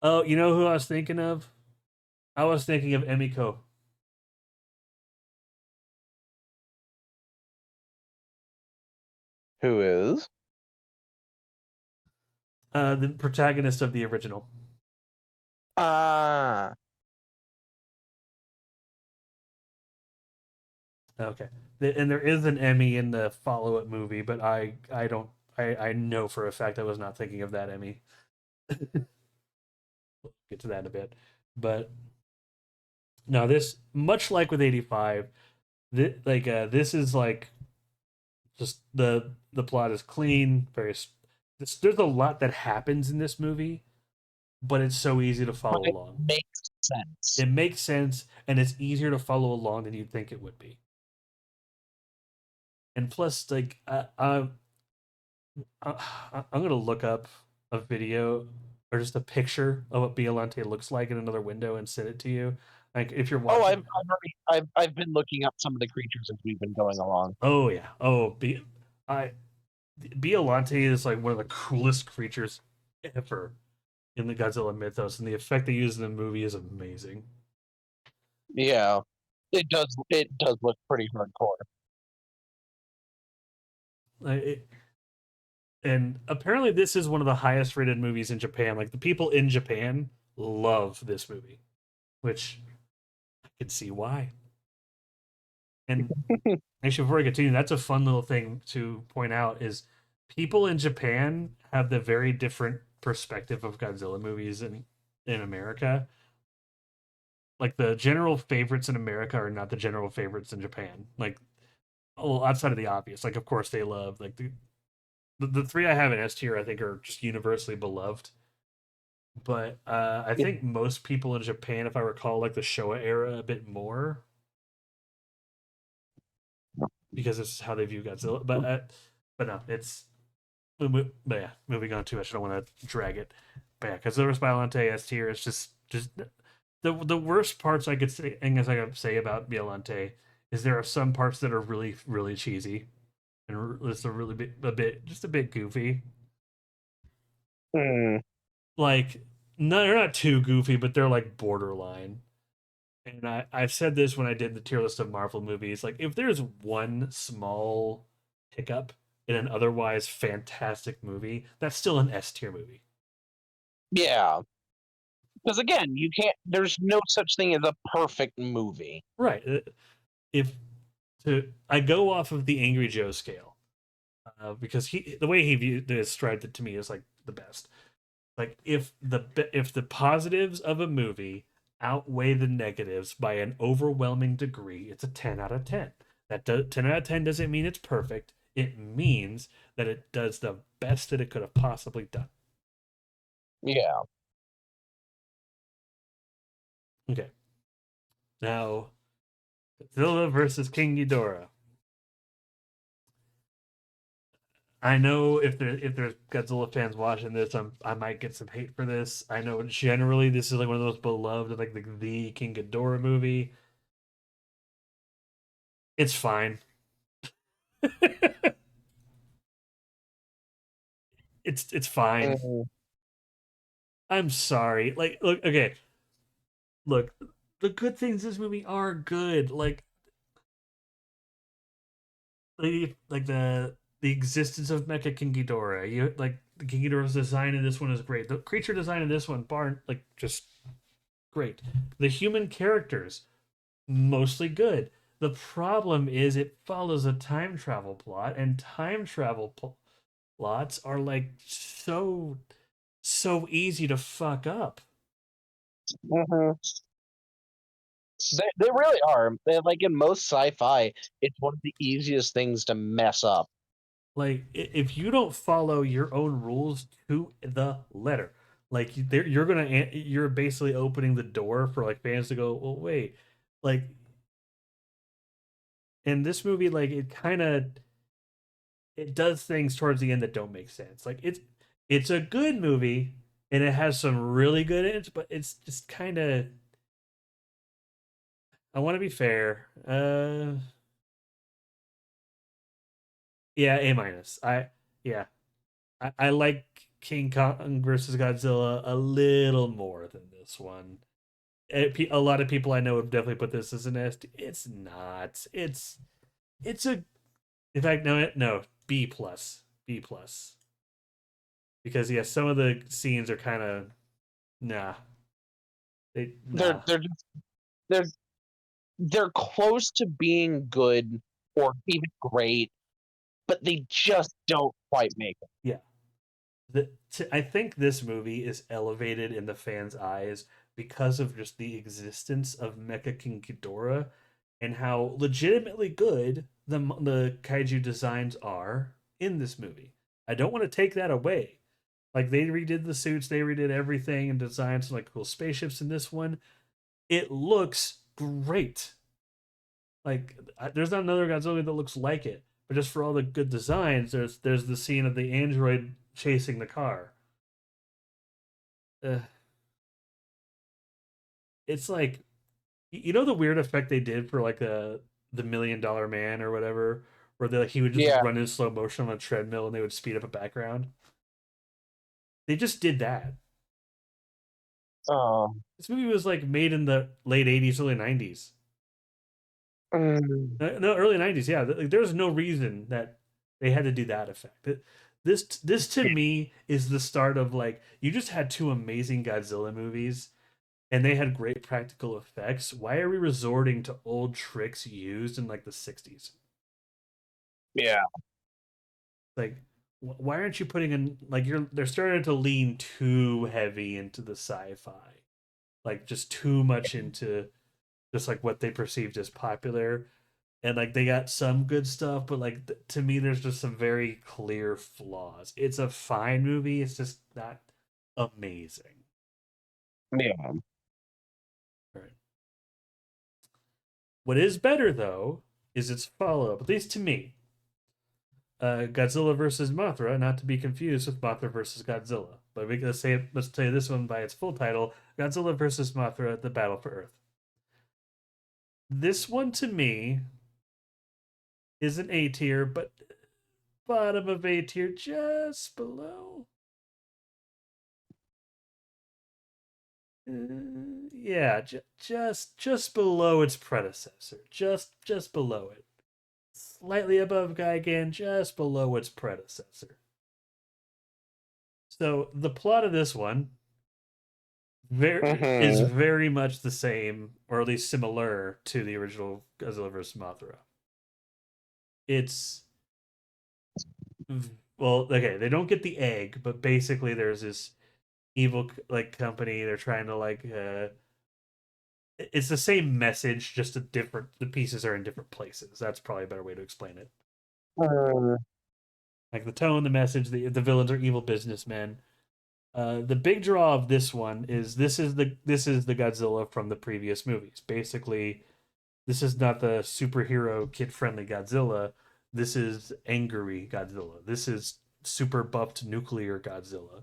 Oh, you know who I was thinking of? I was thinking of Emiko, Who is? the protagonist of the original. Ah. Okay, and there is an Emmy in the follow-up movie, but I don't I know for a fact I was not thinking of that Emmy. We'll get to that in a bit, but no, this much like with 85, this is like just the plot is clean, there's a lot that happens in this movie, but it's so easy to But follow it along. makes sense. It makes sense and it's easier to follow along than you'd think it would be. And plus, like, I'm gonna look up a video or just a picture of what Biollante looks like in another window and send it to you. Like, if you're Oh, watching, I've been looking up some of the creatures as we've been going along. oh yeah, I Biollante is like one of the coolest creatures ever in the Godzilla mythos, and the effect they use in the movie is amazing. Yeah. It does look pretty hardcore. Like, and apparently, this is one of the highest rated movies in Japan. Like the people in Japan love this movie, which I can see why. And actually, before I continue, that's a fun little thing to point out is people in Japan have the very different perspective of Godzilla movies in America. Like the general favorites in America are not the general favorites in Japan. Like, well, outside of the obvious, like of course they love like the three I have in S tier. I think are just universally beloved. But I Yeah. think most people in Japan, if I recall, like the Showa era a bit more. because this is how they view Godzilla. But no, it's but yeah, moving on to it. I don't want to drag it. But yeah, Godzilla's Biollante S tier is just the worst parts I could say, and as I could say about Biollante is there are some parts that are really cheesy and it's a really just a bit goofy. Hmm. Like no, they're not too goofy, but they're like borderline. And I've said this when I did the tier list of Marvel movies. Like, if there's one small hiccup in an otherwise fantastic movie, that's still an S tier movie. Yeah, because again, you can't. There's no such thing as a perfect movie. Right. If I go off of the Angry Joe scale because the way he described it to me is like the best. Like if the positives of a movie outweigh the negatives by an overwhelming degree, it's a 10 out of 10. 10 out of 10 doesn't mean it's perfect. It means that it does the best that it could have possibly done. Yeah. Okay. Now, Godzilla versus King Ghidorah. I know if there's Godzilla fans watching this, I might get some hate for this. I know generally this is like one of those beloved like the King Ghidorah movie. It's fine. It's fine. Mm. I'm sorry. Like, look, okay, look. The good things in this movie are good. Like the existence of Mecha King Ghidorah. You like the King Ghidorah's design in this one is great. The creature design in this one, bar like just great. The human characters mostly good. The problem is it follows a time travel plot, and time travel plots are like so easy to fuck up. Hmm. They really are. Like in most sci-fi, it's one of the easiest things to mess up. Like if you don't follow your own rules to the letter, like you're basically opening the door for like fans to go, well, wait, like in this movie, like it does things towards the end that don't make sense. Like it's a good movie and it has some really good in it, but it's just kind of. I want to be fair. Yeah, A minus. Yeah, I like King Kong versus Godzilla a little more than this one. A lot of people I know would definitely put this as an S. It's not. It's a. In fact, no, B plus, B plus. Because yeah, some of the scenes are kind of nah. They're Nah. they're just, they're they're close to being good or even great, but they just don't quite make it. Yeah. I think this movie is elevated in the fans' eyes because of just the existence of Mecha King Ghidorah and how legitimately good the kaiju designs are in this movie. I don't want to take that away. Like they redid the suits, they redid everything and designed some like cool spaceships in this one. It looks great. Like there's not another Godzilla that looks like it. But just for all the good designs, there's the scene of the android chasing the car. Uh, it's like you know the weird effect they did for like the $1 million man or whatever, where he would just Yeah. run in slow motion on a treadmill and they would speed up a background. They just did that. Um. This movie was like made in the late '80s, early '90s. Mm. No, early '90s. Yeah, like, there's no reason that they had to do that effect. This to me is the start of like you just had two amazing Godzilla movies and they had great practical effects. Why are we resorting to old tricks used in like the '60s? Yeah. Like why aren't you putting in like they're starting to lean too heavy into the sci-fi, like just too much into just like what they perceived as popular, and like they got some good stuff, but like to me there's just some very clear flaws. It's a fine movie, it's just not amazing. Yeah. All right, what is better though is its follow up, at least to me. Godzilla versus Mothra, not to be confused with Mothra versus Godzilla. But let's say this one by its full title: Godzilla versus Mothra: The Battle for Earth. This one to me is an A tier, but bottom of A tier, just below. Yeah, just below its predecessor, just below it, slightly above Gigan, just below its predecessor. So the plot of this one is Mm-hmm. very much the same, or at least similar to the original Godzilla vs. Mothra. It's well, okay, they don't get the egg, but basically there's this evil like company. They're trying to like it's the same message, just a different. The pieces are in different places. That's probably a better way to explain it. Like the tone, the message, the villains are evil businessmen. The big draw of this one is this is the Godzilla from the previous movies. Basically, this is not the superhero kid friendly Godzilla. This is angry Godzilla. This is super buffed nuclear Godzilla.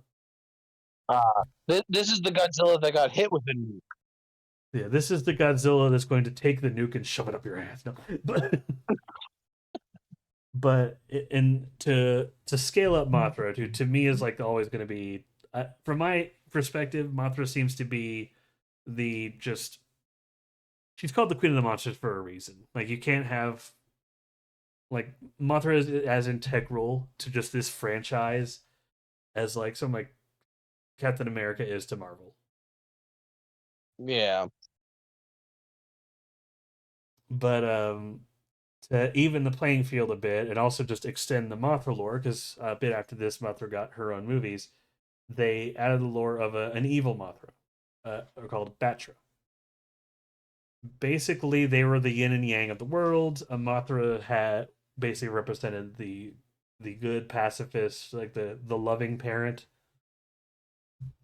This is the Godzilla that got hit with a nuke. Yeah, this is the Godzilla that's going to take the nuke and shove it up your ass. No, but and to scale up Mothra, who to me is like always going to be, from my perspective, Mothra seems to be the just she's called the queen of the monsters for a reason. Like you can't have like Mothra is as integral to just this franchise as like some like Captain America is to Marvel. Yeah. But to even the playing field a bit and also just extend the Mothra lore, because a bit after this, Mothra got her own movies. They added the lore of an evil Mothra, called Batra. Basically, they were the yin and yang of the world. Mothra had basically represented the good pacifist, like the loving parent,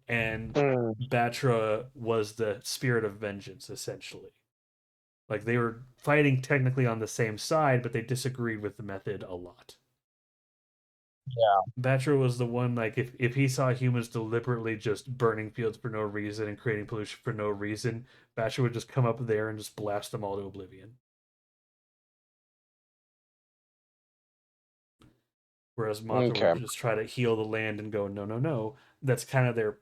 and Mm. Batra was the spirit of vengeance, essentially. Like they were fighting technically on the same side, but they disagreed with the method a lot. Yeah. Batra was the one like if he saw humans deliberately just burning fields for no reason and creating pollution for no reason, Batra would just come up there and just blast them all to oblivion. Whereas Mothra would Okay. just try to heal the land and go, no, no, no. That's kind of their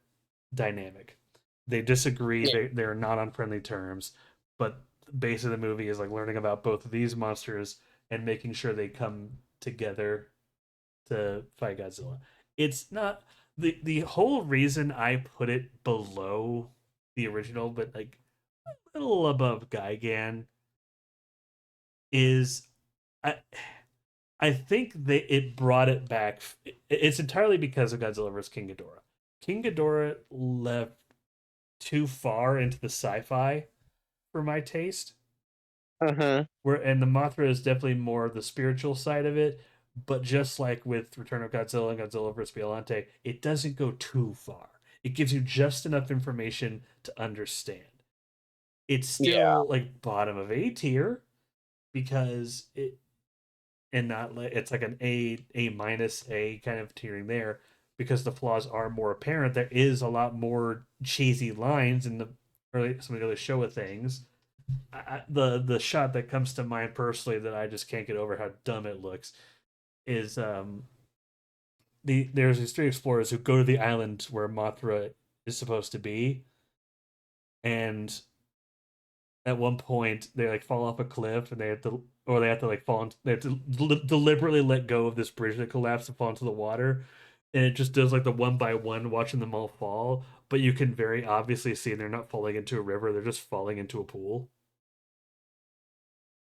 dynamic. They disagree. Yeah. They're not on friendly terms, but the base of the movie is like learning about both of these monsters and making sure they come together to fight Godzilla. It's not the whole reason I put it below the original, but like a little above Gigan is I I think it brought it back. It's entirely because of Godzilla vs King Ghidorah. King Ghidorah left too far into the sci-fi for my taste. Mm-hmm. Where and the Mothra is definitely more the spiritual side of it, but just like with Return of Godzilla and Godzilla vs Biollante, it doesn't go too far. It gives you just enough information to understand. It's Yeah. still like bottom of A tier because it and not like it's like an A minus A kind of tiering there because the flaws are more apparent. There is a lot more cheesy lines in the early some of the other Showa things. The shot that comes to mind personally that I just can't get over how dumb it looks is there's these three explorers who go to the island where Mothra is supposed to be, and at one point they like fall off a cliff and they have to like they have to deliberately let go of this bridge that collapsed and fall into the water, and it just does like the one by one watching them all fall, but you can very obviously see they're not falling into a river, they're just falling into a pool.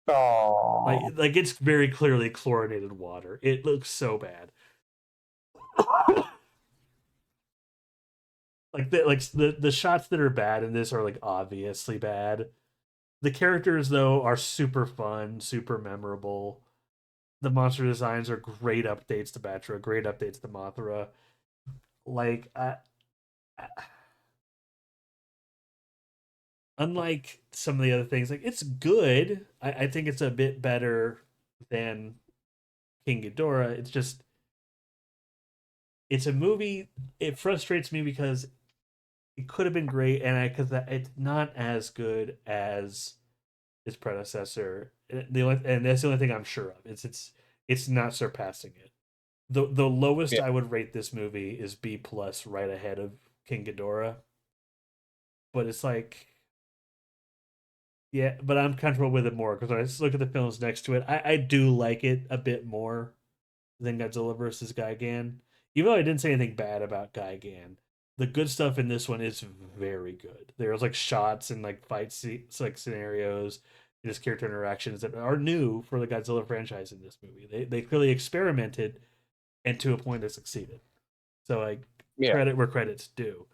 Oh. Like it's very clearly chlorinated water. It looks so bad. The shots that are bad in this are like obviously bad. The characters though are super fun, super memorable. The monster designs are great updates to Batra, great updates to Mothra. Like unlike some of the other things, like it's good. I think it's a bit better than King Ghidorah. It's just it's a movie. It frustrates me because it could have been great, and because it's not as good as its predecessor. And that's the only thing I'm sure of. It's not surpassing it. The lowest Yeah, I would rate this movie is B plus, right ahead of King Ghidorah. But it's like, yeah, but I'm comfortable with it more because when I just look at the films next to it, I do like it a bit more than Godzilla versus Gigan. Even though I didn't say anything bad about Gigan, the good stuff in this one is very good. There's like shots and like like scenarios, and just character interactions that are new for the Godzilla franchise in this movie. They clearly experimented, and to a point they succeeded. So like yeah, credit where credit's due.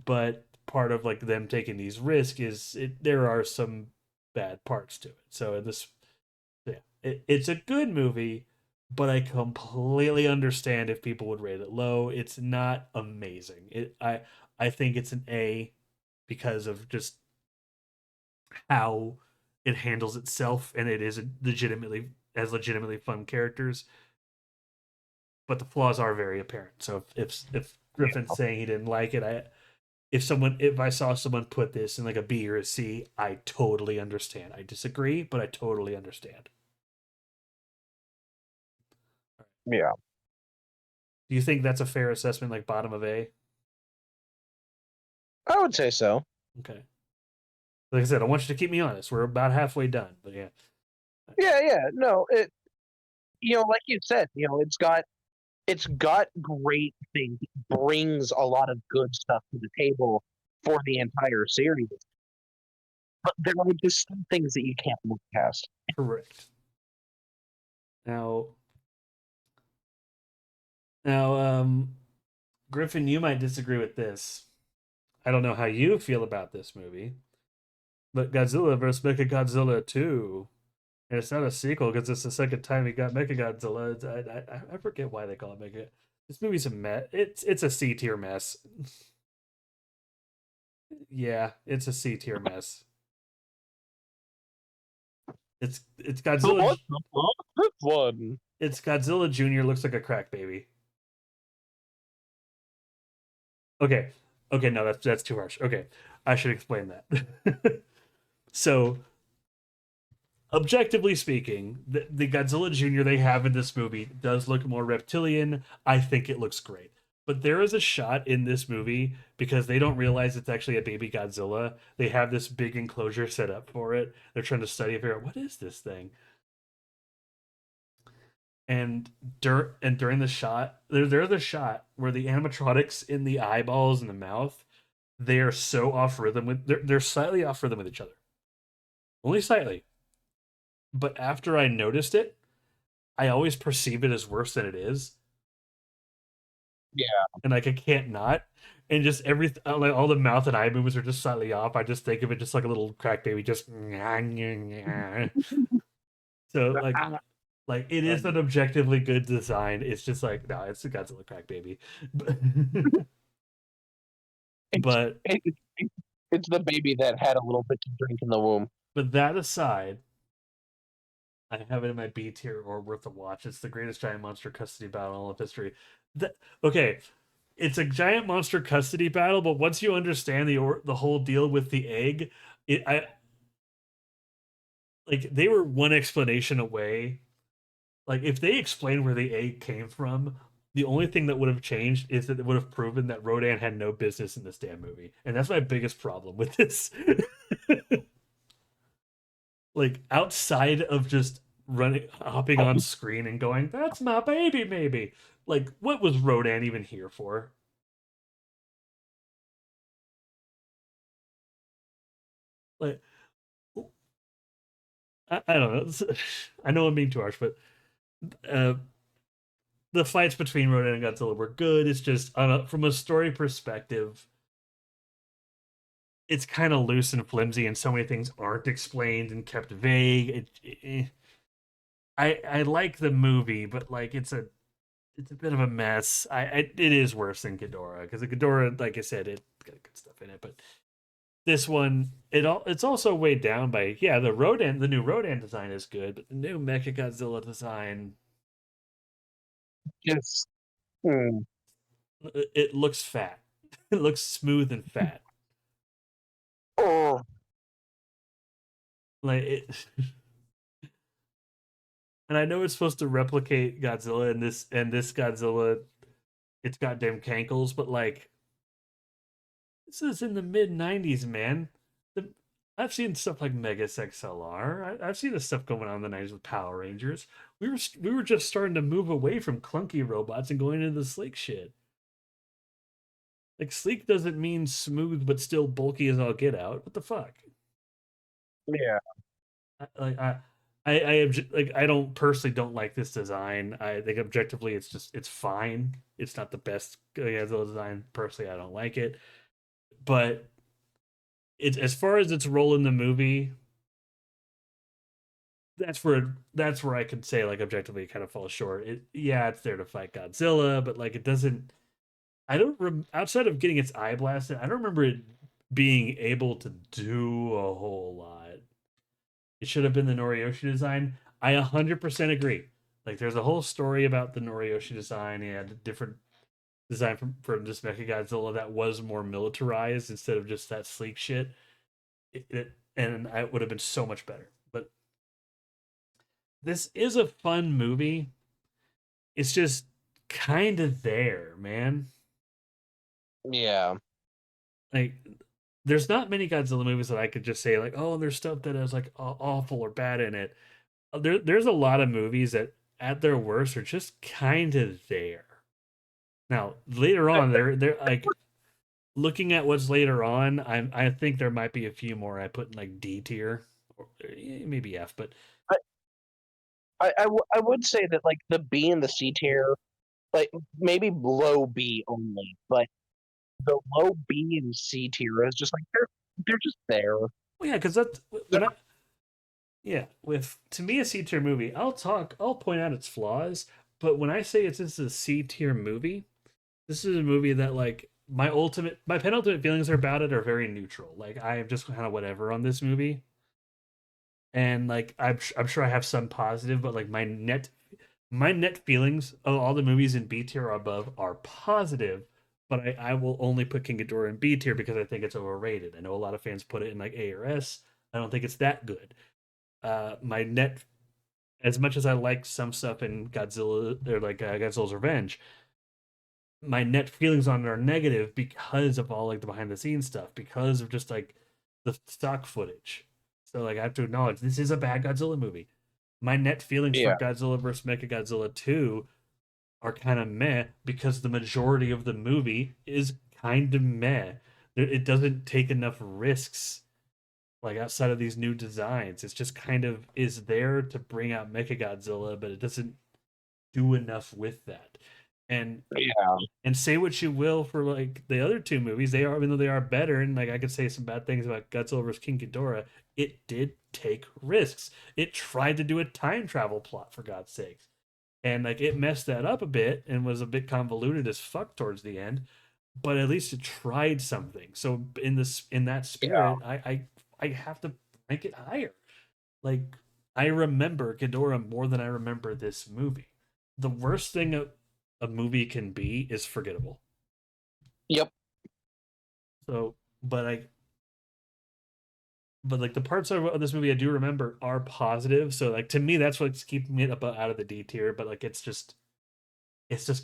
But part of like them taking these risks is there are some bad parts to it. So this, yeah, it's a good movie, but I completely understand if people would rate it low. It's not amazing. I think it's an A because of just how it handles itself, and it is legitimately fun characters. But the flaws are very apparent. So if Griffin's saying he didn't like it, if I saw someone put this in like a B or a C, I totally understand. I disagree, but I totally understand. yeah. Do you think that's a fair assessment, like bottom of A? I would say so. Okay. Like I said, I want you to keep me honest. We're about halfway done, but yeah. Yeah, yeah. No, it. Like you said, it's got great things. It brings a lot of good stuff to the table for the entire series. But there are just some things that you can't look past. Correct. Now, now, Griffin, you might disagree with this. I don't know how you feel about this movie, but Godzilla vs. MechaGodzilla 2. And it's not a sequel because it's the second time he got MechaGodzilla. I forget why they call it Mega. This movie's a mess. It's a C tier mess. Yeah, it's a C tier mess. It's So Godzilla. what the fuck? This one. It's Godzilla Junior looks like a crack baby. Okay, okay, no, that's too harsh. Okay, I should explain that. So objectively speaking, the Godzilla Jr. they have in this movie does look more reptilian. I think it looks great. But there is a shot in this movie because they don't realize it's actually a baby Godzilla. They have this big enclosure set up for it. They're trying to study it. Figure out what is this thing. And during the shot, there's a shot where the animatronics in the eyeballs and the mouth, they are so off rhythm with they're slightly off rhythm with each other, only slightly. But after I noticed it, I always perceive it as worse than it is, Yeah. and like I can't not. And just every like all the mouth and eye movements are just slightly off. I just think of it just like a little crack baby, just so like it is an objectively good design. It's just like no, it's a Godzilla crack baby, It's, but it, it's the baby that had a little bit to drink in the womb. but that aside, I have it in my B tier or worth a watch. It's the greatest giant monster custody battle in all of history. Okay, it's a giant monster custody battle, but once you understand the whole deal with the egg, I like they were one explanation away. Like if they explained where the egg came from, the only thing that would have changed is that it would have proven that Rodan had no business in this damn movie, and that's my biggest problem with this. Like outside of just running hopping on screen and going that's my baby maybe, like what was Rodan even here for? Like I don't know. I know I'm being too harsh, but uh the fights between Rodan and Godzilla were good. It's just from a story perspective, it's kind of loose and flimsy and so many things aren't explained and kept vague. I like the movie, but like it's a bit of a mess. It is worse than Ghidorah because the Ghidorah, like I said, it got good stuff in it, but this one, it's also weighed down by, yeah, the new Rodan design is good, but the new MechaGodzilla design, Yes. Hmm. it looks fat. It looks smooth and fat. Oh, Like it, and I know it's supposed to replicate Godzilla, and this Godzilla, it's goddamn cankles, but like this is in the mid '90s, man. The, I've seen stuff like Megas XLR. I've seen the stuff going on in the '90s with Power Rangers. We were just starting to move away from clunky robots and going into the sleek shit. Like sleek doesn't mean smooth but still bulky as all get out. What the fuck? yeah. Like like I don't personally don't like this design. I think objectively it's fine. It's not the best Godzilla design. Personally, I don't like it. But it's as far as its role in the movie, that's where I could say like objectively it kind of falls short. Yeah, it's there to fight Godzilla, but like it doesn't. I don't outside of getting its eye blasted. I don't remember it being able to do a whole lot. It should have been the Noriyoshi design. I 100% agree. Like there's a whole story about the Noriyoshi design. He had a different design for this Mechagodzilla that was more militarized instead of just that sleek shit. And it would have been so much better. But this is a fun movie. It's just kind of there, man. Yeah. Like there's not many Godzilla movies that I could just say like, oh, there's stuff that is like awful or bad in it. There's a lot of movies that at their worst are just kind of there. Now later on, they're like looking at what's later on. I think there might be a few more I put in like D tier, or maybe F, but I, I would say that like the B and the C tier, like maybe low B only, but the low B and C tier is just like they're just there. well, yeah, because that's when I yeah with to me a C tier movie. I'll point out its flaws, but when I say it's a C tier movie, this is a movie that like my penultimate feelings about it are very neutral. Like I am just kind of whatever on this movie, and like I'm sure I have some positive, but like my net feelings of all the movies in B tier or above are positive. But I will only put King Ghidorah in B tier because I think it's overrated. I know a lot of fans put it in like A or S. I don't think it's that good. My net, as much as I like some stuff in Godzilla or like Godzilla's Revenge, my net feelings on it are negative because of all like the behind the scenes stuff, because of just like the stock footage. So like I have to acknowledge this is a bad Godzilla movie. My net feelings for Yeah. Godzilla vs. Mechagodzilla 2 are kind of meh because the majority of the movie is kind of meh. It doesn't take enough risks like outside of these new designs. It's just kind of is there to bring out Mechagodzilla, but it doesn't do enough with that. And Yeah. and say what you will for like the other two movies, they are even though they are better, and like I could say some bad things about Godzilla vs. King Ghidorah, it did take risks. It tried to do a time travel plot for God's sakes, and like it messed that up a bit and was a bit convoluted as fuck towards the end. But at least it tried something. So in that Yeah. spirit, I have to rank it higher. Like I remember Ghidorah more than I remember this movie. The worst thing a movie can be is forgettable. Yep. So, but like the parts of this movie I do remember are positive. So like to me, that's what's keeping it up out of the D tier. But like it's just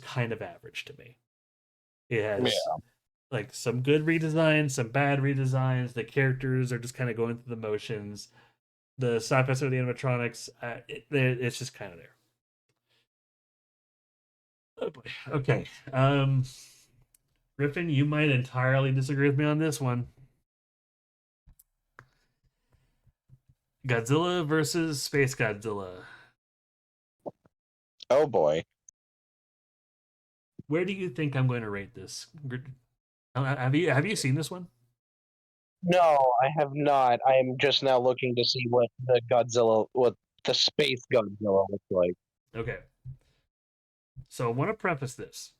kind of average to me. It has Yeah. like some good redesigns, some bad redesigns. The characters are just kind of going through the motions. The sci-fi of the animatronics, it's just kind of there. Oh boy. Okay. Griffin, you might entirely disagree with me on this one. Godzilla versus Space Godzilla. Oh boy. Where do you think I'm going to rate this? Have you seen this one? No, I have not. I am just now looking to see what the space Godzilla looks like. Okay. So I want to preface this.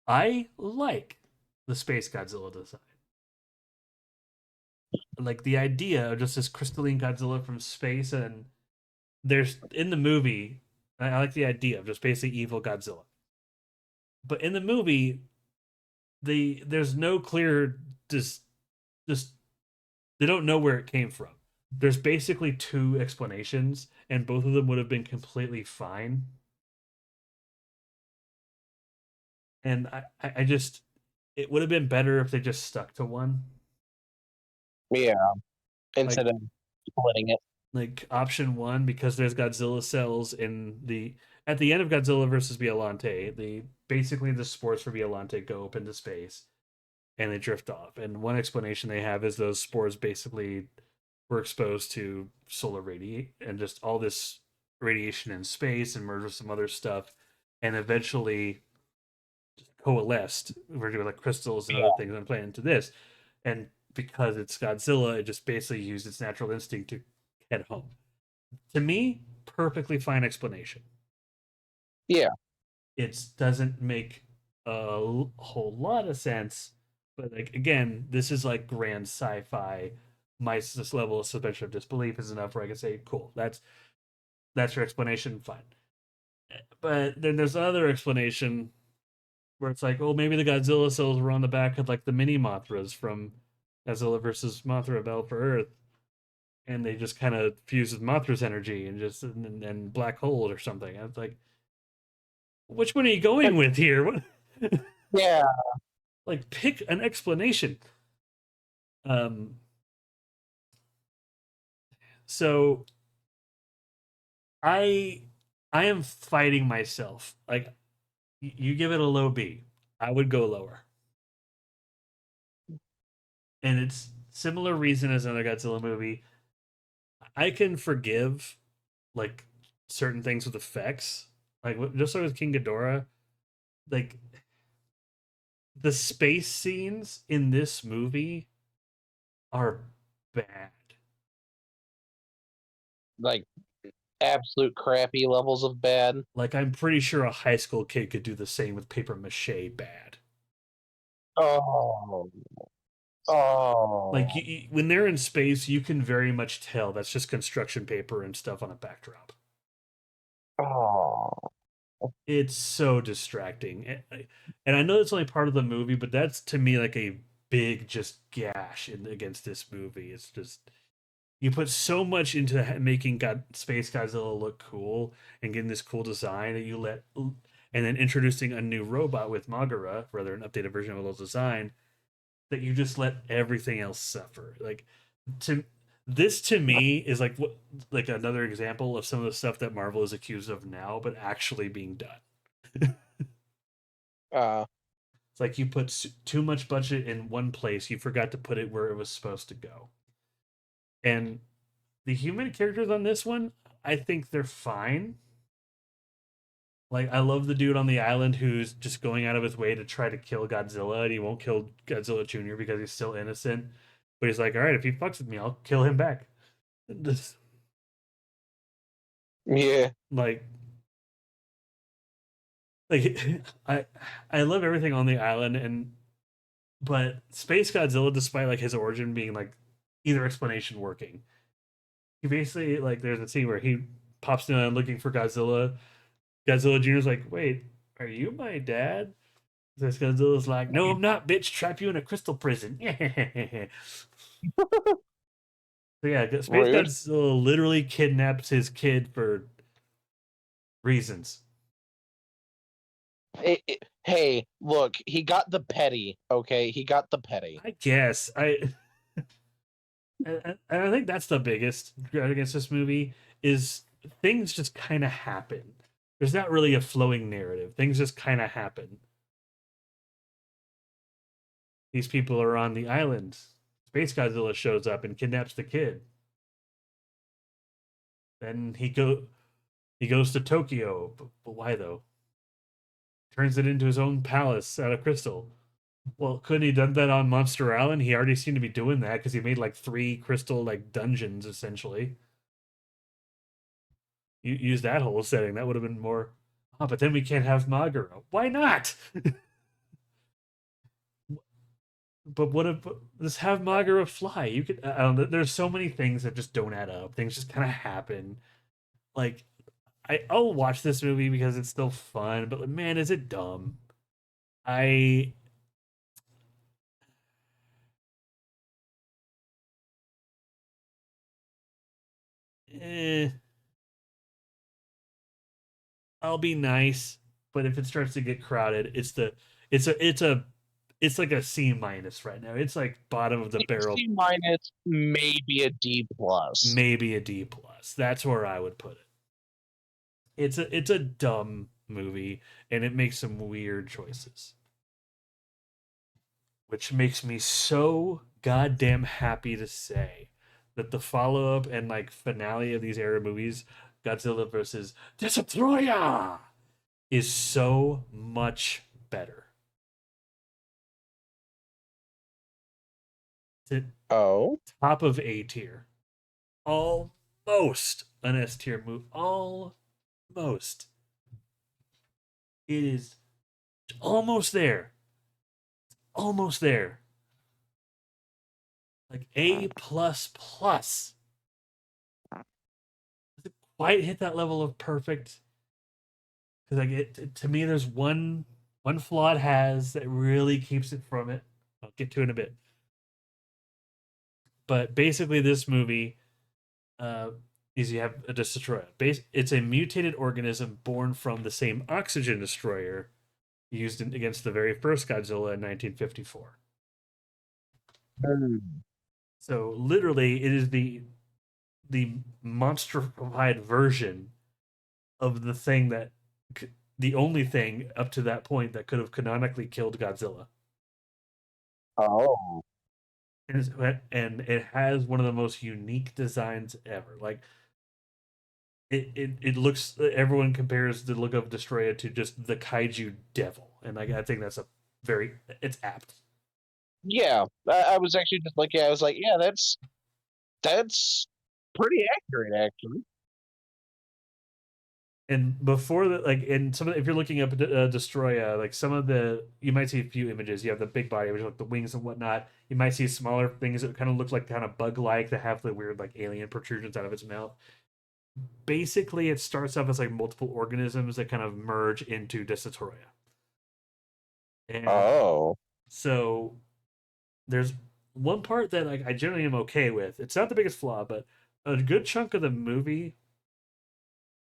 I like the Space Godzilla design. like the idea of just this crystalline Godzilla from space, and there's in the movie, I like the idea of just basically evil Godzilla, but in the movie, there's no clear just they don't know where it came from. There's basically two explanations, and both of them would have been completely fine. And I just it would have been better if they just stuck to one. Yeah, Like instead of splitting it. option one, because there's Godzilla cells in the at the end of Godzilla versus Biollante, the basically the spores for Biollante go up into space and they drift off. And one explanation they have is those spores basically were exposed to solar radiate and just all this radiation in space and merged with some other stuff, and eventually coalesced. We're doing like crystals and other Yeah, things on planet into this, and because it's Godzilla, it just basically used its natural instinct to head home. To me, perfectly fine explanation. yeah, It doesn't make whole lot of sense, but like again, this is like grand sci-fi. My this level of suspension of disbelief is enough where I can say, "Cool, that's your explanation, fine." But then there's another explanation where it's like, "Oh, maybe the Godzilla cells were on the back of like the mini Mothras from Godzilla versus Mothra Battle for Earth, and they just kind of fused with Mothra's energy and just and black hole or something." I was like, which one are you going with here? What? yeah. Like, pick an explanation. Um, so I I am fighting myself. Like, you give it a low B, I would go lower, and it's similar reason as another Godzilla movie. I can forgive like certain things with effects, like just like with King Ghidorah. Like the space scenes in this movie are bad. Like absolute crappy levels of bad. Like I'm pretty sure a high school kid could do the same with paper mache bad. Oh, Like oh, when they're in space, you can very much tell that's just construction paper and stuff on a backdrop. oh. It's so distracting, and I know it's only part of the movie, but that's to me like a big just gash against this movie. It's just you put so much into making Space Godzilla look cool and getting this cool design that you let, and then introducing a new robot with Magura, rather an updated version of a little design, that you just let everything else suffer. Like to this to me is like what like another example of some of the stuff that Marvel is accused of now, but actually being done. Uh, It's like you put too much budget in one place, you forgot to put it where it was supposed to go. And the human characters on this one, I think they're fine. Like I love the dude on the island who's just going out of his way to try to kill Godzilla, and he won't kill Godzilla Jr. because he's still innocent. But he's like, all right, if he fucks with me, I'll kill him back. This, yeah, like, like I I love everything on the island, and but Space Godzilla, despite like his origin being like either explanation working, he basically like there's a scene where he pops in looking for Godzilla. Godzilla Jr.'s like, wait, are you my dad? This Godzilla's like, no, I'm not, bitch. Trap you in a crystal prison. So yeah, Space rude. Godzilla literally kidnaps his kid for reasons. Hey, look, he got the petty. Okay, he got the petty. I guess I think that's the biggest gripe against this movie is things just kind of happen. There's not really a flowing narrative. Things just kind of happen. These people are on the island. Space Godzilla shows up and kidnaps the kid. Then he goes to Tokyo. But why though? Turns it into his own palace out of crystal. Well, couldn't he done that on Monster Island? He already seemed to be doing that because he made like three crystal like dungeons essentially. You use that whole setting. That would have been more. Oh, but then we can't have Magura. Why not? but what if just have Mothra fly? You could. I don't know. There's so many things that just don't add up. Things just kind of happen. Like I'll watch this movie because it's still fun, but man, is it dumb? I eh, I'll be nice, but if it starts to get crowded, it's like a C minus right now. It's like bottom of the barrel, C minus, maybe a D plus. maybe a D plus. That's where I would put it. It's a dumb movie and it makes some weird choices, which makes me so goddamn happy to say that the follow up and like finale of these era movies, Godzilla versus Destroyah, is so much better. To Oh, top of A tier, almost an S tier movie, almost. It is almost there, almost there. Like A plus plus. Doesn't quite hit that level of perfect because like to me, there's one flaw it has that really keeps it from it. I'll get to it in a bit. But basically, this movie uh, is you have a destroyer. It's a mutated organism born from the same oxygen destroyer used against the very first Godzilla in 1954. hmm. So literally, it is the monstrified version of the thing that the only thing up to that point that could have canonically killed Godzilla. Oh, And it has one of the most unique designs ever. Like it looks, everyone compares the look of Destroyer to just the kaiju devil, and like I think that's a very, it's apt. yeah. I was actually just like, yeah, I was like, yeah, that's pretty accurate, actually. And before that, like in some of if you're looking up Destroya, like some of the you might see a few images. You have the big body, which is like the wings and whatnot. You might see smaller things that kind of look like kind of bug like that have the weird like alien protrusions out of its mouth. Basically, it starts off as like multiple organisms that kind of merge into Destroya. And Oh, so there's one part that like I generally am okay with. It's not the biggest flaw, but a good chunk of the movie,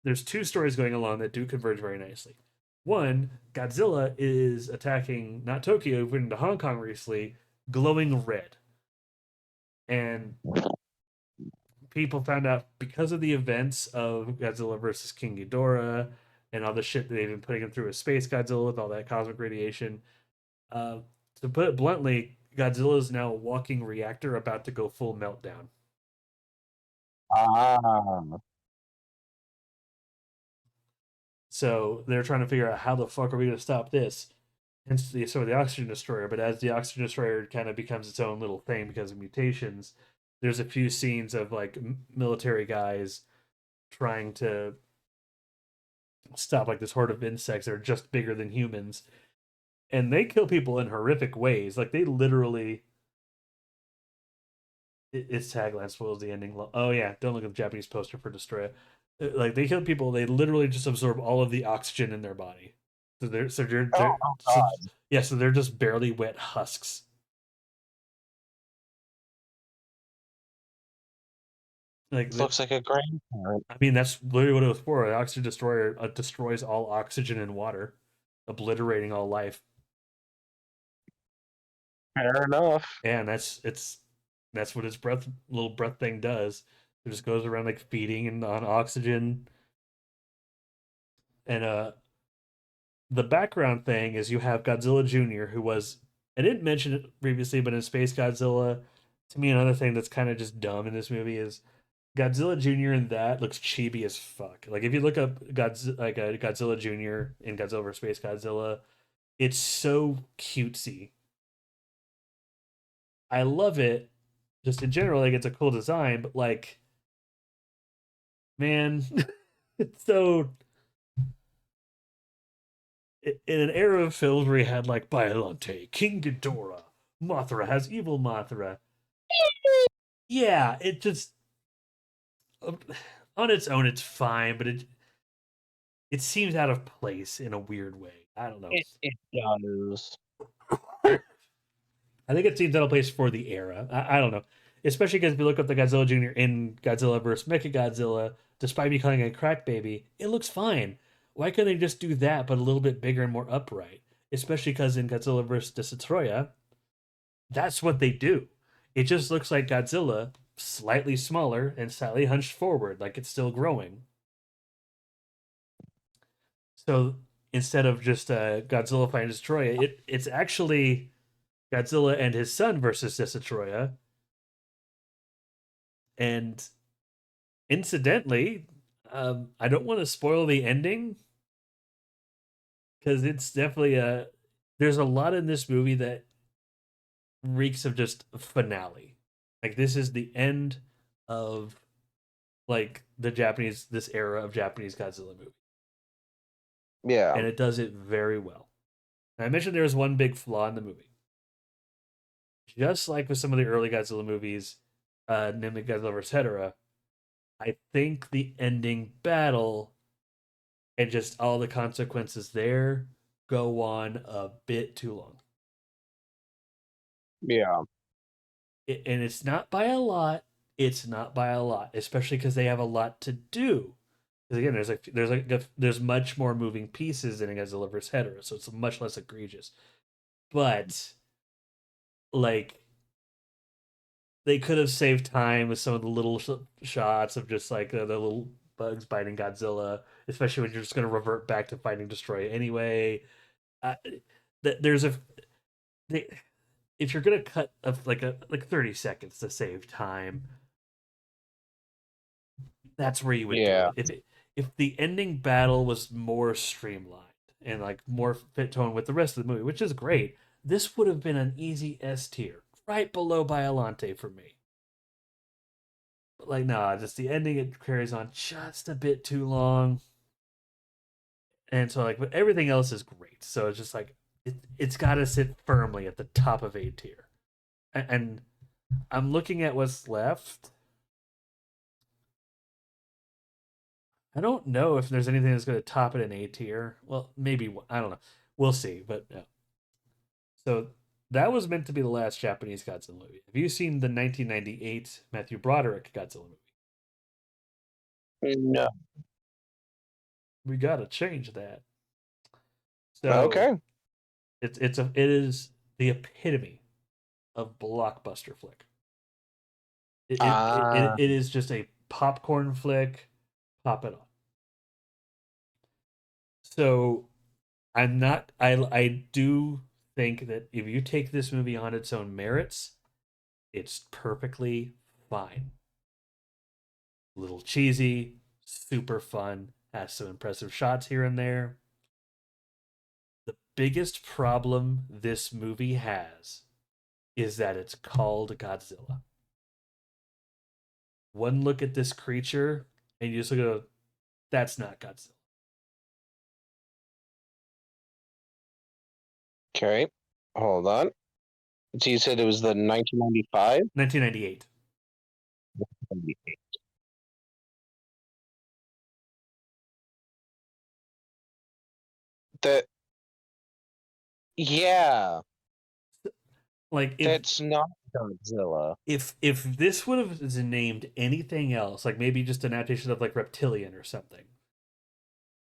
there's two stories going along that do converge very nicely. One, Godzilla is attacking not Tokyo, but into Hong Kong recently, glowing red. And people found out because of the events of Godzilla versus King Ghidorah and all the shit that they've been putting him through with Space Godzilla with all that cosmic radiation. Uh, to put it bluntly, Godzilla is now a walking reactor about to go full meltdown. ah, So they're trying to figure out how the fuck are we going to stop this. Hence the sort of the oxygen destroyer. But as the oxygen destroyer kind of becomes its own little thing because of mutations, there's a few scenes of like military guys trying to stop like this horde of insects that are just bigger than humans, and they kill people in horrific ways. Like they literally, its tagline spoils the ending. Oh yeah, don't look at the Japanese poster for Destroy. Like they kill people, they literally just absorb all of the oxygen in their body. oh, oh So God, yeah, so they're just barely wet husks. Like this looks like a grandparent. I mean, that's literally what it was for. The oxygen destroyer destroys all oxygen and water, obliterating all life. Fair enough. And that's what its breath little breath thing does. It just goes around like feeding and on oxygen. And the background thing is you have Godzilla Jr., who was, I didn't mention it previously, but in Space Godzilla, to me another thing that's kind of just dumb in this movie is Godzilla Jr. in that looks chibi as fuck. Like if you look up Godzilla Jr. in Godzilla vs Space Godzilla, it's so cutesy. I love it. Just in general, like it's a cool design, but like, man, it's so in an era of films where you had like Biollante, King Ghidorah, Mothra has evil Mothra. Yeah, it just on its own it's fine, but it seems out of place in a weird way. I don't know. It does. I think it seems out of place for the era. I don't know, especially because if you look up the Godzilla Jr. in Godzilla vs. Mechagodzilla, despite me calling it a crack baby, it looks fine. Why couldn't they just do that, but a little bit bigger and more upright? Especially because in Godzilla vs. Destroyah, that's what they do. It just looks like Godzilla, slightly smaller and slightly hunched forward, like it's still growing. So instead of just Godzilla fighting Destroyah, it's actually Godzilla and his son versus Destroyah. And incidentally, I don't want to spoil the ending because it's definitely a. There's a lot in this movie that reeks of just finale. Like this is the end of like the Japanese this era of Japanese Godzilla movie, Yeah. and it does it very well. And I mentioned there was one big flaw in the movie, just like with some of the early Godzilla movies, namely Godzilla vs. Hedorah. I think the ending battle and just all the consequences there go on a bit too long. Yeah. And it's not by a lot. It's not by a lot, especially because they have a lot to do. Because again, there's much more moving pieces in a Godzilla vs. Hedorah, so it's much less egregious. But like they could have saved time with some of the little shots of just like the little bugs biting Godzilla, especially when you're just going to revert back to fighting Destroy anyway. Uh, there's a they, if you're gonna cut like 30 seconds to save time, that's where you would do Yeah. it. If the ending battle was more streamlined and like more fit tone with the rest of the movie, which is great, this would have been an easy S tier, right below Biollante for me. But like, nah, just the ending it carries on just a bit too long, and so like, but everything else is great. So it's just like it's got to sit firmly at the top of A tier, and I'm looking at what's left. I don't know if there's anything that's going to top it in A tier. Well, maybe I don't know. We'll see. But yeah. So that was meant to be the last Japanese Godzilla movie. Have you seen the 1998 Matthew Broderick Godzilla movie? No. We gotta change that. So Okay. it is the epitome of blockbuster flick. Ah. It is just a popcorn flick. Pop it on. So I'm not. I do think that if you take this movie on its own merits, it's perfectly fine. A little cheesy, super fun, has some impressive shots here and there. The biggest problem this movie has is that it's called Godzilla. One look at this creature, and you just go, "That's not Godzilla." Okay. Hold on. So you said it was the 1995? 1998. That, yeah, Like that's not Godzilla. if this would have been named anything else, like maybe just an adaptation of like Reptilian or something,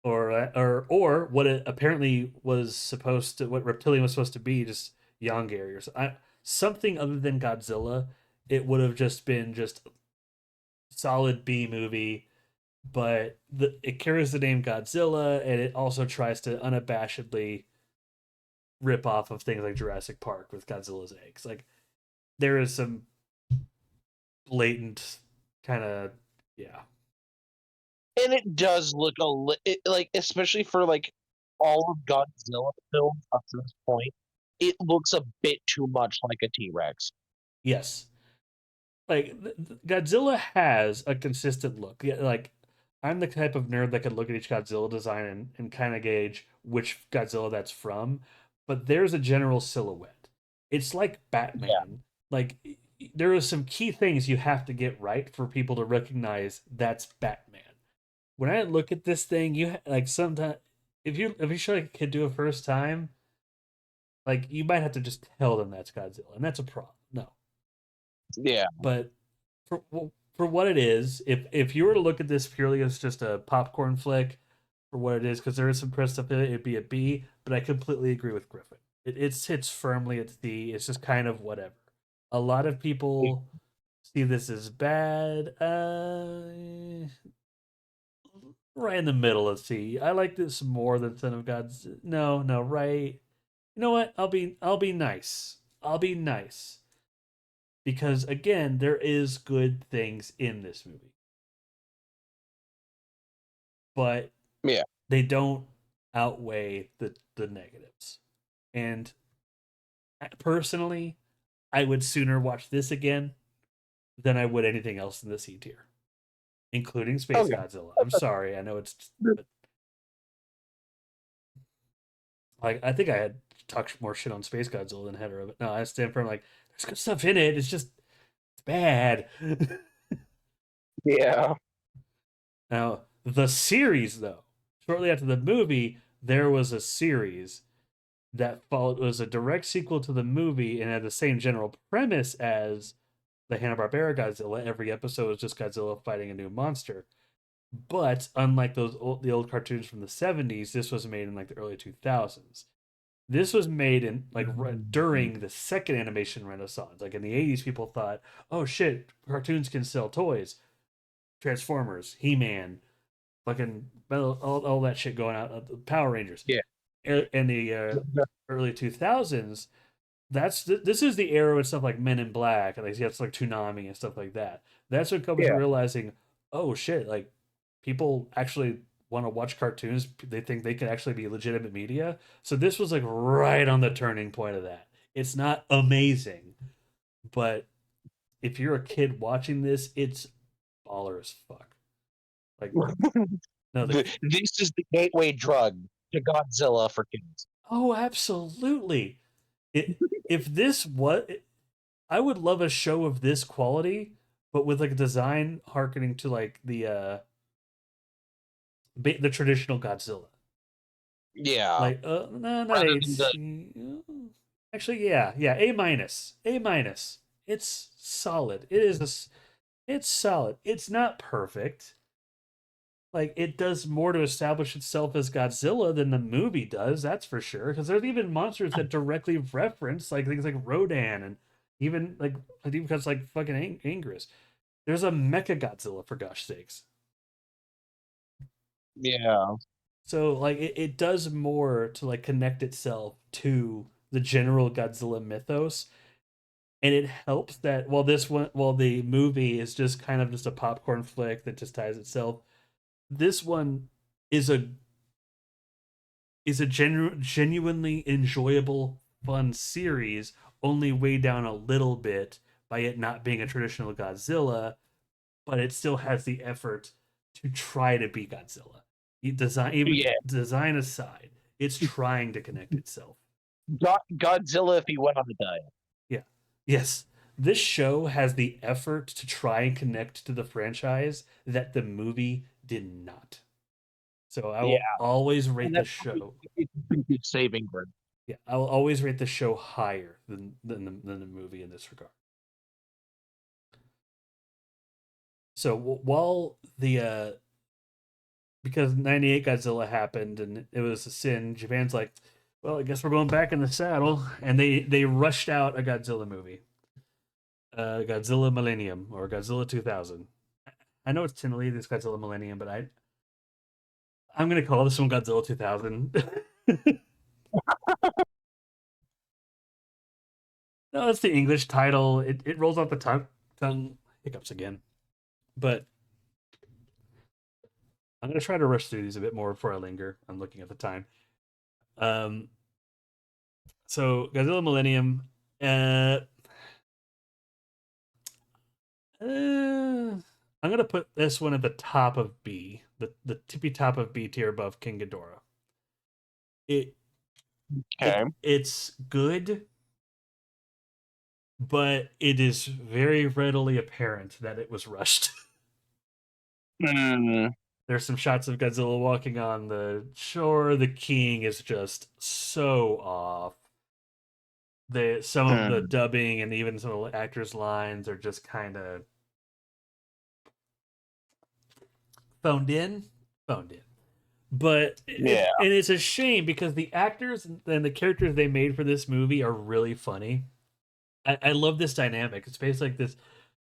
or what it apparently was supposed to, what Reptilian was supposed to be, just Yongary or something other than Godzilla, it would have just been just solid B movie. But it carries the name Godzilla, and it also tries to unabashedly rip off of things like Jurassic Park with Godzilla's eggs. Like there is some blatant kind of yeah. And it does look like, especially for like all of Godzilla films up to this point, it looks a bit too much like a T-Rex. Yes, like Godzilla has a consistent look. Yeah, like I'm the type of nerd that could look at each Godzilla design and kind of gauge which Godzilla that's from, but there's a general silhouette. It's like Yeah. Batman. Like there are some key things you have to get right for people to recognize that's Batman. When I look at this thing, like sometimes if you show a kid do it first time, like you might have to just tell them that's Godzilla, and that's a problem. No, Yeah. but for for what it is, if you were to look at this purely as just a popcorn flick for what it is, because there is some press stuff in it, it'd be a B. But I completely agree with Griffin. It sits firmly at D. It's just kind of whatever. A lot of people see this as bad. Right in the middle of C. I like this more than Son of God's. No, no, right. You know what? I'll be nice. I'll be nice because again, there is good things in this movie, but Yeah. they don't outweigh the negatives. And personally, I would sooner watch this again than I would anything else in the C tier, including Space Okay. Godzilla. I'm sorry, I know it's but, like I think I had talked more shit on Space Godzilla than Hedorah, but no, I stand firm. Like there's good stuff in it. It's just it's bad. Yeah. Now the series, though, shortly after the movie, there was a series that followed was a direct sequel to the movie and had the same general premise as the Hanna-Barbera Godzilla. Every episode was just Godzilla fighting a new monster. But unlike the old cartoons from the 70s, this was made in like the early 2000s. This was made in like during the second animation renaissance. Like in the 80s, people thought, "Oh shit, cartoons can sell toys." Transformers, He-Man, fucking all that shit going out. Power Rangers. Yeah. In the early 2000s, this is the era with stuff like Men in Black and like it's like Toonami and stuff like that. That's when companies were Yeah. realizing, oh shit, like people actually want to watch cartoons. They think they can actually be legitimate media. So this was like right on the turning point of that. It's not amazing, but if you're a kid watching this, it's baller as fuck. Like no, This is the gateway drug to Godzilla for kids. oh, absolutely. It, if this was I would love a show of this quality, but with like a design harkening to like the traditional Godzilla. Yeah. Like no, not Rather A. than the Actually, yeah, yeah, A minus, A minus. It's solid. it's solid. It's not perfect. Like it does more to establish itself as Godzilla than the movie does. That's for sure. Because there's even monsters that directly reference like things like Rodan and even like even because like fucking Angerus. There's a MechaGodzilla for gosh sakes. yeah. So like it does more to like connect itself to the general Godzilla mythos. And it helps that while the movie is just kind of just a popcorn flick that just ties itself, this one is a genuinely enjoyable, fun series, only weighed down a little bit by it not being a traditional Godzilla, but it still has the effort to try to be Godzilla. Even Yeah. design aside, it's trying to connect itself. Godzilla if he went on a diet. Yeah. Yes. This show has the effort to try and connect to the franchise that the movie did not. So I Yeah. will always rate And the that's probably show. it's a pretty good saving grace. Yeah, I will always rate the show higher than the movie in this regard. So while the because 98 Godzilla happened and it was a sin, Japan's like, well, I guess we're going back in the saddle, and they rushed out a Godzilla movie, Godzilla Millennium or Godzilla 2000. I know it's tentatively this Godzilla Millennium, but I'm gonna call this one Godzilla 2000. No, that's the English title. It rolls off the tongue. Hiccups again, but I'm gonna try to rush through these a bit more before I linger. I'm looking at the time. Um, so Godzilla Millennium. Uh, I'm gonna put this one at the top of B, the tippy top of B tier above King Ghidorah. It Okay. it's good. but it is very readily apparent that it was rushed. Hmm. There's some shots of Godzilla walking on the shore. The keying is just so off. Some of the Hmm. dubbing and even some of the actors' lines are just kind of phoned in, phoned in. But Yeah. and it's a shame because the actors and the characters they made for this movie are really funny. I love this dynamic. It's basically like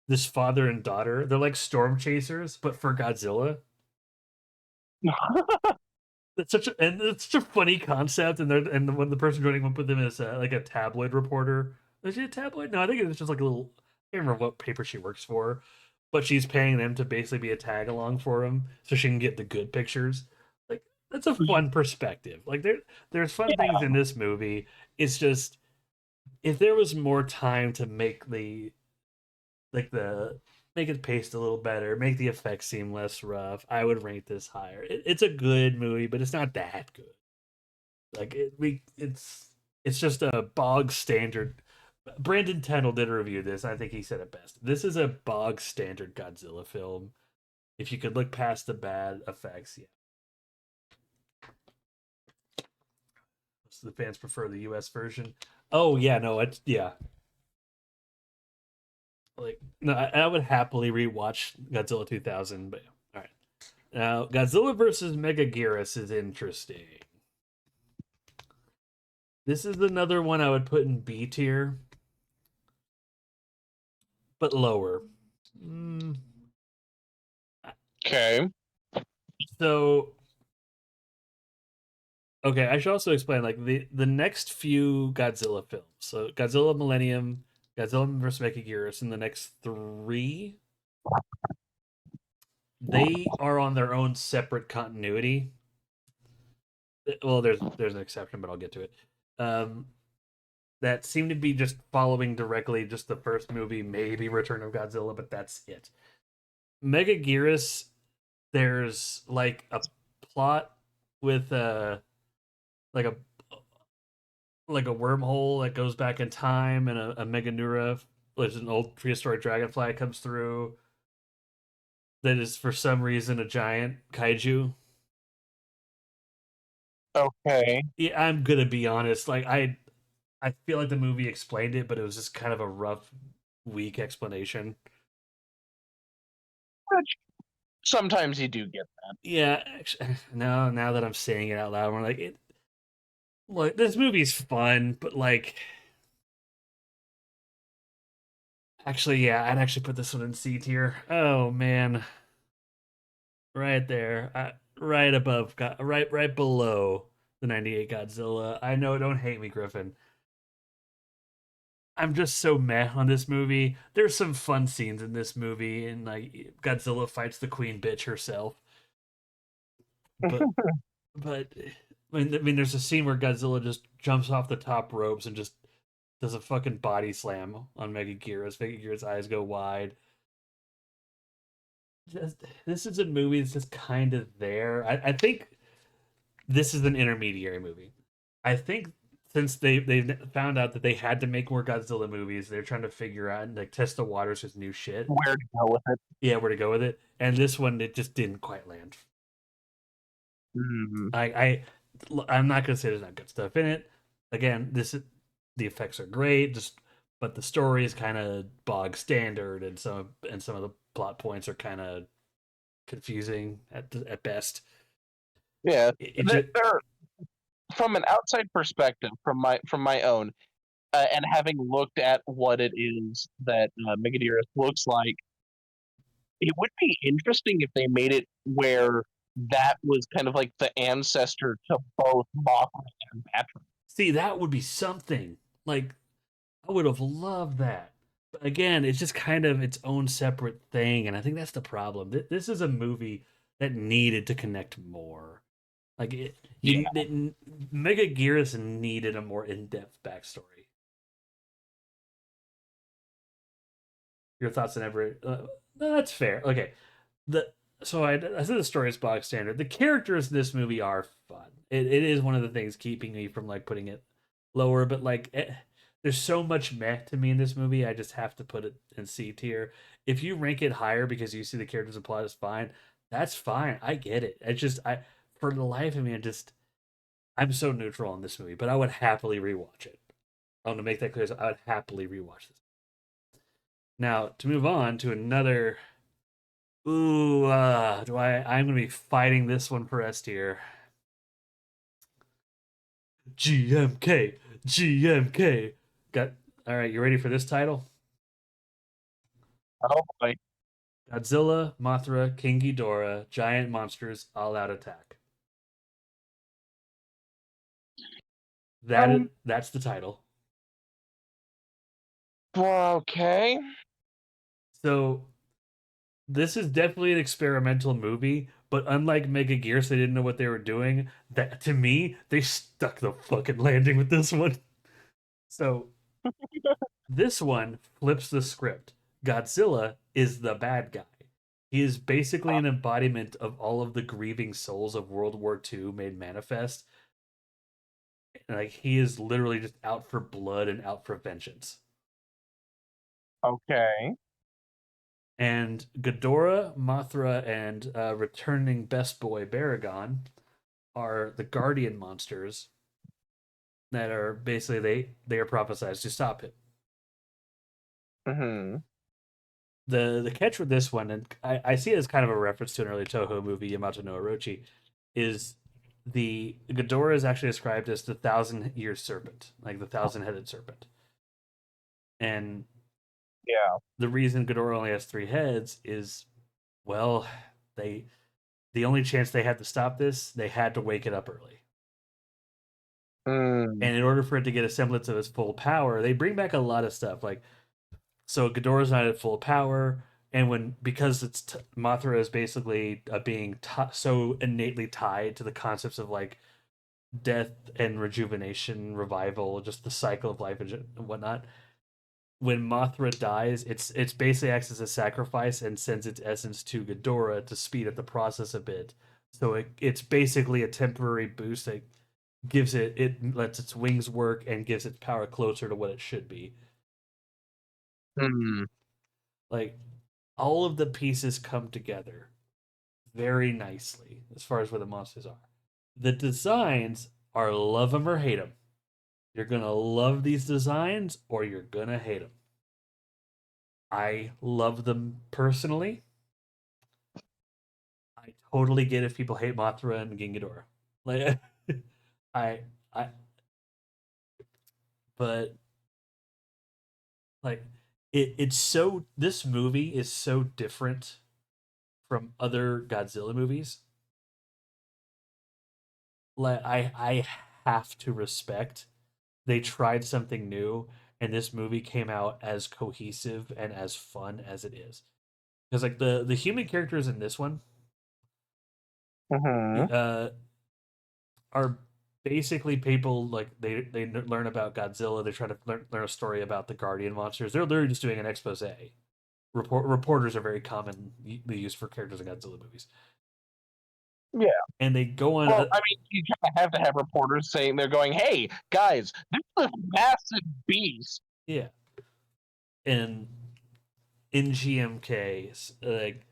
this father and daughter. They're like storm chasers, but for Godzilla. It's such a funny concept, and when the person joining up with them is like a tabloid reporter. Is she a tabloid? No, I think it's just like a little. I can't remember what paper she works for, but she's paying them to basically be a tag along for him, so she can get the good pictures. Like that's a fun perspective. Like there's fun things in this movie. It's just if there was more time to make the make it paced a little better, make the effects seem less rough, I would rank this higher. It's a good movie, but it's not that good. Like it's just a bog standard. Brandon Tennell did a review of this. I think he said it best. This is a bog standard Godzilla film. If you could look past the bad effects, yeah. So the fans prefer the U.S. version. Oh yeah, no, it's yeah. Like no, I would happily rewatch Godzilla 2000, but all right. Now, Godzilla versus MegaGuirus is interesting. This is another one I would put in B tier, but lower. Mm, Okay. so, okay, I should also explain like the next few Godzilla films. So, Godzilla Millennium, Godzilla vs MegaGuirus, and the next three, they are on their own separate continuity. Well, there's an exception, but I'll get to it. Um, that seem to be just following directly just the first movie, maybe Return of Godzilla, but that's it. MegaGuirus, there's like a plot with like a like a wormhole that goes back in time, and a Meganura, which is an old prehistoric dragonfly, comes through. That is for some reason a giant kaiju. Okay. Yeah, I'm gonna be honest. Like I feel like the movie explained it, but it was just kind of a rough, weak explanation. Which sometimes you do get that. Yeah, actually, now that I'm saying it out loud, we're like, look, this movie's fun, but like, actually, yeah, I'd actually put this one in C tier. Oh man, right there, right above, right below the '98 Godzilla. I know, don't hate me, Griffin. I'm just so meh on this movie. There's some fun scenes in this movie, and like Godzilla fights the queen bitch herself, but I mean, there's a scene where Godzilla just jumps off the top ropes and just does a fucking body slam on MegaGuirus. MegaGuirus' eyes go wide. Just, this is a movie that's just kind of there. I think this is an intermediary movie. I think since they found out that they had to make more Godzilla movies, they're trying to figure out and like test the waters with new shit. Where to go with it? Yeah, where to go with it. And this one, it just didn't quite land. Hmm. I'm not gonna say there's not good stuff in it. Again, the effects are great, just but the story is kind of bog standard, and some of the plot points are kind of confusing at best. Yeah. It just, There, from an outside perspective, from my own, and having looked at what it is that MegaGuirus looks like, it would be interesting if they made it where that was kind of like the ancestor to both Mothra and Patrick. see that would be something. Like I would have loved that. But again, it's just kind of its own separate thing, and I think that's the problem. This is a movie that needed to connect more. Like Yeah. Mega Gearus needed a more in depth backstory. Your thoughts on every? No, that's fair. Okay, the I said the story is bog standard. The characters in this movie are fun. It is one of the things keeping me from like putting it lower, but like there's so much meh to me in this movie. I just have to put it in C tier. If you rank it higher because you see the characters and plot is fine, that's fine. I get it. It's just I for the life of me, I'm so neutral on this movie, but I would happily rewatch it. I want to make that clear. So I would happily rewatch this. Now to move on to another. Ooh, do I? I'm gonna be fighting this one for S tier. GMK, GMK. Got all right. You ready for this title? Oh boy. Godzilla, Mothra, King Ghidorah, giant monsters, all out attack. That's the title. Okay. So this is definitely an experimental movie, but unlike MegaGuirus, they didn't know what they were doing. That to me, they stuck the fucking landing with this one. So this one flips the script. Godzilla is the bad guy. He is basically an embodiment of all of the grieving souls of World War II made manifest. Like he is literally just out for blood and out for vengeance. Okay. And Ghidorah, Mothra, and returning best boy Baragon are the guardian monsters that are basically they are prophesized to stop him. Mm-hmm. The catch with this one, and I see it as kind of a reference to an early Toho movie, Yamato no Orochi, is the Ghidorah is actually described as the 1,000-year serpent, like the 1,000-headed serpent. And Yeah. the reason Ghidorah only has 3 heads is, well, they the only chance they had to stop this, they had to wake it up early. Mm. And in order for it to get a semblance of its full power, they bring back a lot of stuff. Like, so Ghidorah's not at full power, and because Mothra is basically being so innately tied to the concepts of like death and rejuvenation, revival, just the cycle of life and whatnot. When Mothra dies, it's basically acts as a sacrifice and sends its essence to Ghidorah to speed up the process a bit. So it's basically a temporary boost that it lets its wings work and gives its power closer to what it should be. Mm. Like all of the pieces come together very nicely as far as where the monsters are. The designs are love them or hate them. You're gonna love these designs or you're gonna hate them. I love them personally. I totally get if people hate Mothra and Ghidorah. Like, I, I, but like, it's so. This movie is so different from other Godzilla movies. Like, I have to respect they tried something new, and this movie came out as cohesive and as fun as it is. Because like the human characters in this one, Mm-hmm. uh, are basically people like they learn about Godzilla. They try to learn a story about the guardian monsters. They're literally just doing an expose. Reporters are very commonly used for characters in Godzilla movies, Yeah. and they go on. Well, I mean, you kind of have to have reporters saying they're going, "Hey, guys, this is a massive beast." Yeah, and in GMK, like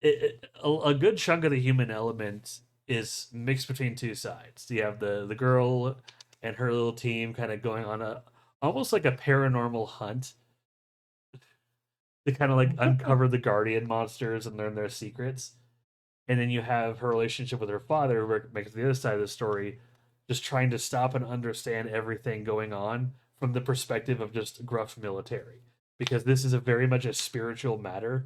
a good chunk of the human element is mixed between two sides. You have the girl and her little team kind of going on a almost like a paranormal hunt to kind of like uncover the guardian monsters and learn their secrets. And then you have her relationship with her father, where it makes the other side of the story, just trying to stop and understand everything going on from the perspective of just gruff military. Because this is a very much a spiritual matter,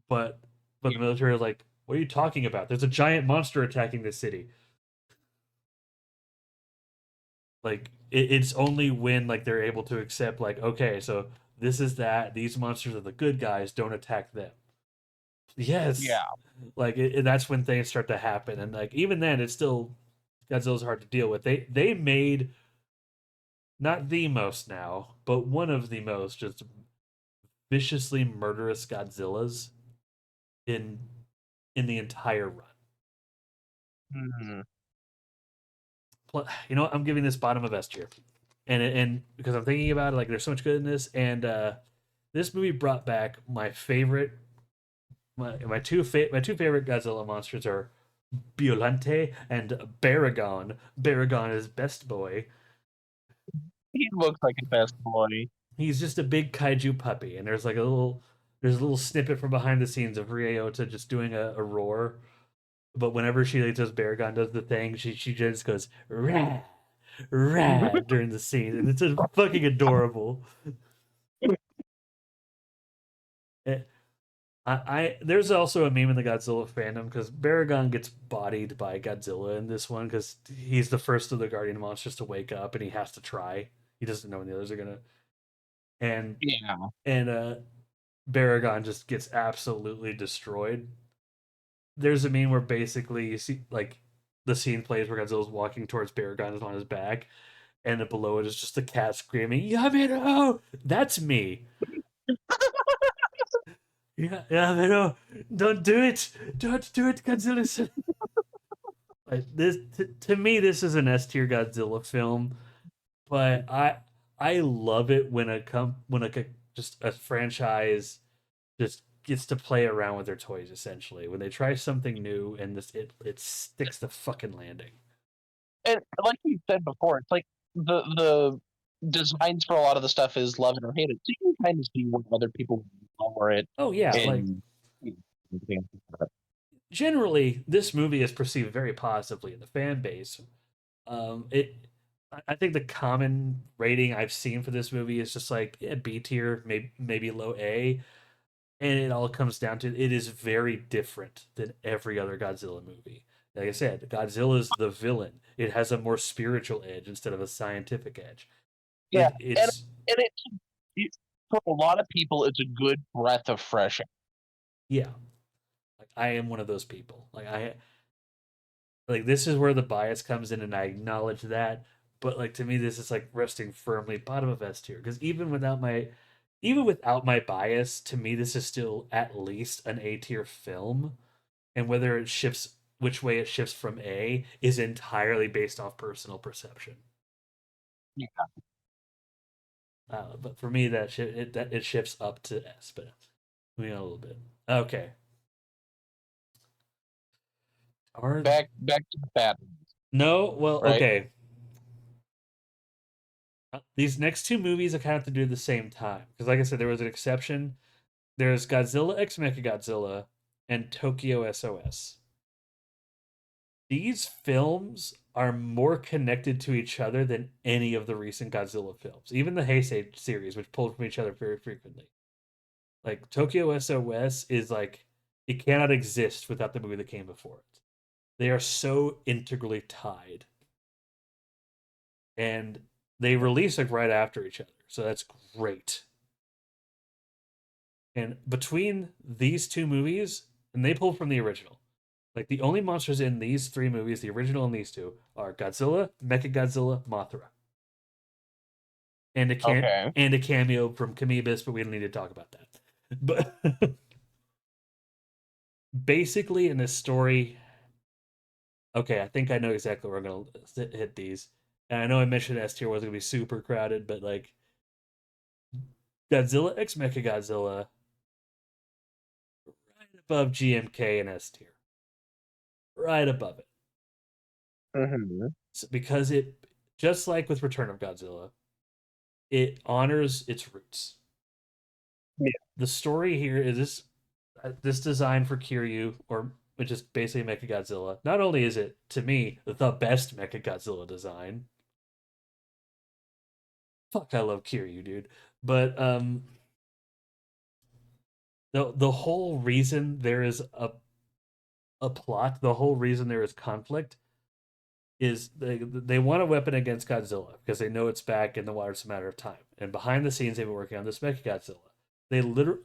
but the military is like, what are you talking about? There's a giant monster attacking this city. Like it's only when like they're able to accept like, okay, so this is that these monsters are the good guys, don't attack them. Yes, Yeah. like that's when things start to happen, and like even then, it's still Godzilla's hard to deal with. They made not the most now, but one of the most just viciously murderous Godzillas in the entire run. Mm-hmm. You know what? I'm giving this bottom of S tier. and because I'm thinking about it, like there's so much good in this, and this movie brought back my favorite, my two favorite Godzilla monsters are Biollante and Baragon. Baragon is best boy. He looks like a best boy. He's just a big kaiju puppy, and there's a little snippet from behind the scenes of Ryota just doing a roar. But whenever she like, does Baragon does the thing, she just goes rah rah during the scene, and it's just fucking adorable. Eh, I there's also a meme in the Godzilla fandom because Baragon gets bodied by Godzilla in this one because he's the first of the Guardian monsters to wake up and he has to try. He doesn't know when the others are gonna. And Yeah. and Baragon just gets absolutely destroyed. There's a meme where basically you see like the scene plays where Godzilla's walking towards Baragon is on his back, and below it is just the cat screaming "Yamero!" That's me. Yeah, Yamero! Don't do it! Don't do it, Godzilla! Like, this to me, this is an S tier Godzilla film, but I love it when just a franchise just gets to play around with their toys essentially when they try something new and it sticks the fucking landing. And like you said before, it's like the designs for a lot of the stuff is love it or hate it. So you can kind of see where other people lower it Oh yeah, like and generally this movie is perceived very positively in the fan base. It I think the common rating I've seen for this movie is just like B tier, maybe low A, and it all comes down to it is very different than every other Godzilla movie. Like I said, Godzilla is the villain. It has a more spiritual edge instead of a scientific edge. yeah, and It's and for a lot of people, it's a good breath of fresh air. yeah. Like I am one of those people. Like this is where the bias comes in, and I acknowledge that. But like to me, this is like resting firmly bottom of S tier because even without my bias, to me this is still at least an A tier film, and whether it shifts which way it shifts from A is entirely based off personal perception. Yeah. But for me, that it shifts up to S, but moving on a little bit. Okay, are Back to the bad, no well right? okay. These next two movies I kind of have to do at the same time because, like I said, there was an exception. There's Godzilla X MechaGodzilla and Tokyo SOS. These films are more connected to each other than any of the recent Godzilla films, even the Heisei series, which pulled from each other very frequently. Like Tokyo SOS is like it cannot exist without the movie that came before it. They are so integrally tied, and they release like right after each other, so that's great. And between these two movies, and they pulled from the original. Like the only monsters in these three movies, the original and these two, are Godzilla, MechaGodzilla, Mothra, and Okay. a cameo from Kamibis, but we don't need to talk about that. But basically, in this story, okay, I think I know exactly where I'm gonna hit these. And I know I mentioned S tier was gonna be super crowded, but like Godzilla X MechaGodzilla, right above GMK and S tier, right above it. Mm-hmm. So because it, just like with Return of Godzilla, it honors its roots. Yeah. The story here is this design for Kiryu, or which is basically MechaGodzilla. Not only is it to me the best MechaGodzilla design, fuck, I love Kiryu, dude. But the whole reason there is a plot, the whole reason there is conflict is they want a weapon against Godzilla because they know it's back in the water. It's a matter of time. And behind the scenes, they've been working on this MechaGodzilla. They literally,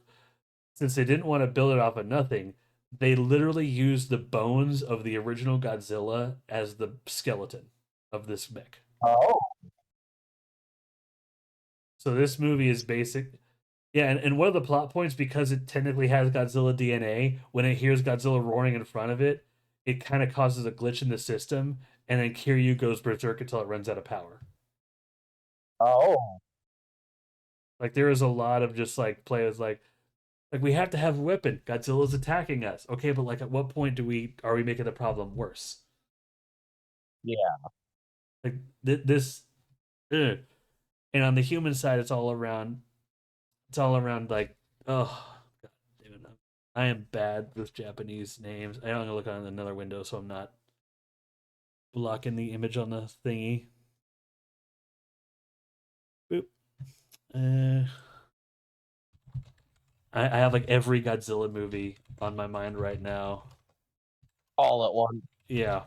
since they didn't want to build it off of nothing, they literally used the bones of the original Godzilla as the skeleton of this mech. Oh. So this movie is basic. Yeah, and one of the plot points, because it technically has Godzilla DNA, when it hears Godzilla roaring in front of it, it kind of causes a glitch in the system, and then Kiryu goes berserk until it runs out of power. Oh, Like there is a lot of just like players like we have to have a weapon. Godzilla's attacking us. Okay, but like at what point are we making the problem worse? yeah. Like this, ugh. And on the human side, it's all around like oh god damn it, I am bad with Japanese names. I only look on another window, so I'm not blocking the image on the thingy. Boop. Uh, I have like every Godzilla movie on my mind right now. All at once. Yeah,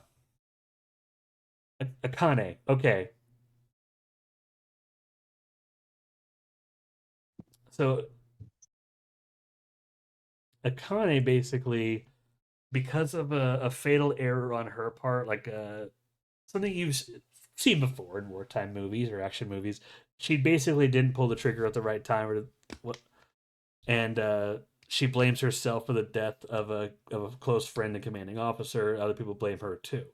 Akane. Okay, so Akane basically, because of a fatal error on her part, like something you've seen before in wartime movies or action movies, she basically didn't pull the trigger at the right time, or what, and she blames herself for the death of a close friend and commanding officer. Other people blame her too.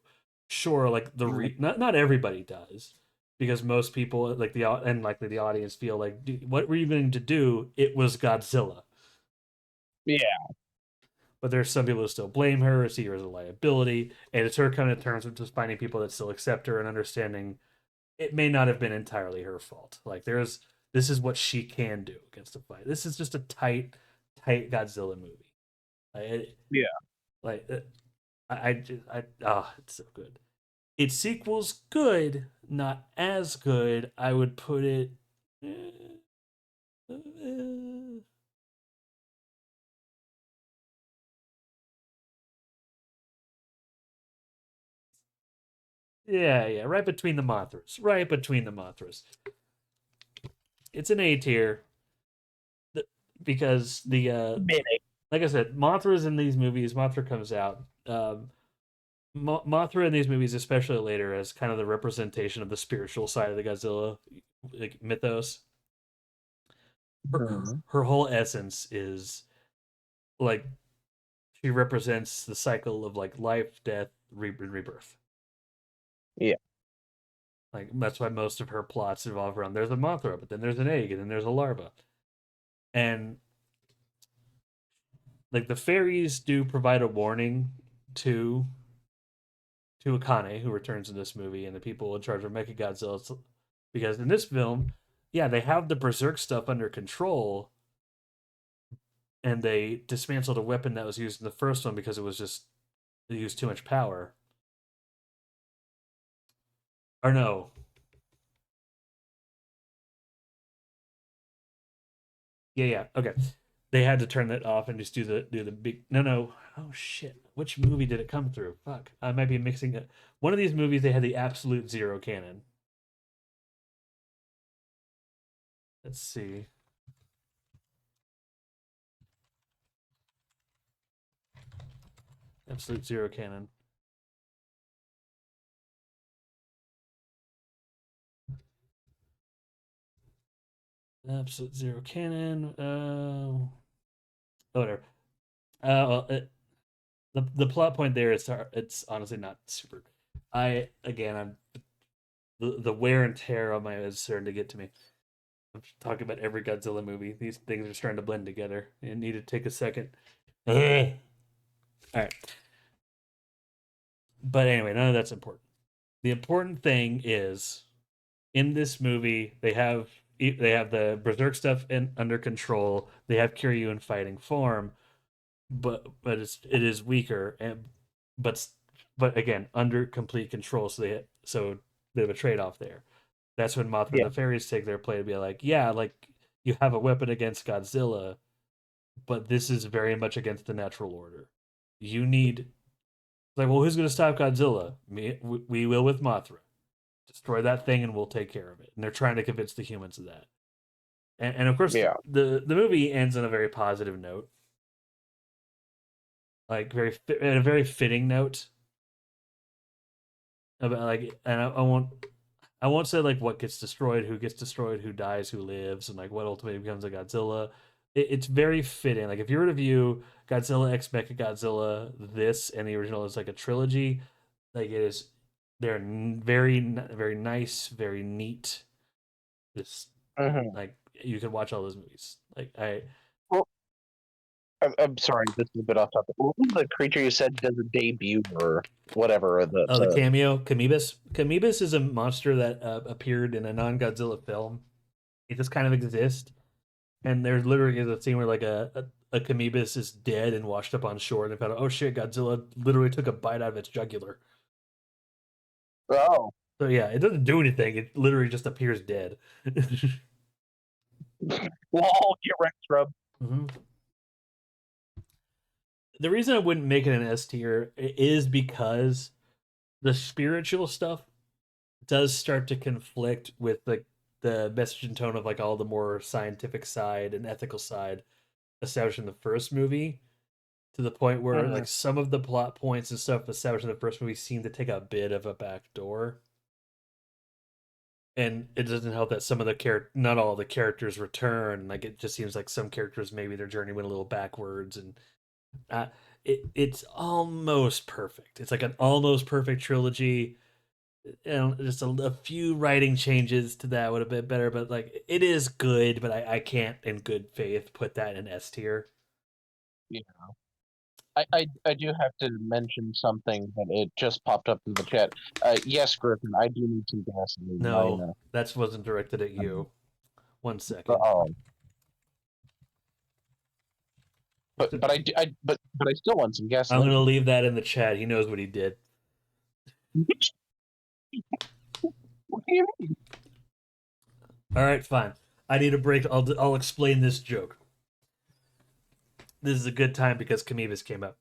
Sure, like not everybody does, because most people like and likely the audience feel like, what were you going to do? It was Godzilla. Yeah, But there's some people who still blame her, see her as a liability, and it's her coming to terms with just finding people that still accept her and understanding it may not have been entirely her fault. Like this is what she can do against the fight. This is just a tight Godzilla movie. yeah. Like it's so good. Its sequel's good, not as good. I would put it. Yeah, right between the Mothras. Right between the Mothras. It's an A tier because the Minute. like I said, Mothra's in these movies. Mothra comes out. Mothra in these movies, especially later, as kind of the representation of the spiritual side of the Godzilla like mythos. Mhm. Her whole essence is like she represents the cycle of like life, death, rebirth. Yeah. Like that's why most of her plots revolve around there's a Mothra, but then there's an egg, and then there's a larva, and like the fairies do provide a warning to Akane, who returns in this movie, and the people in charge of MechaGodzilla, because in this film, yeah, they have the berserk stuff under control, and they dismantled a weapon that was used in the first one because it used too much power. Or no, yeah, okay. They had to turn that off and just do the big no. Oh shit! Which movie did it come through? Fuck, I might be mixing it. One of these movies they had the absolute zero cannon. Let's see. Absolute zero cannon. Absolute zero cannon. Whatever. Well, the plot point there is it's honestly not super. I'm the wear and tear on my head is starting to get to me. I'm talking about every Godzilla movie. These things are starting to blend together. You need to take a second. All right. But anyway, none of that's important. The important thing is in this movie they have the berserk stuff under control. They have Kiryu in fighting form, but it is weaker and but but again under complete control. So bit of a trade off there. That's when Mothra and Yeah. the fairies take their play to be like, yeah, like you have a weapon against Godzilla, but this is very much against the natural order. You need like, well, who's going to stop Godzilla? We will with Mothra. Destroy that thing, and we'll take care of it. And they're trying to convince the humans of that. And of course, Yeah. the movie ends on a very positive note, like a very fitting note about like, and I won't say like what gets destroyed, who gets destroyed, who dies, who lives, and like what ultimately becomes a Godzilla. It's very fitting. Like if you were to view Godzilla X MechaGodzilla, this and the original is like a trilogy, like it is, they're very very nice, very neat. This Mhm. like you can watch all those movies. Like Well, I'm sorry, this is a bit off topic. What was the creature you said does a debut or whatever? the cameo Kamibus. Kamibus is a monster that appeared in a non-Godzilla film. It just kind of exists, and there's literally a scene where like a Kamibus is dead and washed up on shore, and they found out, oh shit, Godzilla literally took a bite out of its jugular. Oh, So yeah, it doesn't do anything. It literally just appears dead. we'll all get Rex Rub. hmm The reason I wouldn't make it an S tier is because the spiritual stuff does start to conflict with the message and tone of like all the more scientific side and ethical side established in the first movie, to the point where Mhm. like some of the plot points and stuff established in the first movie seem to take a bit of a back door. And it doesn't help that some of the not all the characters return. Like it just seems like some characters maybe their journey went a little backwards, and uh, it's almost perfect. It's like an almost perfect trilogy. And just a few writing changes to that would have been better, but like it is good. But I can't, in good faith, put that in S tier. Yeah. I do have to mention something that it just popped up in the chat. Yes, Griffin, I do need some gasoline. I No, know. that wasn't directed at you. 1 second. Oh, but I still want some I'm gasoline. gonna leave that in the chat. He knows what he did. What do you mean? All right, fine. I need a break. I'll explain this joke. This is a good time because Kamibus came up.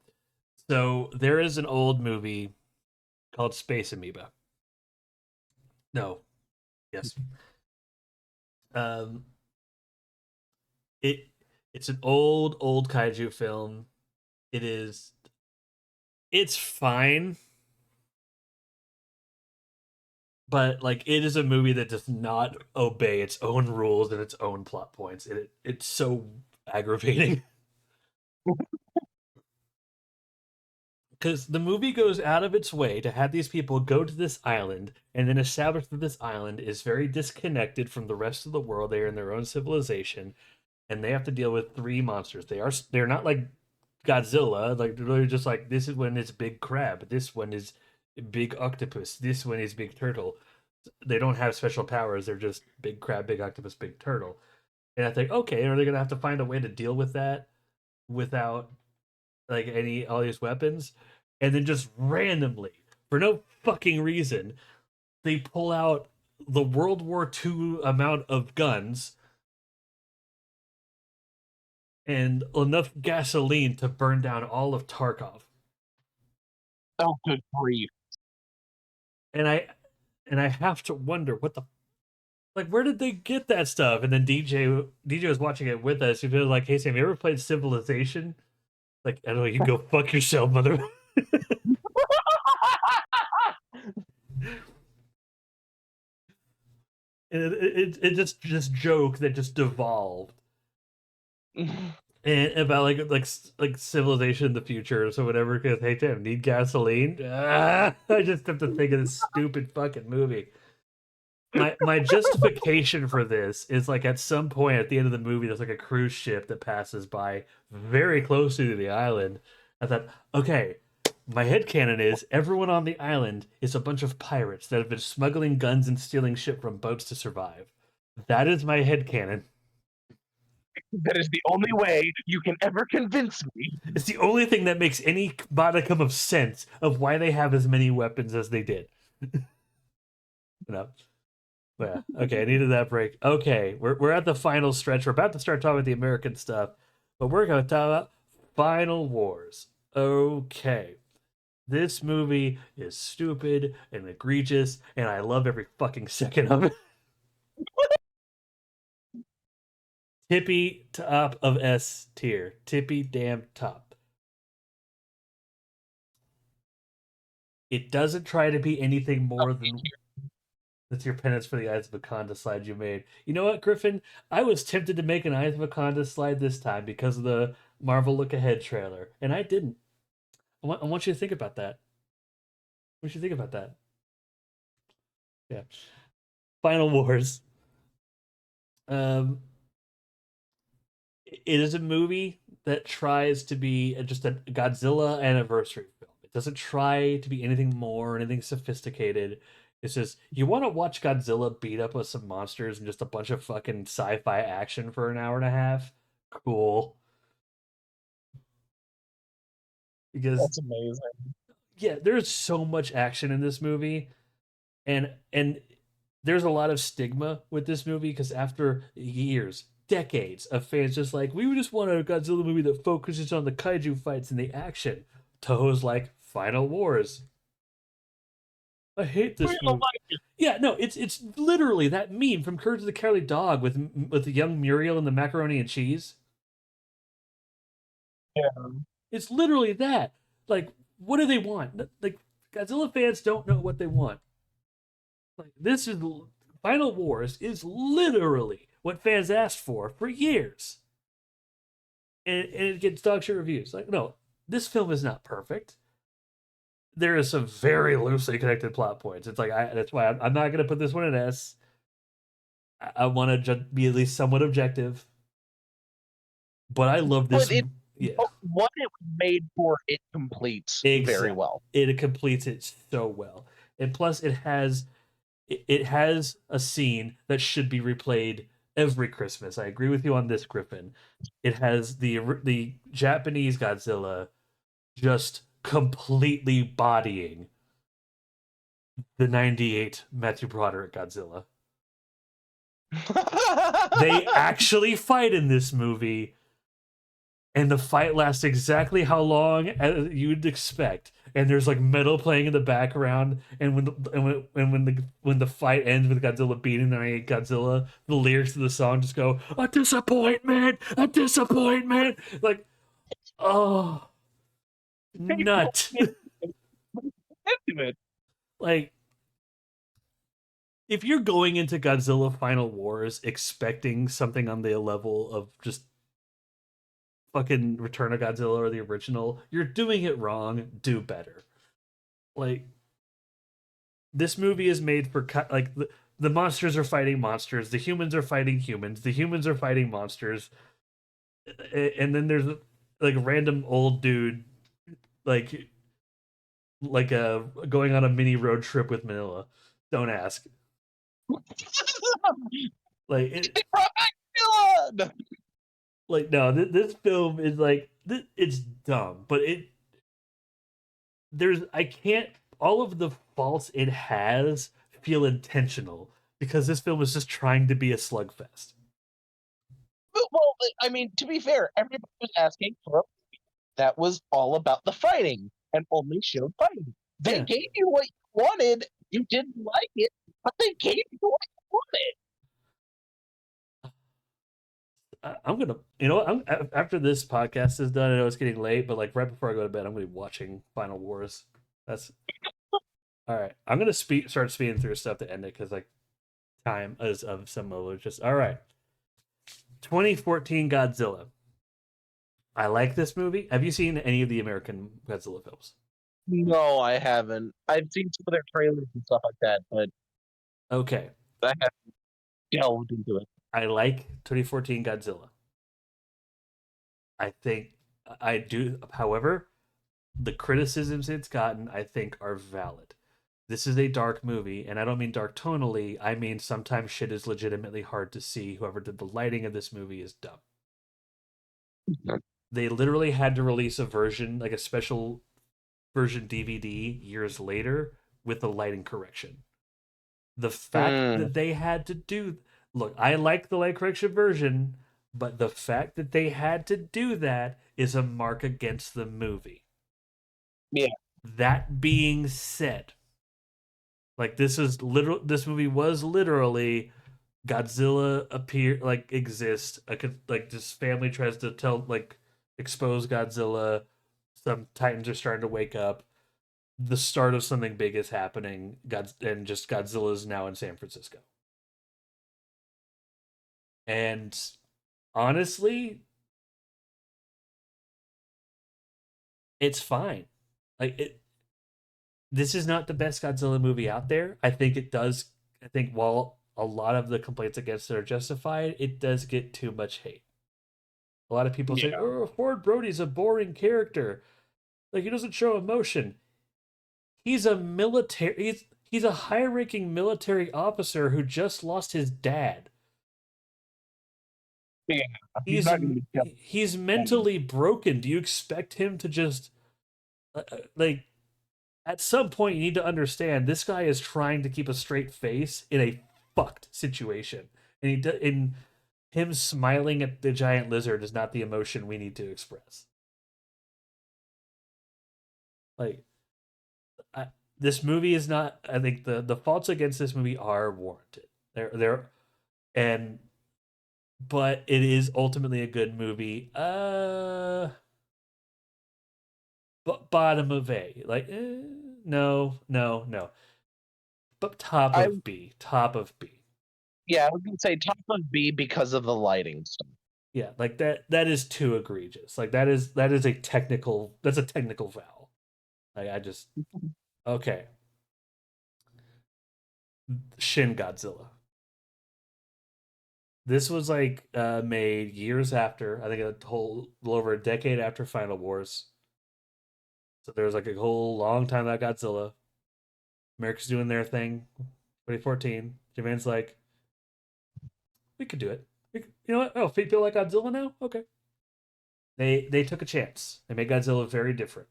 So there is an old movie called Space Amoeba. No, yes. Um, it it's an old kaiju film. It is. It's fine, but like it is a movie that does not obey its own rules and its own plot points. It's so aggravating. Because the movie goes out of its way to have these people go to this island and then establish that this island is very disconnected from the rest of the world. They are in their own civilization, and they have to deal with three monsters. They're not like Godzilla. Like they're just like, this is when it's big crab. This one is big octopus. This one is big turtle. They don't have special powers. They're just big crab, big octopus, big turtle. And I think, okay, are they gonna have to find a way to deal with that without like any all these weapons? And then just randomly, for no fucking reason, they pull out the World War II amount of guns and enough gasoline to burn down all of Tarkov. Oh, good grief! And I have to wonder what the like where did they get that stuff? And then DJ was watching it with us. He was like, "Hey Sam, you ever played Civilization?" Like, I don't know, you can go fuck yourself, mother. And it just this joke that just devolved. And about like civilization in the future, so whatever. Because hey, Tim, need gasoline? I just have to think of this stupid fucking movie. My justification for this is like at some point at the end of the movie, there's like a cruise ship that passes by very closely to the island. I thought, okay, my headcanon is everyone on the island is a bunch of pirates that have been smuggling guns and stealing shit from boats to survive. That is my headcanon. That is the only way you can ever convince me. It's the only thing that makes any modicum of sense of why they have as many weapons as they did. You know? Yeah. Okay, I needed that break. Okay, we're at the final stretch. We're about to start talking about the American stuff, but we're going to talk about Final Wars. Okay. This movie is stupid and egregious, and I love every fucking second of it. Tippy top of S tier. Tippy damn top. It doesn't try to be anything more than that's your penance for the Eyes of Wakanda slide you made. You know what, Griffin? I was tempted to make an Eyes of Wakanda slide this time because of the Marvel Look Ahead trailer, and I didn't. I want you to think about that. What you think about that? Yeah. Final Wars. Um, it is a movie that tries to be just a Godzilla anniversary film. It doesn't try to be anything more, anything sophisticated. It's just you want to watch Godzilla beat up with some monsters and just a bunch of fucking sci-fi action for an hour and a half. Cool. Because That's amazing. yeah, there's so much action in this movie, and there's a lot of stigma with this movie because after years, decades of fans just like we just want a Godzilla movie that focuses on the kaiju fights and the action. Toho's like Final Wars. I hate We this don't movie. like it. Yeah, no, it's literally that meme from Courage of the Cowardly Dog with the young Muriel and the macaroni and cheese. Yeah. It's literally that. Like, what do they want? Like, Godzilla fans don't know what they want. Like, this is Final Wars is literally what fans asked for years, and it gets dog shit reviews. Like, no, this film is not perfect. There is some very loosely connected plot points. It's like that's why I'm not going to put this one in S. I want to be at least somewhat objective, but I love this. But it, Yeah, what it was made for, it completes very exactly. well. It completes it so well, and plus it has a scene that should be replayed every Christmas. I agree with you on this, Griffin. It has the Japanese Godzilla just completely bodying the '98 Matthew Broderick Godzilla. They actually fight in this movie, and the fight lasts exactly how long as you'd expect. And there's like metal playing in the background, and when the fight ends with Godzilla beating the '98 Godzilla, the lyrics of the song just go a disappointment, a disappointment. Like, oh, nut. Like, if you're going into Godzilla Final Wars expecting something on the level of just fucking Return of Godzilla or the original, you're doing it wrong. Do better. Like, this movie is made for like the monsters are fighting monsters, the humans are fighting humans, the humans are fighting monsters, and then there's like a random old dude like going on a mini road trip with Manila. Don't ask. Like it, God! like no, this film is like it's dumb, but there's I can't all of the faults it has feel intentional because this film is just trying to be a slugfest. Well, I mean, to be fair, everybody was asking for a movie that was all about the fighting and only showed fighting. They Yeah. gave you what you wanted. You didn't like it, but they gave you what you wanted. I'm gonna, after this podcast is done, I know it's getting late, but like right before I go to bed, I'm gonna be watching Final Wars. That's all right. I'm gonna start speeding through stuff to end it because like time is of some moment. Just all right. 2014 Godzilla. I like this movie. Have you seen any of the American Godzilla films? No, I haven't. I've seen some of their trailers and stuff like that, but Okay, I haven't delved into it. I like 2014 Godzilla. I think I do. However, the criticisms it's gotten, I think, are valid. This is a dark movie, and I don't mean dark tonally. I mean sometimes shit is legitimately hard to see. Whoever did the lighting of this movie is dumb. They literally had to release a version, like a special version DVD, years later with the lighting correction. The fact that they had to do look, I like the light correction version, but the fact that they had to do that is a mark against the movie. Yeah. That being said, like this movie was literally Godzilla exists. Like this family tries to expose Godzilla. Some Titans are starting to wake up. The start of something big is happening. Godzilla is now in San Francisco. And honestly, it's fine. This is not the best Godzilla movie out there. I think while a lot of the complaints against it are justified, it does get too much hate. A lot of people say, Yeah. "Oh, Ford Brody's a boring character. Like he doesn't show emotion." He's a military. He's a high-ranking military officer who just lost his dad. Yeah, he's not going to be kept. He's mentally broken. Do you expect him to just like? At some point, you need to understand this guy is trying to keep a straight face in a fucked situation, and in him smiling at the giant lizard is not the emotion we need to express. Like, this movie is not. I think the faults against this movie are warranted. They're and but it is ultimately a good movie. Bottom of A. Like, no, no, no. But top I of B. Top of B. Yeah, I was going to say top of B because of the lighting stuff. Yeah, like that is too egregious. Like that's a technical foul. Like I just okay. Shin Godzilla. This was like made years after, I think a whole little over a decade after Final Wars. So there was like a whole long time that Godzilla. America's doing their thing. 2014. Japan's like, we could do it. You know what? Oh, people like Godzilla now? Okay. They took a chance. They made Godzilla very different.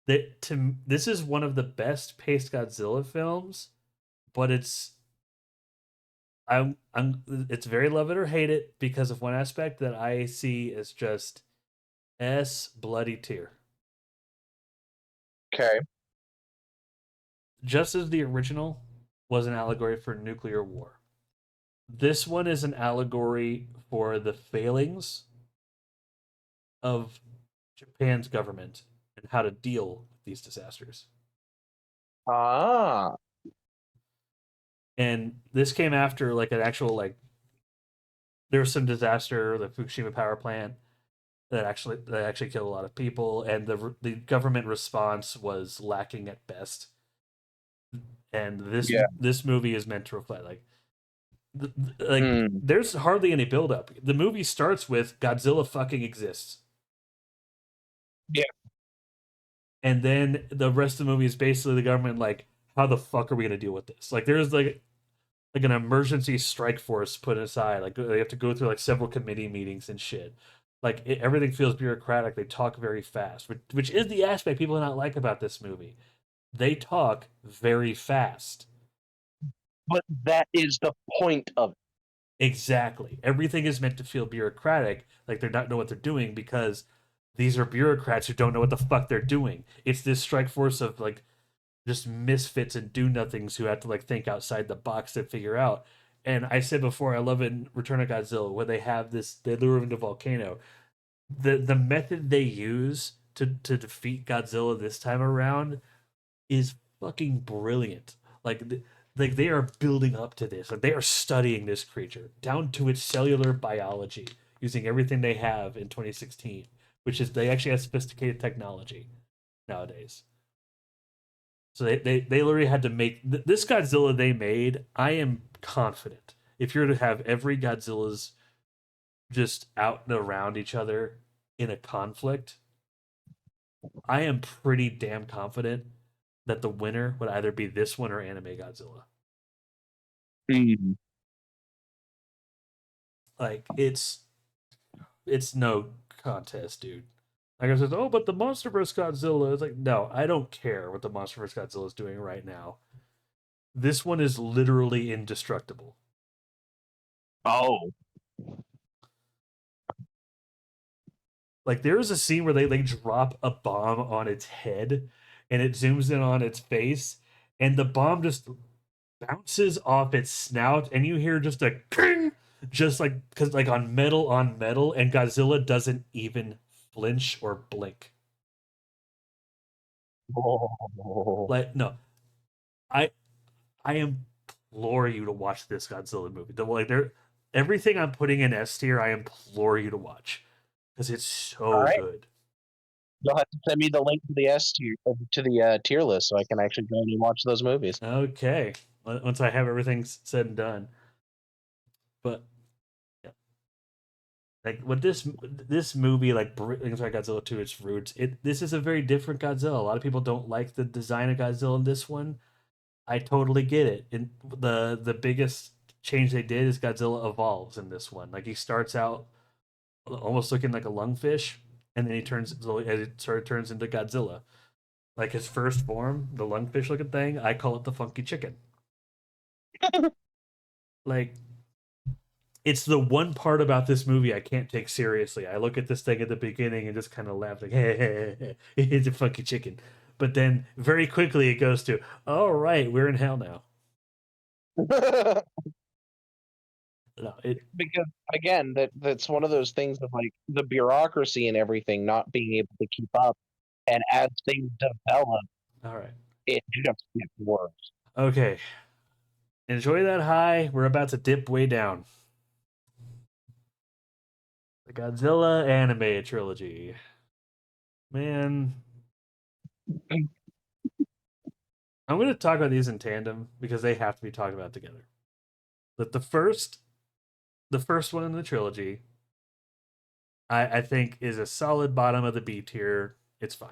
This is one of the best paced Godzilla films, but it's very love it or hate it because of one aspect that I see as just S bloody tear. Okay. Just as the original was an allegory for nuclear war, this one is an allegory for the failings of Japan's government and how to deal with these disasters. Ah. And this came after like an actual like there was some disaster, the Fukushima power plant that actually killed a lot of people, and the government response was lacking at best. And Yeah. this movie is meant to reflect Mm. there's hardly any build up. The movie starts with Godzilla fucking exists. Yeah. And then the rest of the movie is basically the government like, how the fuck are we gonna deal with this? Like there's like an emergency strike force put aside. Like they have to go through like several committee meetings and shit. Like everything feels bureaucratic. They talk very fast, which is the aspect people do not like about this movie. They talk very fast. But that is the point of it. Exactly. Everything is meant to feel bureaucratic, like they're not know what they're doing because these are bureaucrats who don't know what the fuck they're doing. It's this strike force of like just misfits and do nothings who have to like think outside the box to figure out. And I said before, I love it in Return of Godzilla where they lure him into volcano. The method they use to defeat Godzilla this time around is fucking brilliant. Like they are building up to this. Like they are studying this creature down to its cellular biology using everything they have in 2016, which is they actually have sophisticated technology nowadays. So they literally had to make this Godzilla they made. I am confident if you're to have every Godzilla's just out and around each other in a conflict, I am pretty damn confident that the winner would either be this one or Anime Godzilla. Mm. Like it's no contest, dude. Like I said, oh, but the MonsterVerse Godzilla. It's like, no, I don't care what the MonsterVerse Godzilla is doing right now. This one is literally indestructible. Oh. Like there is a scene where they drop a bomb on its head and it zooms in on its face and the bomb just bounces off its snout and you hear just a ping, just like because like on metal and Godzilla doesn't even flinch or blink. Oh. Like no, I I implore you to watch this Godzilla movie. Like there, everything I'm putting in S tier, I implore you to watch because it's All so right. good. You'll have to send me the link to the tier list so I can actually go and watch those movies. Okay, once I have everything said and done. But yeah, like what this movie like brings back Godzilla to its roots. This is a very different Godzilla. A lot of people don't like the design of Godzilla in this one. I totally get it. And the biggest change they did is Godzilla evolves in this one. Like he starts out almost looking like a lungfish, and then he turns turns into Godzilla. Like his first form, the lungfish looking thing, I call it the funky chicken. Like it's the one part about this movie I can't take seriously. I look at this thing at the beginning and just kind of laugh like, hey, it's a funky chicken. But then very quickly it goes to, all right, we're in hell now. No, because again, that's one of those things of like the bureaucracy and everything not being able to keep up, and as things develop, all right. it just gets worse. Okay. Enjoy that high. We're about to dip way down. The Godzilla anime trilogy. Man. I'm going to talk about these in tandem because they have to be talked about together. But the first one in the trilogy, I think is a solid bottom of the B tier. It's fine.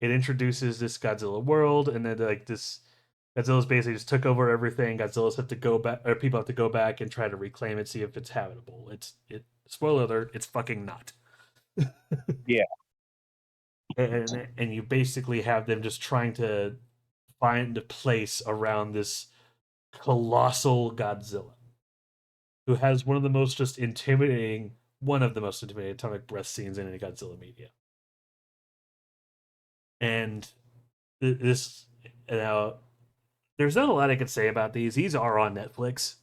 It introduces this Godzilla world, and then like this Godzilla's basically just took over everything. Godzilla's have to go back, or people have to go back and try to reclaim it, see if it's habitable. Spoiler alert, it's fucking not. Yeah. And you basically have them just trying to find a place around this colossal Godzilla, who has one of the most intimidating atomic breath scenes in any Godzilla media. And this now, there's not a lot I can say about these. These are on Netflix.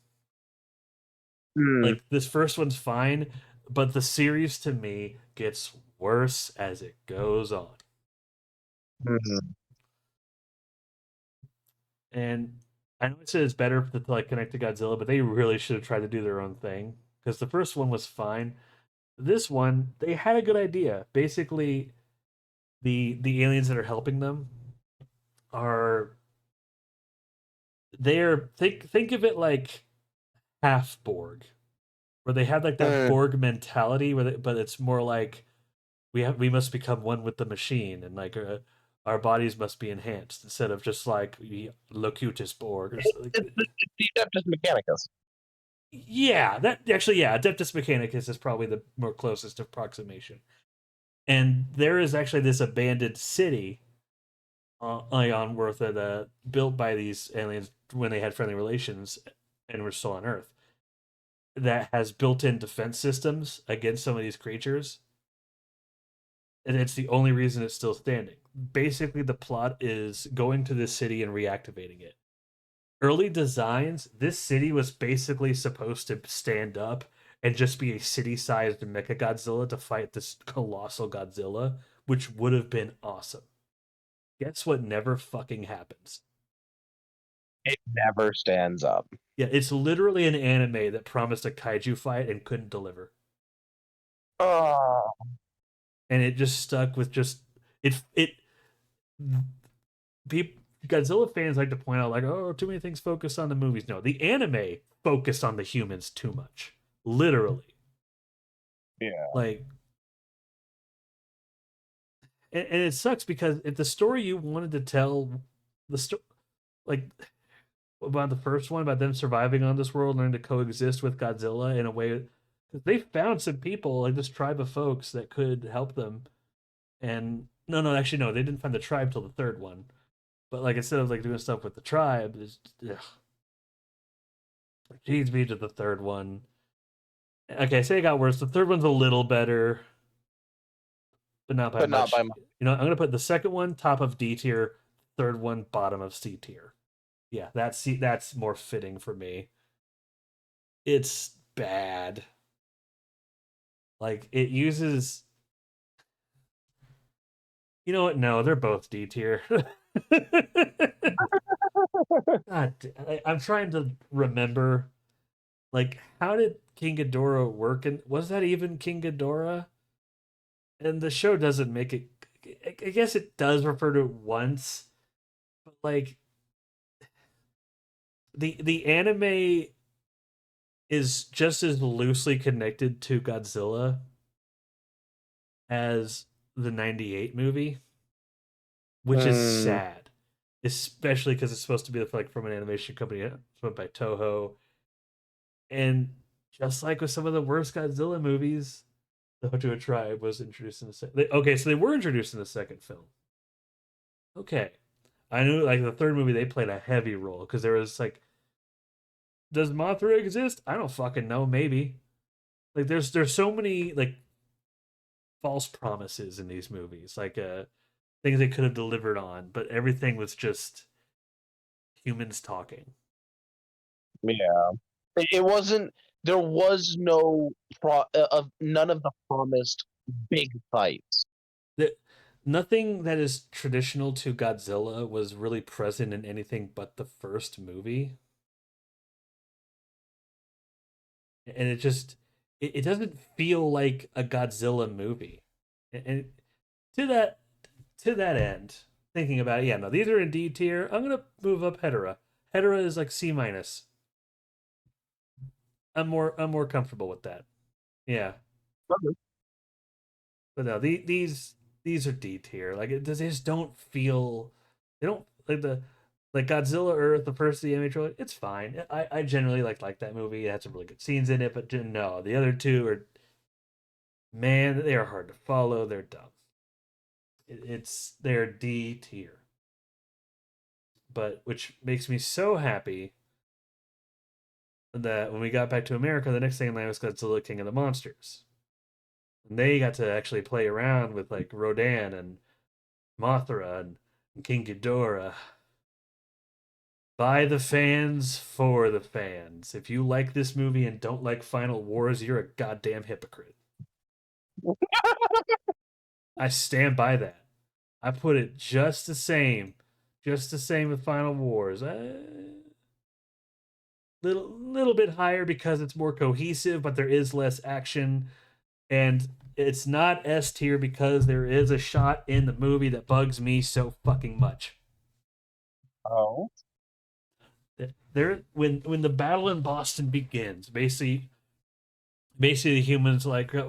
Like this first one's fine, but the series to me gets worse as it goes on. And I know it said it's better to like connect to Godzilla, but they really should have tried to do their own thing because the first one was fine. This one, they had a good idea. Basically, the aliens that are helping them are think of it like half Borg, where they have like that Borg mentality, but it's more like we must become one with the machine, and like our bodies must be enhanced instead of just like Locutus Borg. It's the Adeptus Mechanicus. Yeah, Adeptus Mechanicus is probably the more closest approximation. And there is actually this abandoned city on Earth that built by these aliens when they had friendly relations and were still on Earth, that has built-in defense systems against some of these creatures. And it's the only reason it's still standing. Basically, the plot is going to this city and reactivating it. Early designs, this city was basically supposed to stand up and just be a city-sized MechaGodzilla to fight this colossal Godzilla, which would have been awesome. Guess what never fucking happens? It never stands up. Yeah, it's literally an anime that promised a kaiju fight and couldn't deliver. Oh. And it just stuck with just people, Godzilla fans like to point out like, oh, too many things focused on the movies. No, the anime focused on the humans too much. Literally. Yeah. Like, and it sucks because if the story you wanted to tell, like about the first one, about them surviving on this world, learning to coexist with Godzilla in a way, they found some people like this tribe of folks that could help them. And no, actually no, they didn't find the tribe till the third one. But like instead of like doing stuff with the tribe, geez, me to the third one. Okay, say it got worse. The third one's a little better, but not by much. You know, I'm gonna put the second one top of D tier, third one bottom of C tier. Yeah, that's more fitting for me. It's bad. Like it uses. You know what? No, they're both D tier. God, I'm trying to remember. Like, how did King Ghidorah work? And was that even King Ghidorah? and the show doesn't make it. I guess it does refer to it once, but like the anime is just as loosely connected to Godzilla as the '98 movie, which is sad, especially because it's supposed to be like from an animation company it's by Toho, and just like with some of the worst Godzilla movies, the Hotua tribe was introduced in the second. Okay, so they were introduced in the second film. Okay, I knew like the third movie they played a heavy role because there was like, does Mothra exist? I don't fucking know. Maybe like there's so many like false promises in these movies, like things they could have delivered on, but everything was just humans talking. Yeah. It wasn't. There was no of none of the promised big fights. That nothing that is traditional to Godzilla was really present in anything but the first movie, and it doesn't feel like a Godzilla movie. And to that to that end, thinking about it, yeah, no, these are in D tier. I'm gonna move up Hedorah. Hedorah is like C minus. I'm more comfortable with that. Yeah, Okay. but no, these are D tier. Like they just don't feel. They don't like like Godzilla Earth, the first of the anime trilogy. It's fine. I generally like that movie. It had some really good scenes in it, but no, the other two are, man, they are hard to follow. They're dumb. They're D tier, but which makes me so happy that when we got back to America, the next thing in line was Godzilla King of the Monsters. And they got to actually play around with like Rodan and Mothra and King Ghidorah. By the fans, for the fans. If you like this movie and don't like Final Wars, you're a goddamn hypocrite. I stand by that. I put it just the same with Final Wars. Little bit higher because it's more cohesive, but there is less action, and it's not S tier because there is a shot in the movie that bugs me so fucking much. Oh. There, when the battle in Boston begins, basically the humans like they're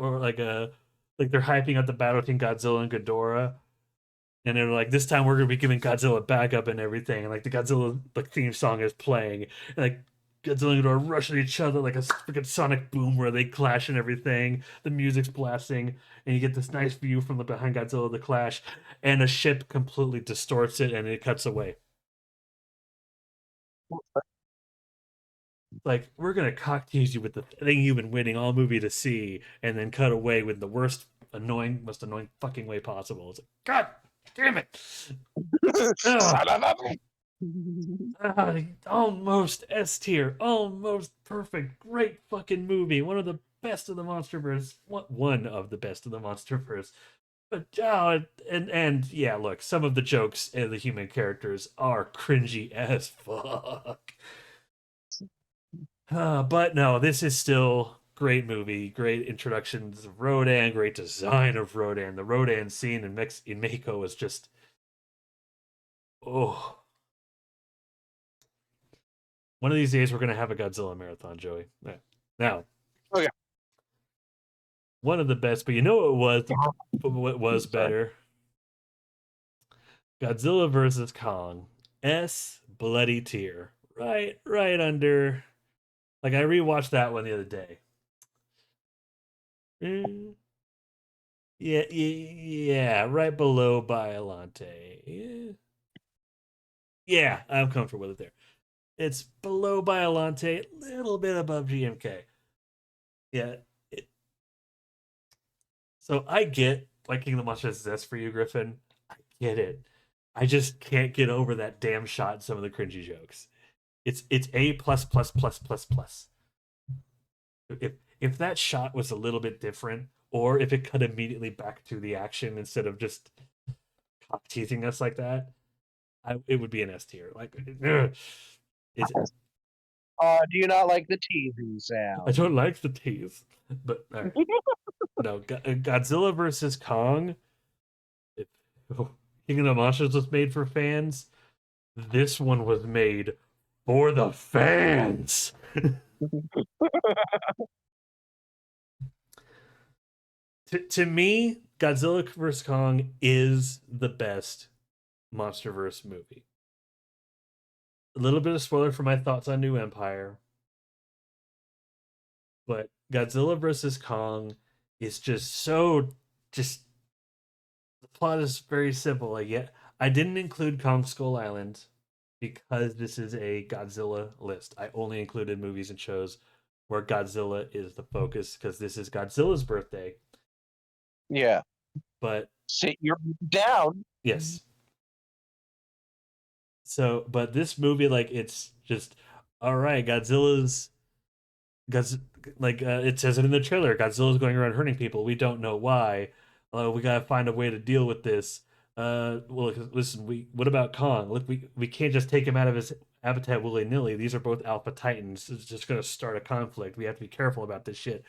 hyping up the battle between Godzilla and Ghidorah, and they're like, this time we're gonna be giving Godzilla backup and everything, and like the Godzilla like theme song is playing, and like Godzilla and Ghidorah rush at each other like a freaking sonic boom where they clash and everything. The music's blasting, and you get this nice view from the behind Godzilla the clash, and a ship completely distorts it and it cuts away. Like, we're gonna cock tease you with the thing you've been waiting all movie to see, and then cut away with the most annoying fucking way possible. It's like, God damn it! Son of a... Almost S tier, almost perfect, great fucking movie, one of the best of the MonsterVerse, one of the best of the MonsterVerse. But and yeah, look, some of the jokes and the human characters are cringy as fuck. But no, this is still great movie, great introductions of Rodan, great design of Rodan. The Rodan scene in Mexico was just, oh. One of these days we're gonna have a Godzilla marathon, Joey. Yeah. Now, Okay. one of the best, but you know what was better? Godzilla versus Kong. S bloody tier. Right under. Like I rewatched that one the other day. Yeah, right below Biollante. Yeah, I'm comfortable with it there. It's below Biollante, a little bit above GMK. Yeah. So I get liking the Monsters is S for you, Griffin. I get it. I just can't get over that damn shot and some of the cringy jokes. It's A plus plus plus plus plus. If that shot was a little bit different, or if it cut immediately back to the action instead of just teasing us like that, it would be an S tier. Like, it's, Do you not like the teasing sound? I don't like the tease, but all right. no, Godzilla versus Kong. If King of the Monsters was made for fans, this one was made for the fans. To me, Godzilla vs. Kong is the best MonsterVerse movie. A little bit of spoiler for my thoughts on New Empire, but Godzilla vs. Kong is just so just the plot is very simple. Like, yeah, I didn't include Kong Skull Island because this is a Godzilla list. I only included movies and shows where Godzilla is the focus because this is Godzilla's birthday. Yeah. But Sit your down. yes. So, but this movie, like, it's just all right. Godz like it says it in the trailer. Godzilla's going around hurting people. We don't know why. We gotta find a way to deal with this. Well, listen. What about Kong? Look, we can't just take him out of his habitat willy nilly. These are both alpha titans. It's just gonna start a conflict. We have to be careful about this shit.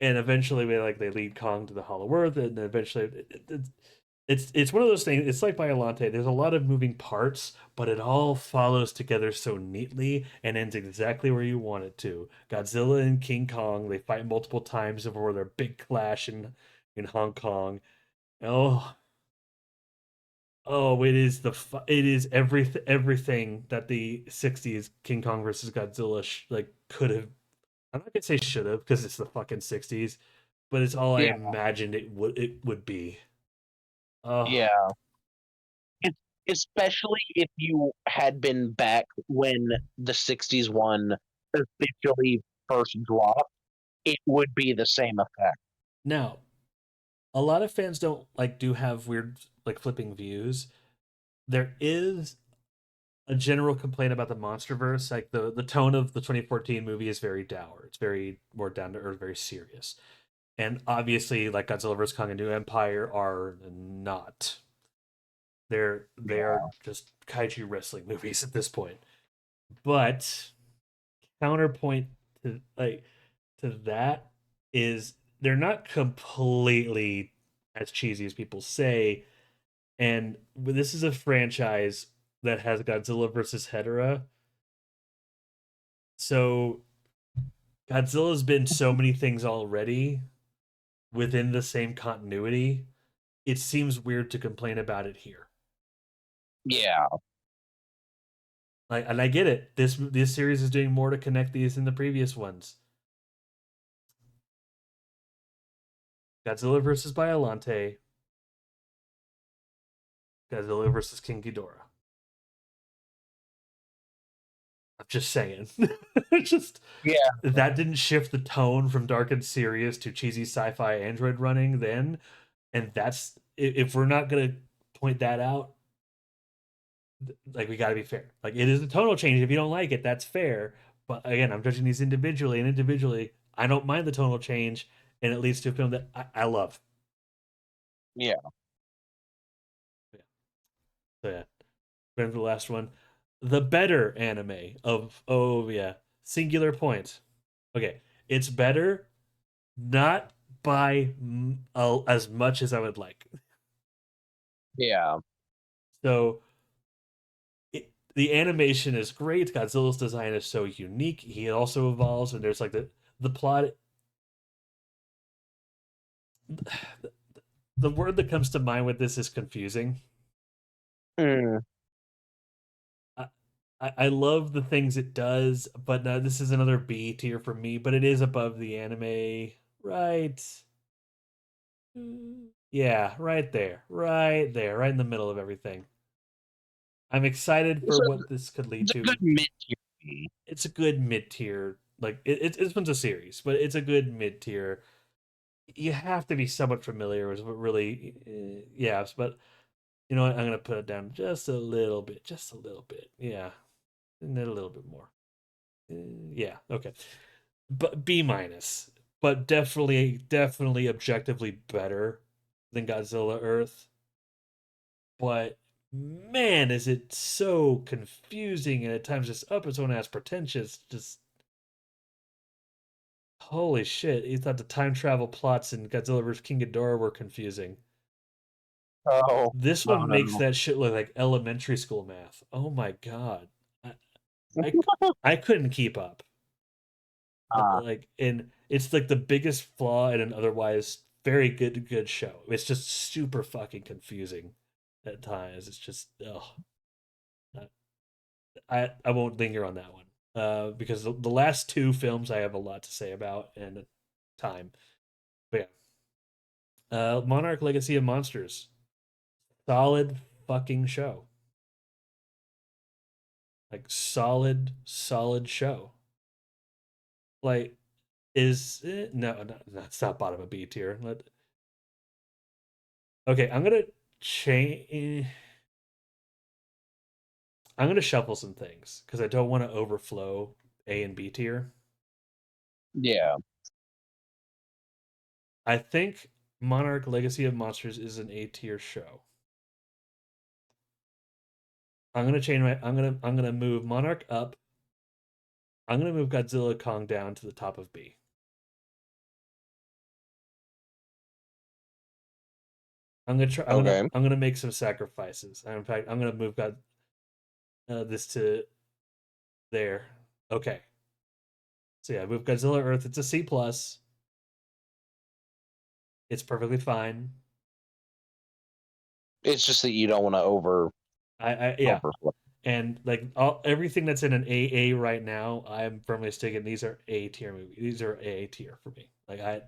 And eventually, they lead Kong to the Hollow Earth, and then eventually, it's one of those things. It's like Biollante. There's a lot of moving parts, but it all follows together so neatly and ends exactly where you want it to. Godzilla and King Kong, they fight multiple times before their big clash in Hong Kong. Oh, oh, it is everything that the '60s King Kong versus Godzilla could have. I'm not gonna say should have because it's the fucking '60s, but it's all I Yeah. imagined it would be. Oh. Yeah. Es- Especially if you had been back when the 60s one officially first dropped, it would be the same effect. Now, a lot of fans don't do have weird flipping views. There is a general complaint about the MonsterVerse. Like the tone of the 2014 movie is very dour. It's very more down to earth, very serious. And obviously, like Godzilla vs Kong and New Empire are not. They are just kaiju wrestling movies at this point. But counterpoint to to that is they're not completely as cheesy as people say. And this is a franchise that has Godzilla versus Hedorah. So Godzilla's been so many things already within the same continuity. It seems weird to complain about it here. Yeah. And I get it. This series is doing more to connect these than the previous ones. Godzilla versus Biollante. Godzilla versus King Ghidorah. I'm just saying. just Yeah. that didn't shift the tone from dark and serious to cheesy sci-fi android running then, and that's if we're not gonna point that out, we got to be fair. Like, it is a tonal change. If you don't like it, that's fair. But again, I'm judging these individually, and individually, I don't mind the tonal change, and it leads to a film that I love. Yeah. So yeah, going to the last one, the better anime of singular point. Okay, it's better, not by as much as I would like. Yeah. So the animation is great. Godzilla's design is so unique. He also evolves, and there's the plot. The word that comes to mind with this is confusing. Mm. I love the things it does, but this is another B tier for me. But it is above the anime, right? Yeah, right there, right in the middle of everything. I'm excited for So what this could lead it's a to. good mid-tier. It's a good mid tier. This one's a series, but it's a good mid tier. You have to be somewhat familiar with what really, yeah. But you know what? I'm gonna put it down just a little bit, Yeah, and then a little bit more. Yeah, okay. But B minus, but definitely objectively better than Godzilla Earth. But man, is it so confusing and at times just up its own ass pretentious. Just Holy shit! You thought the time travel plots in Godzilla vs King Ghidorah were confusing. Oh, This no, one no, makes no. that shit look like elementary school math. Oh my god, I I, I couldn't keep up. Ah, Like, and it's like the biggest flaw in an otherwise very good show. It's just super fucking confusing at times. It's just oh, I won't linger on that one. Because the last two films I have a lot to say about and time. But yeah, Monarch Legacy of Monsters, solid fucking show. Like solid show. Like is it, no, it's not bottom of B tier. Okay, change. I'm gonna shuffle some things because I don't want to overflow A and B tier. yeah. I think Monarch Legacy of Monsters is an A tier show. I'm gonna move Monarch up. I'm gonna move Godzilla Kong down to the top of B. Okay. I'm gonna make some sacrifices. In fact, I'm gonna move this to there. Okay. So yeah, move Godzilla Earth. It's a C plus. It's perfectly fine. It's just that you don't want to I yeah, overflow. and like everything that's in an AA right now, I'm firmly sticking. These are A tier movies. These are A tier for me. Like I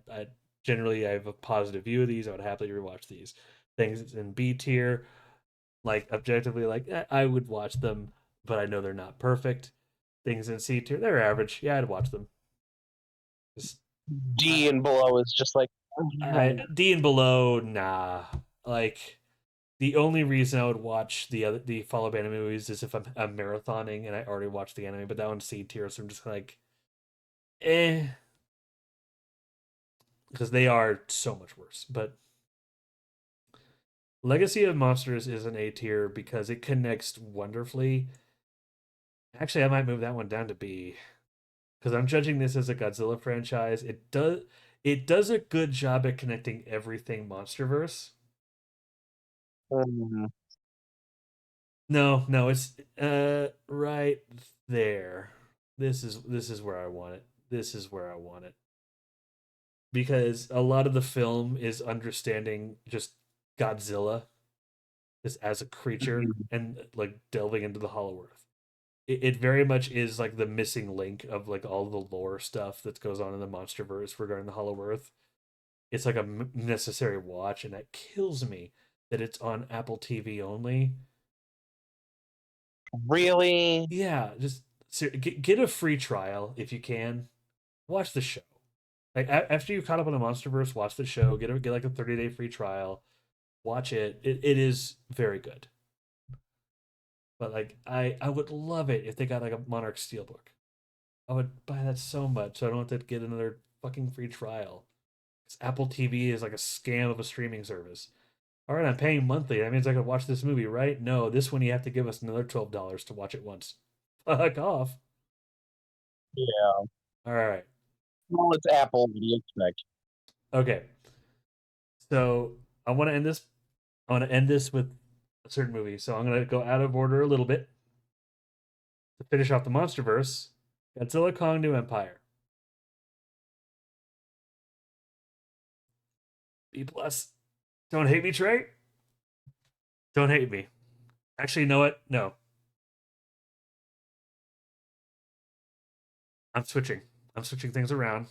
generally I have a positive view of these. I would happily rewatch these. Things in B tier, like objectively, like I would watch them, but I know they're not perfect. Things in C tier, they're average. Yeah, I'd watch them. Just, D I, and below is just like D and below, nah. Like the only reason I would watch the follow up anime movies is if I'm marathoning and I already watched the anime, but that one's C tier, so I'm just like, eh, because they are so much worse. But Legacy of Monsters is an A tier because it connects wonderfully. Actually, I might move that one down to B because I'm judging this as a Godzilla franchise. It does a good job at connecting everything MonsterVerse. um, No, it's right there. This is where I want it. This is where I want it. Because a lot of the film is understanding just Godzilla just as a creature and like delving into the Hollow Earth. It very much is like the missing link of like all the lore stuff that goes on in the MonsterVerse regarding the Hollow Earth. It's like a necessary watch, and that kills me that it's on Apple TV only. really? Yeah, just get a free trial if you can. Watch the show. Like after you caught up on the MonsterVerse, watch the show. Get like a 30-day free trial. Watch it. It is very good. But like I would love it if they got like a Monarch Steelbook. I would buy that so much, so I don't have to get another fucking free trial. 'Cause Apple TV is like a scam of a streaming service. All right, I'm paying monthly. That means I could watch this movie, right? No, this one you have to give us another $12 to watch it once. Fuck off. Yeah. All right. Well, it's Apple. What do you expect? Okay. So I want to end this. I want to end this with a certain movie. So I'm gonna go out of order a little bit to finish off the MonsterVerse. Godzilla Kong New Empire. B plus. Don't hate me, Trey. Don't hate me. Actually, you know what? No, I'm switching. I'm switching things around.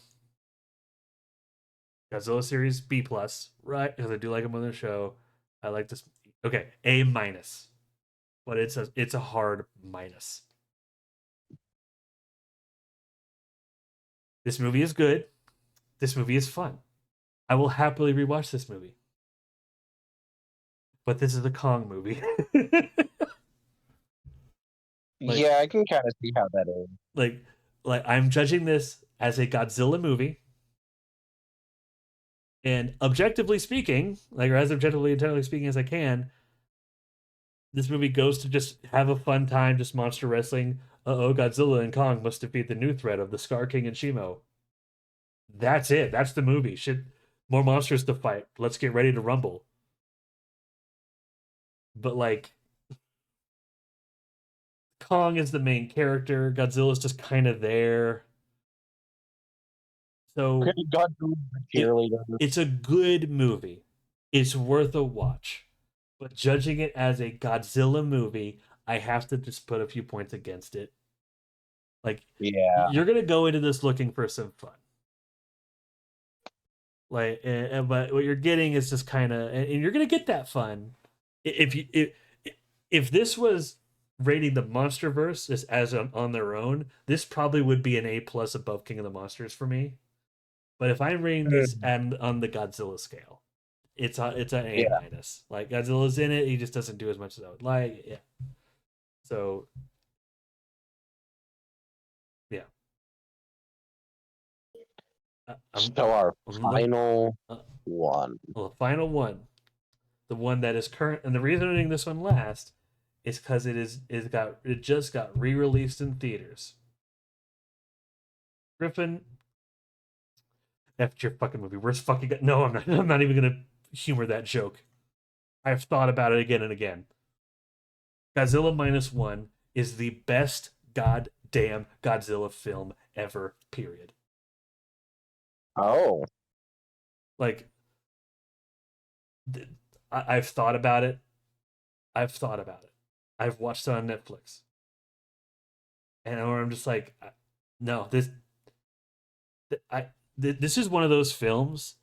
Godzilla series B plus, right? Because I do like him on the show. I like this. Okay, A minus, but it's a hard minus. This movie is good. This movie is fun. I will happily rewatch this movie. But this is a Kong movie. like Yeah, I can kind of see how that is. like like I'm judging this as a Godzilla movie. And objectively speaking, like or as objectively and technically speaking as I can, this movie goes to just have a fun time, just monster wrestling. Uh oh, Godzilla and Kong must defeat the new threat of the Scar King and Shimo. That's it. That's the movie. Shit, more monsters to fight. Let's get ready to rumble. But like, Kong is the main character. Godzilla's just kind of there. So Godzilla it, cheerleader. it's a good movie. It's worth a watch. But judging it as a Godzilla movie, I have to just put a few points against it. Like, Yeah. you're gonna go into this looking for some fun. Like, but what you're getting is just kind of, and you're gonna get that fun. If you if this was rating the MonsterVerse as on their own, this probably would be an A plus above King of the Monsters for me. But if I'm rating this on the Godzilla scale, it's an A Yeah. minus. Like, Godzilla's in it, he just doesn't do as much as I would like. Yeah. So yeah. So our final one. Well, the final one, the one that is current, and the reason I'm doing this one last is because it just got re-released in theaters. Griffin, after your fucking movie, where's fucking no? I'm not. I'm not even gonna humor that joke. I've thought about it again and again. Godzilla Minus One is the best goddamn Godzilla film ever. Period. Oh. Like, I've thought about it. I've thought about it. I've watched it on Netflix, and I'm just like, no, this is one of those films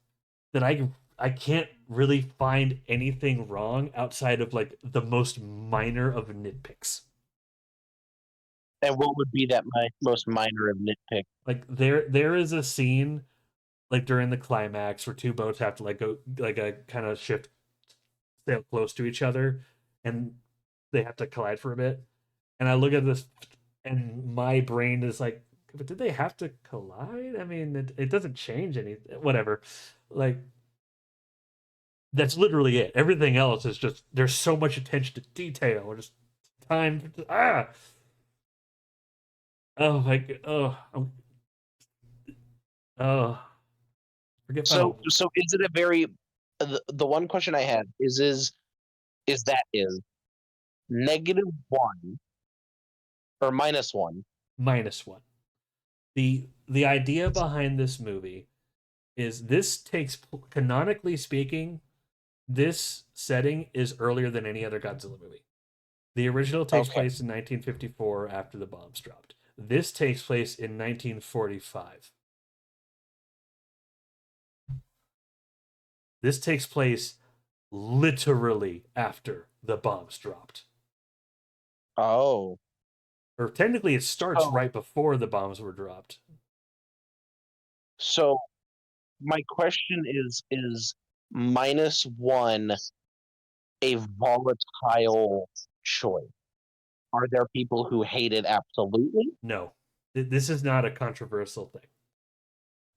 that I can't really find anything wrong outside of like the most minor of nitpicks. And what would be that most minor of nitpick? Like, there is a scene like during the climax where two boats have to like go like a kind of shift sail close to each other, and they have to collide for a bit. And I look at this, and my brain is like, but did they have to collide? I mean, it doesn't change anything. Whatever. Like, that's literally it. Everything else is just, there's so much attention to detail or just time. Oh my god. Oh. Forget So final. so is it a very the one question I have is -1 or -1? Minus one. The idea behind this movie is this takes, canonically speaking, this setting is earlier than any other Godzilla movie. The original takes Okay. place in 1954 after the bombs dropped. This takes place in 1945. This takes place literally after the bombs dropped. Oh. Or technically, it starts Oh. right before the bombs were dropped. So my question is -1 a volatile choice? Are there people who hate it absolutely? No, this is not a controversial thing.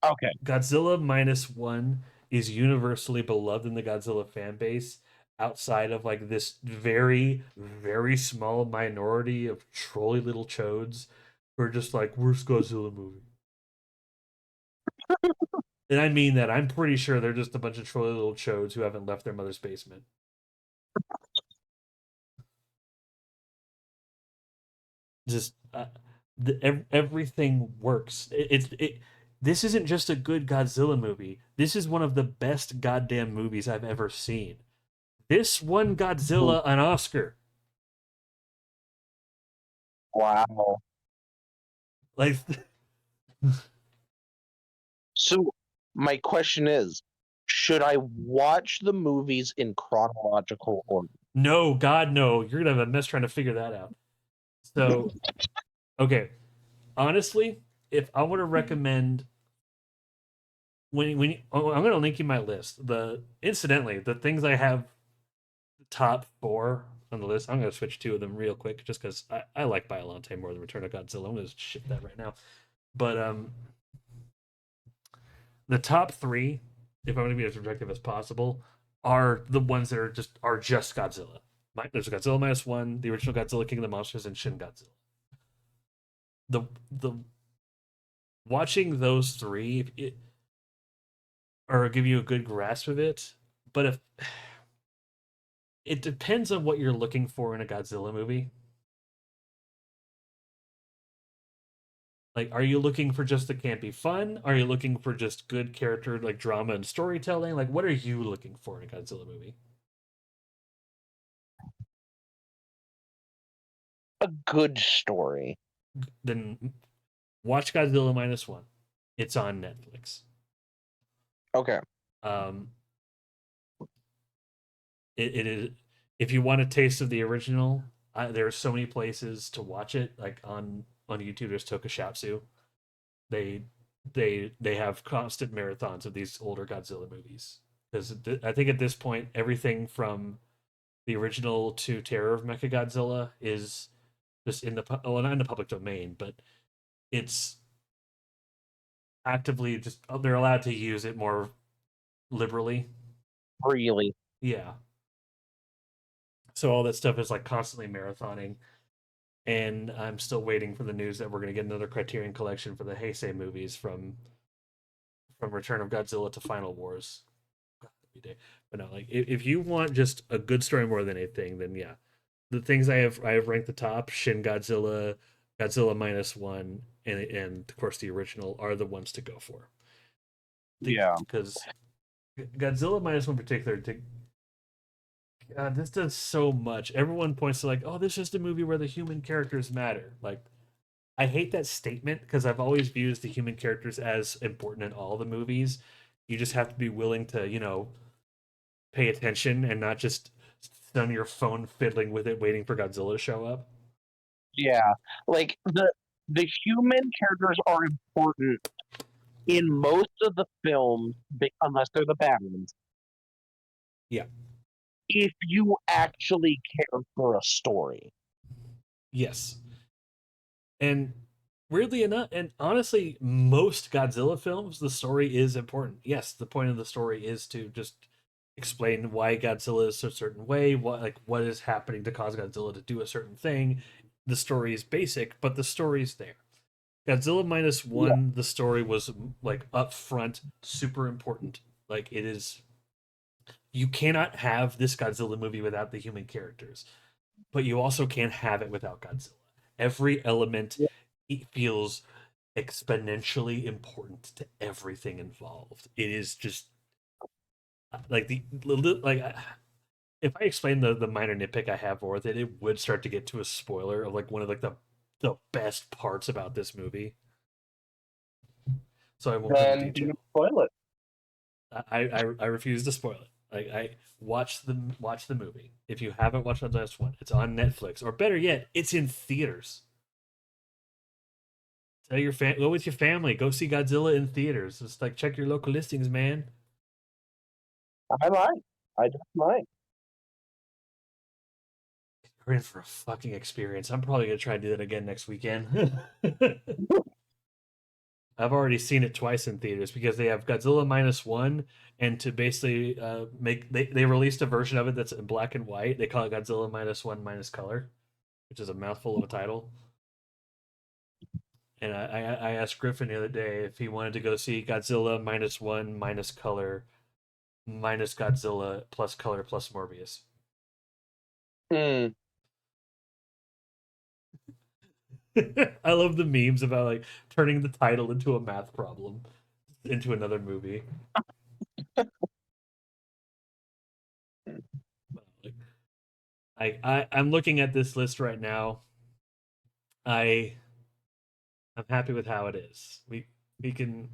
Okay. Godzilla Minus One is universally beloved in the Godzilla fan base, outside of like this very, very small minority of trolly little chodes who are just like, worst Godzilla movie. And I mean that. I'm pretty sure they're just a bunch of trolly little chodes who haven't left their mother's basement. Just everything works. This isn't just a good Godzilla movie. This is one of the best goddamn movies I've ever seen. This won Godzilla an Oscar. Wow. Like, So my question is, should I watch the movies in chronological order? no, God, no. You're gonna have a mess trying to figure that out. So, okay, honestly, if I were to recommend, I'm gonna link you my list. Incidentally, the things I have top 4 on the list, I'm gonna switch 2 of them real quick just because I like Biollante more than Return of Godzilla. I'm gonna shift that right now. But the top 3, if I'm gonna be as objective as possible, are the ones that are just Godzilla. There's Godzilla Minus One, the original Godzilla, King of the Monsters, and Shin Godzilla. The watching those 3, or give you a good grasp of it. But if it depends on what you're looking for in a Godzilla movie. Like, are you looking for just the campy fun? Are you looking for just good character, like drama and storytelling? Like, what are you looking for in a Godzilla movie? A good story. Then watch Godzilla Minus One. It's on Netflix. Okay. Um, it is. If you want a taste of the original, there are so many places to watch it. Like on YouTube, there's Tokusatsu. They they have constant marathons of these older Godzilla movies because I think at this point everything from the original to Terror of MechaGodzilla is just in the well, not in the public domain, but it's actively just they're allowed to use it more liberally. Really. Yeah. So all that stuff is like constantly marathoning, and I'm still waiting for the news that we're going to get another Criterion collection for the Heisei movies from Return of Godzilla to Final Wars. Every day. But no, like if you want just a good story more than anything, then yeah, the things I have ranked the top: Shin Godzilla, Godzilla Minus One, and of course the original are the ones to go for. Yeah. Because Godzilla Minus One in particular, this does so much. Everyone points to like, oh, this is just a movie where the human characters matter. Like, I hate that statement because I've always viewed the human characters as important in all the movies. You just have to be willing to, pay attention and not just sit on your phone fiddling with it, waiting for Godzilla to show up. Yeah. Like the human characters are important in most of the films, unless they're the bad ones. Yeah. If you actually care for a story. Yes. And weirdly enough, and honestly, most Godzilla films, the story is important. Yes, the point of the story is to just explain why Godzilla is a certain way, what is happening to cause Godzilla to do a certain thing. The story is basic, but the story's there. Godzilla Minus Yeah. One, the story was like upfront, super important. Like it is, you cannot have this Godzilla movie without the human characters, but you also can't have it without Godzilla. Every element Yeah. it feels exponentially important to everything involved. It is just like if I explain the minor nitpick I have with it, it would start to get to a spoiler of like one of like the best parts about this movie. So I won't go into Then do detail. spoil it. I refuse to spoil it. Like I watch the movie. If you haven't watched the last one, it's on Netflix, or better yet, it's in theaters. Tell your go with your family. Go see Godzilla in theaters. Just like check your local listings, man. I might. I just might. You're in for a fucking experience. I'm probably gonna try to do that again next weekend. I've already seen it twice in theaters because they have Godzilla Minus One, and to basically make they released a version of it that's in black and white. They call it Godzilla Minus One minus color, which is a mouthful of a title. And I asked Griffin the other day if he wanted to go see Godzilla Minus One minus color minus Godzilla plus color plus Morbius. Mm. I love the memes about like turning the title into a math problem into another movie. I'm looking at this list right now. I I'm happy with how it is. We can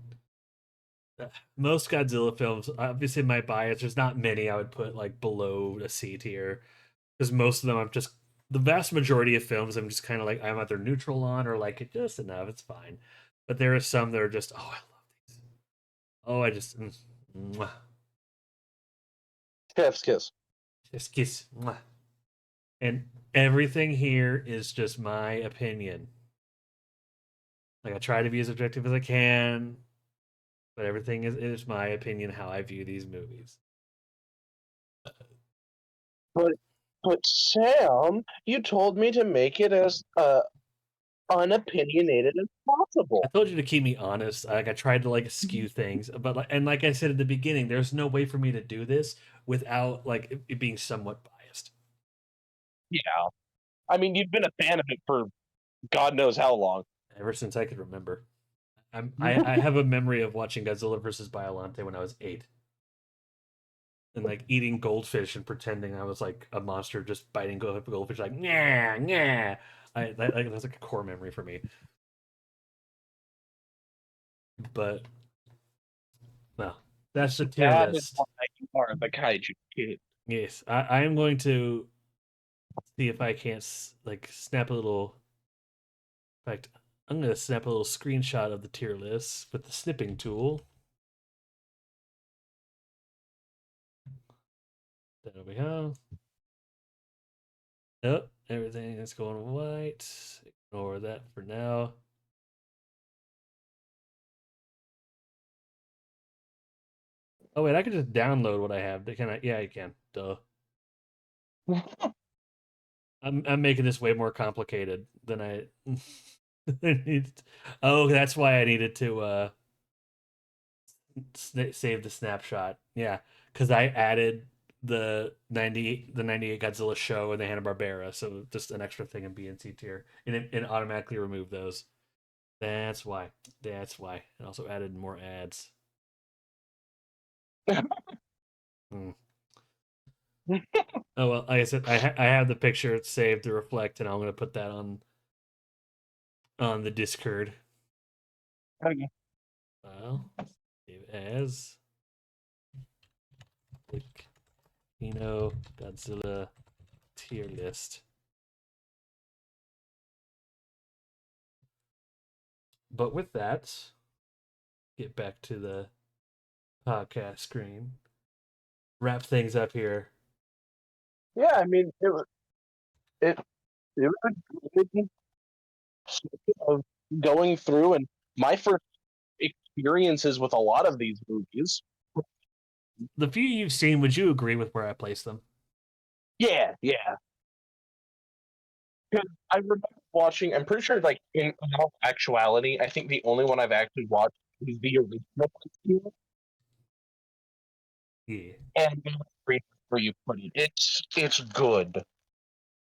most Godzilla films. Obviously, my bias. There's not many I would put like below a C tier because most of them I'm just the vast majority of films I'm just kind of like I'm either neutral on or like it just enough. It's fine. But there are some that are just I love these. Oh, I just mwah, Chef's kiss. just kiss. Mwah. And everything here is just my opinion. Like I try to be as objective as I can, but everything is my opinion how I view these movies. But Sam, you told me to make it as unopinionated as I possible. told you to keep me honest. Like I tried to like skew things, but like I said at the beginning, there's no way for me to do this without like it being somewhat biased. Yeah. I mean, you've been a fan of it for God knows how long. Ever since I could remember, I have a memory of watching Godzilla versus Biollante when I was 8, and like eating goldfish and pretending I was like a monster, just biting goldfish like yeah yeah. That's like a core memory for me. But no, that's the tier That is why list. you are the kaiju kid. Yes, I am going to see if I can't like snap a little. In fact, I'm going to snap a little screenshot of the tier list with the snipping tool. There we go. Oh, everything is going white. Ignore that for now. Oh wait, I can just download what I have. Can I? Yeah, I can. Duh. I'm making this way more complicated than I. I need. Oh, that's why I needed to save the snapshot. Yeah, because I added the 98 Godzilla show and the Hanna Barbera, so just an extra thing in B and C tier, and it automatically removed those. That's why. That's why. It also added more ads. Hmm. Oh well, like I said, I have the picture it's saved to reflect, and I'm gonna put that on the Discord. Okay. File save as the Kino Godzilla tier list. But with that, get back to the podcast screen. Wrap things up here. Yeah, I mean, it it was a good of going through and my first experiences with a lot of these movies. The few you've seen, would you agree with where I placed them? Yeah, yeah. 'Cause I remember watching. I'm pretty sure, like in all actuality, I think the only one I've actually watched is the original Godzilla, Yeah. and I agree where you put it. It's good.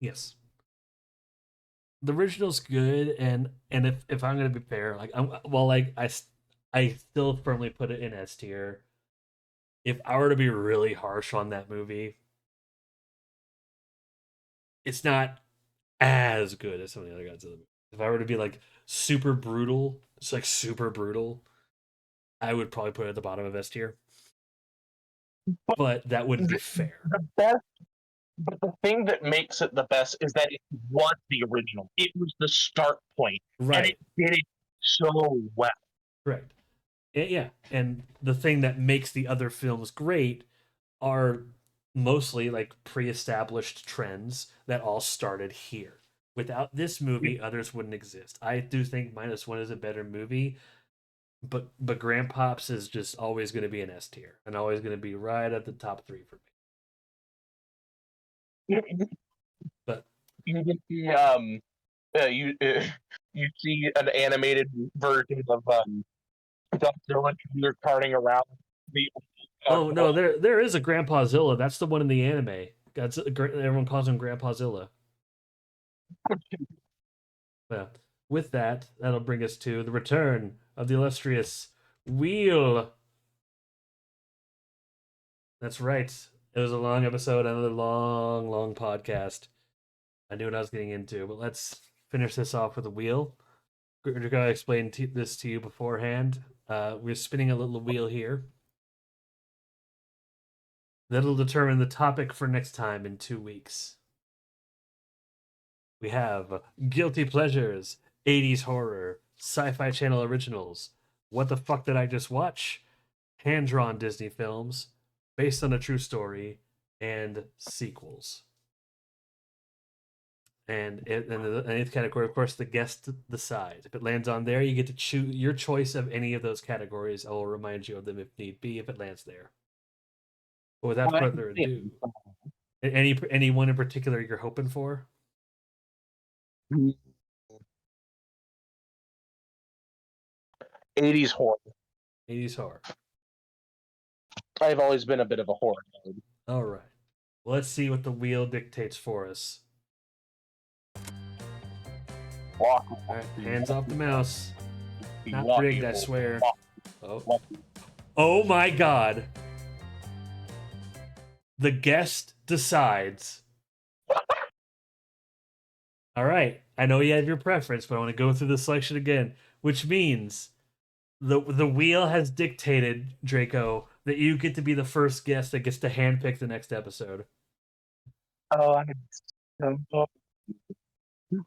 Yes. The original's good, and if I'm gonna be fair, like I'm well, like I still firmly put it in S tier. If I were to be really harsh on that movie, it's not as good as some of the other Godzilla movies. If I were to be like super brutal, it's like super brutal, I would probably put it at the bottom of S tier. But But that wouldn't be the, fair. the best, but the thing that makes it the best is that it was the original. It was the start point, and it Right. did it so well. Correct. Yeah. And the thing that makes the other films great are mostly like pre-established trends that all started here. Without this movie, others wouldn't exist. I do think Minus One is a better movie, but Grandpops is just always going to be an S tier and always going to be right at the top 3 for me. But You get the you you see an animated version of Godzilla computer carting around the oh no, world. there is a Grandpazilla. That's the one in the anime. Everyone calls him Grandpazilla. Yeah. With that, that'll bring us to the return of the illustrious Wheel. That's right. It was a long episode, another long, long podcast. I knew what I was getting into, but let's finish this off with a wheel. We're gonna explain this to you beforehand. We're spinning a little wheel here. That'll determine the topic for next time in 2 weeks. We have guilty pleasures, 80s horror, Sci-Fi Channel originals. What the fuck did I just watch? Hand-drawn Disney films, based on a true story, and sequels. And in the eighth category, of course, the guest decides. If it lands on there, you get to choose your choice of any of those categories. I will remind you of them if need be, if it lands there. But without further ado, any one in particular you're hoping for? 80s horror. 80s horror. I've always been a bit of a horror nerd. All right. Well, let's see what the wheel dictates for us. Walk, All right, hands off the mouse. Not walk, rigged, I walk, swear. walk, Oh. walk. Oh my god. The guest decides. All right. I know you have your preference, but I want to go through the selection again, which means the wheel has dictated, Draco, that you get to be the first guest that gets to handpick the next episode. Oh, I don't know. All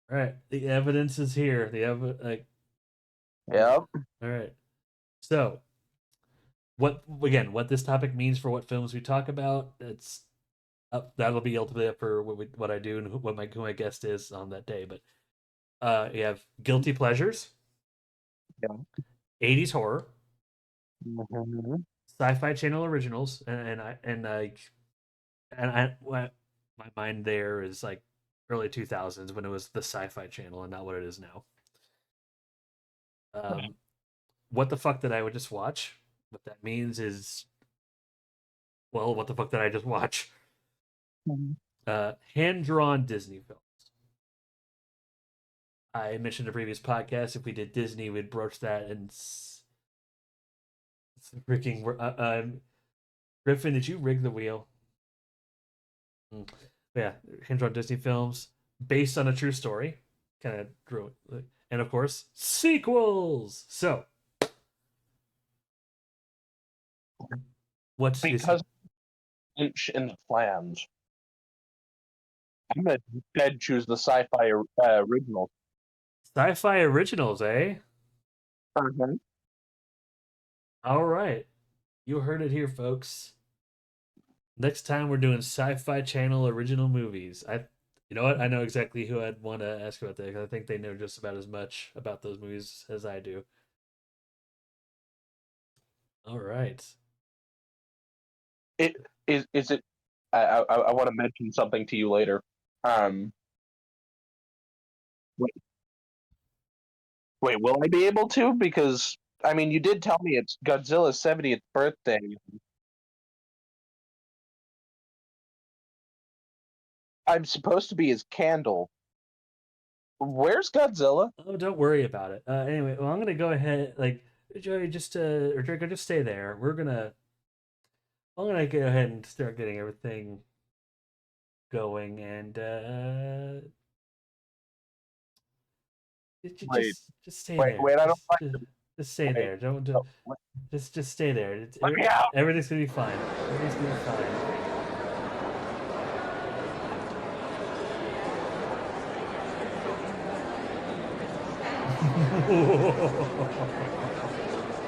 right. The evidence is here. Yep. All right. So, what this topic means for what films we talk about, it's that'll be ultimately up for what I do and who my guest is on that day. But you have guilty pleasures, Yeah. 80s horror, Mm-hmm. Sci-Fi Channel originals, my mind there is like early 2000s when it was the Sci-Fi Channel and not what it is now. What the fuck did I just watch? What that means is, well, what the fuck did I just watch? Hand-drawn Disney films. I mentioned in a previous podcast, if we did Disney, we'd broach that and freaking. Griffin, did you rig the wheel? Yeah, hand-drawn Disney films based on a true story. Kind of drew it. And of course, sequels. So, what's Because inch in the plans, I'm gonna dead choose the sci-fi original. Sci-Fi originals, eh? Mm-hmm. All right. You heard it here, folks. Next time we're doing Sci-Fi Channel original movies. You know what? I know exactly who I'd want to ask about that because I think they know just about as much about those movies as I do. All right. Is it? I want to mention something to you later. Wait, will I be able to? Because I mean, you did tell me it's Godzilla's 70th birthday. I'm supposed to be his candle. Where's Godzilla? Oh, don't worry about it. Anyway, well, I'm gonna go ahead. Like, Joey, or Draco, just stay there. I'm gonna go ahead and start getting everything going, and Wait, just stay wait, there. wait! I don't like Just stay wait. there. Don't Oh, just stay there. let me out! Everything's gonna be fine. Everything's gonna be fine.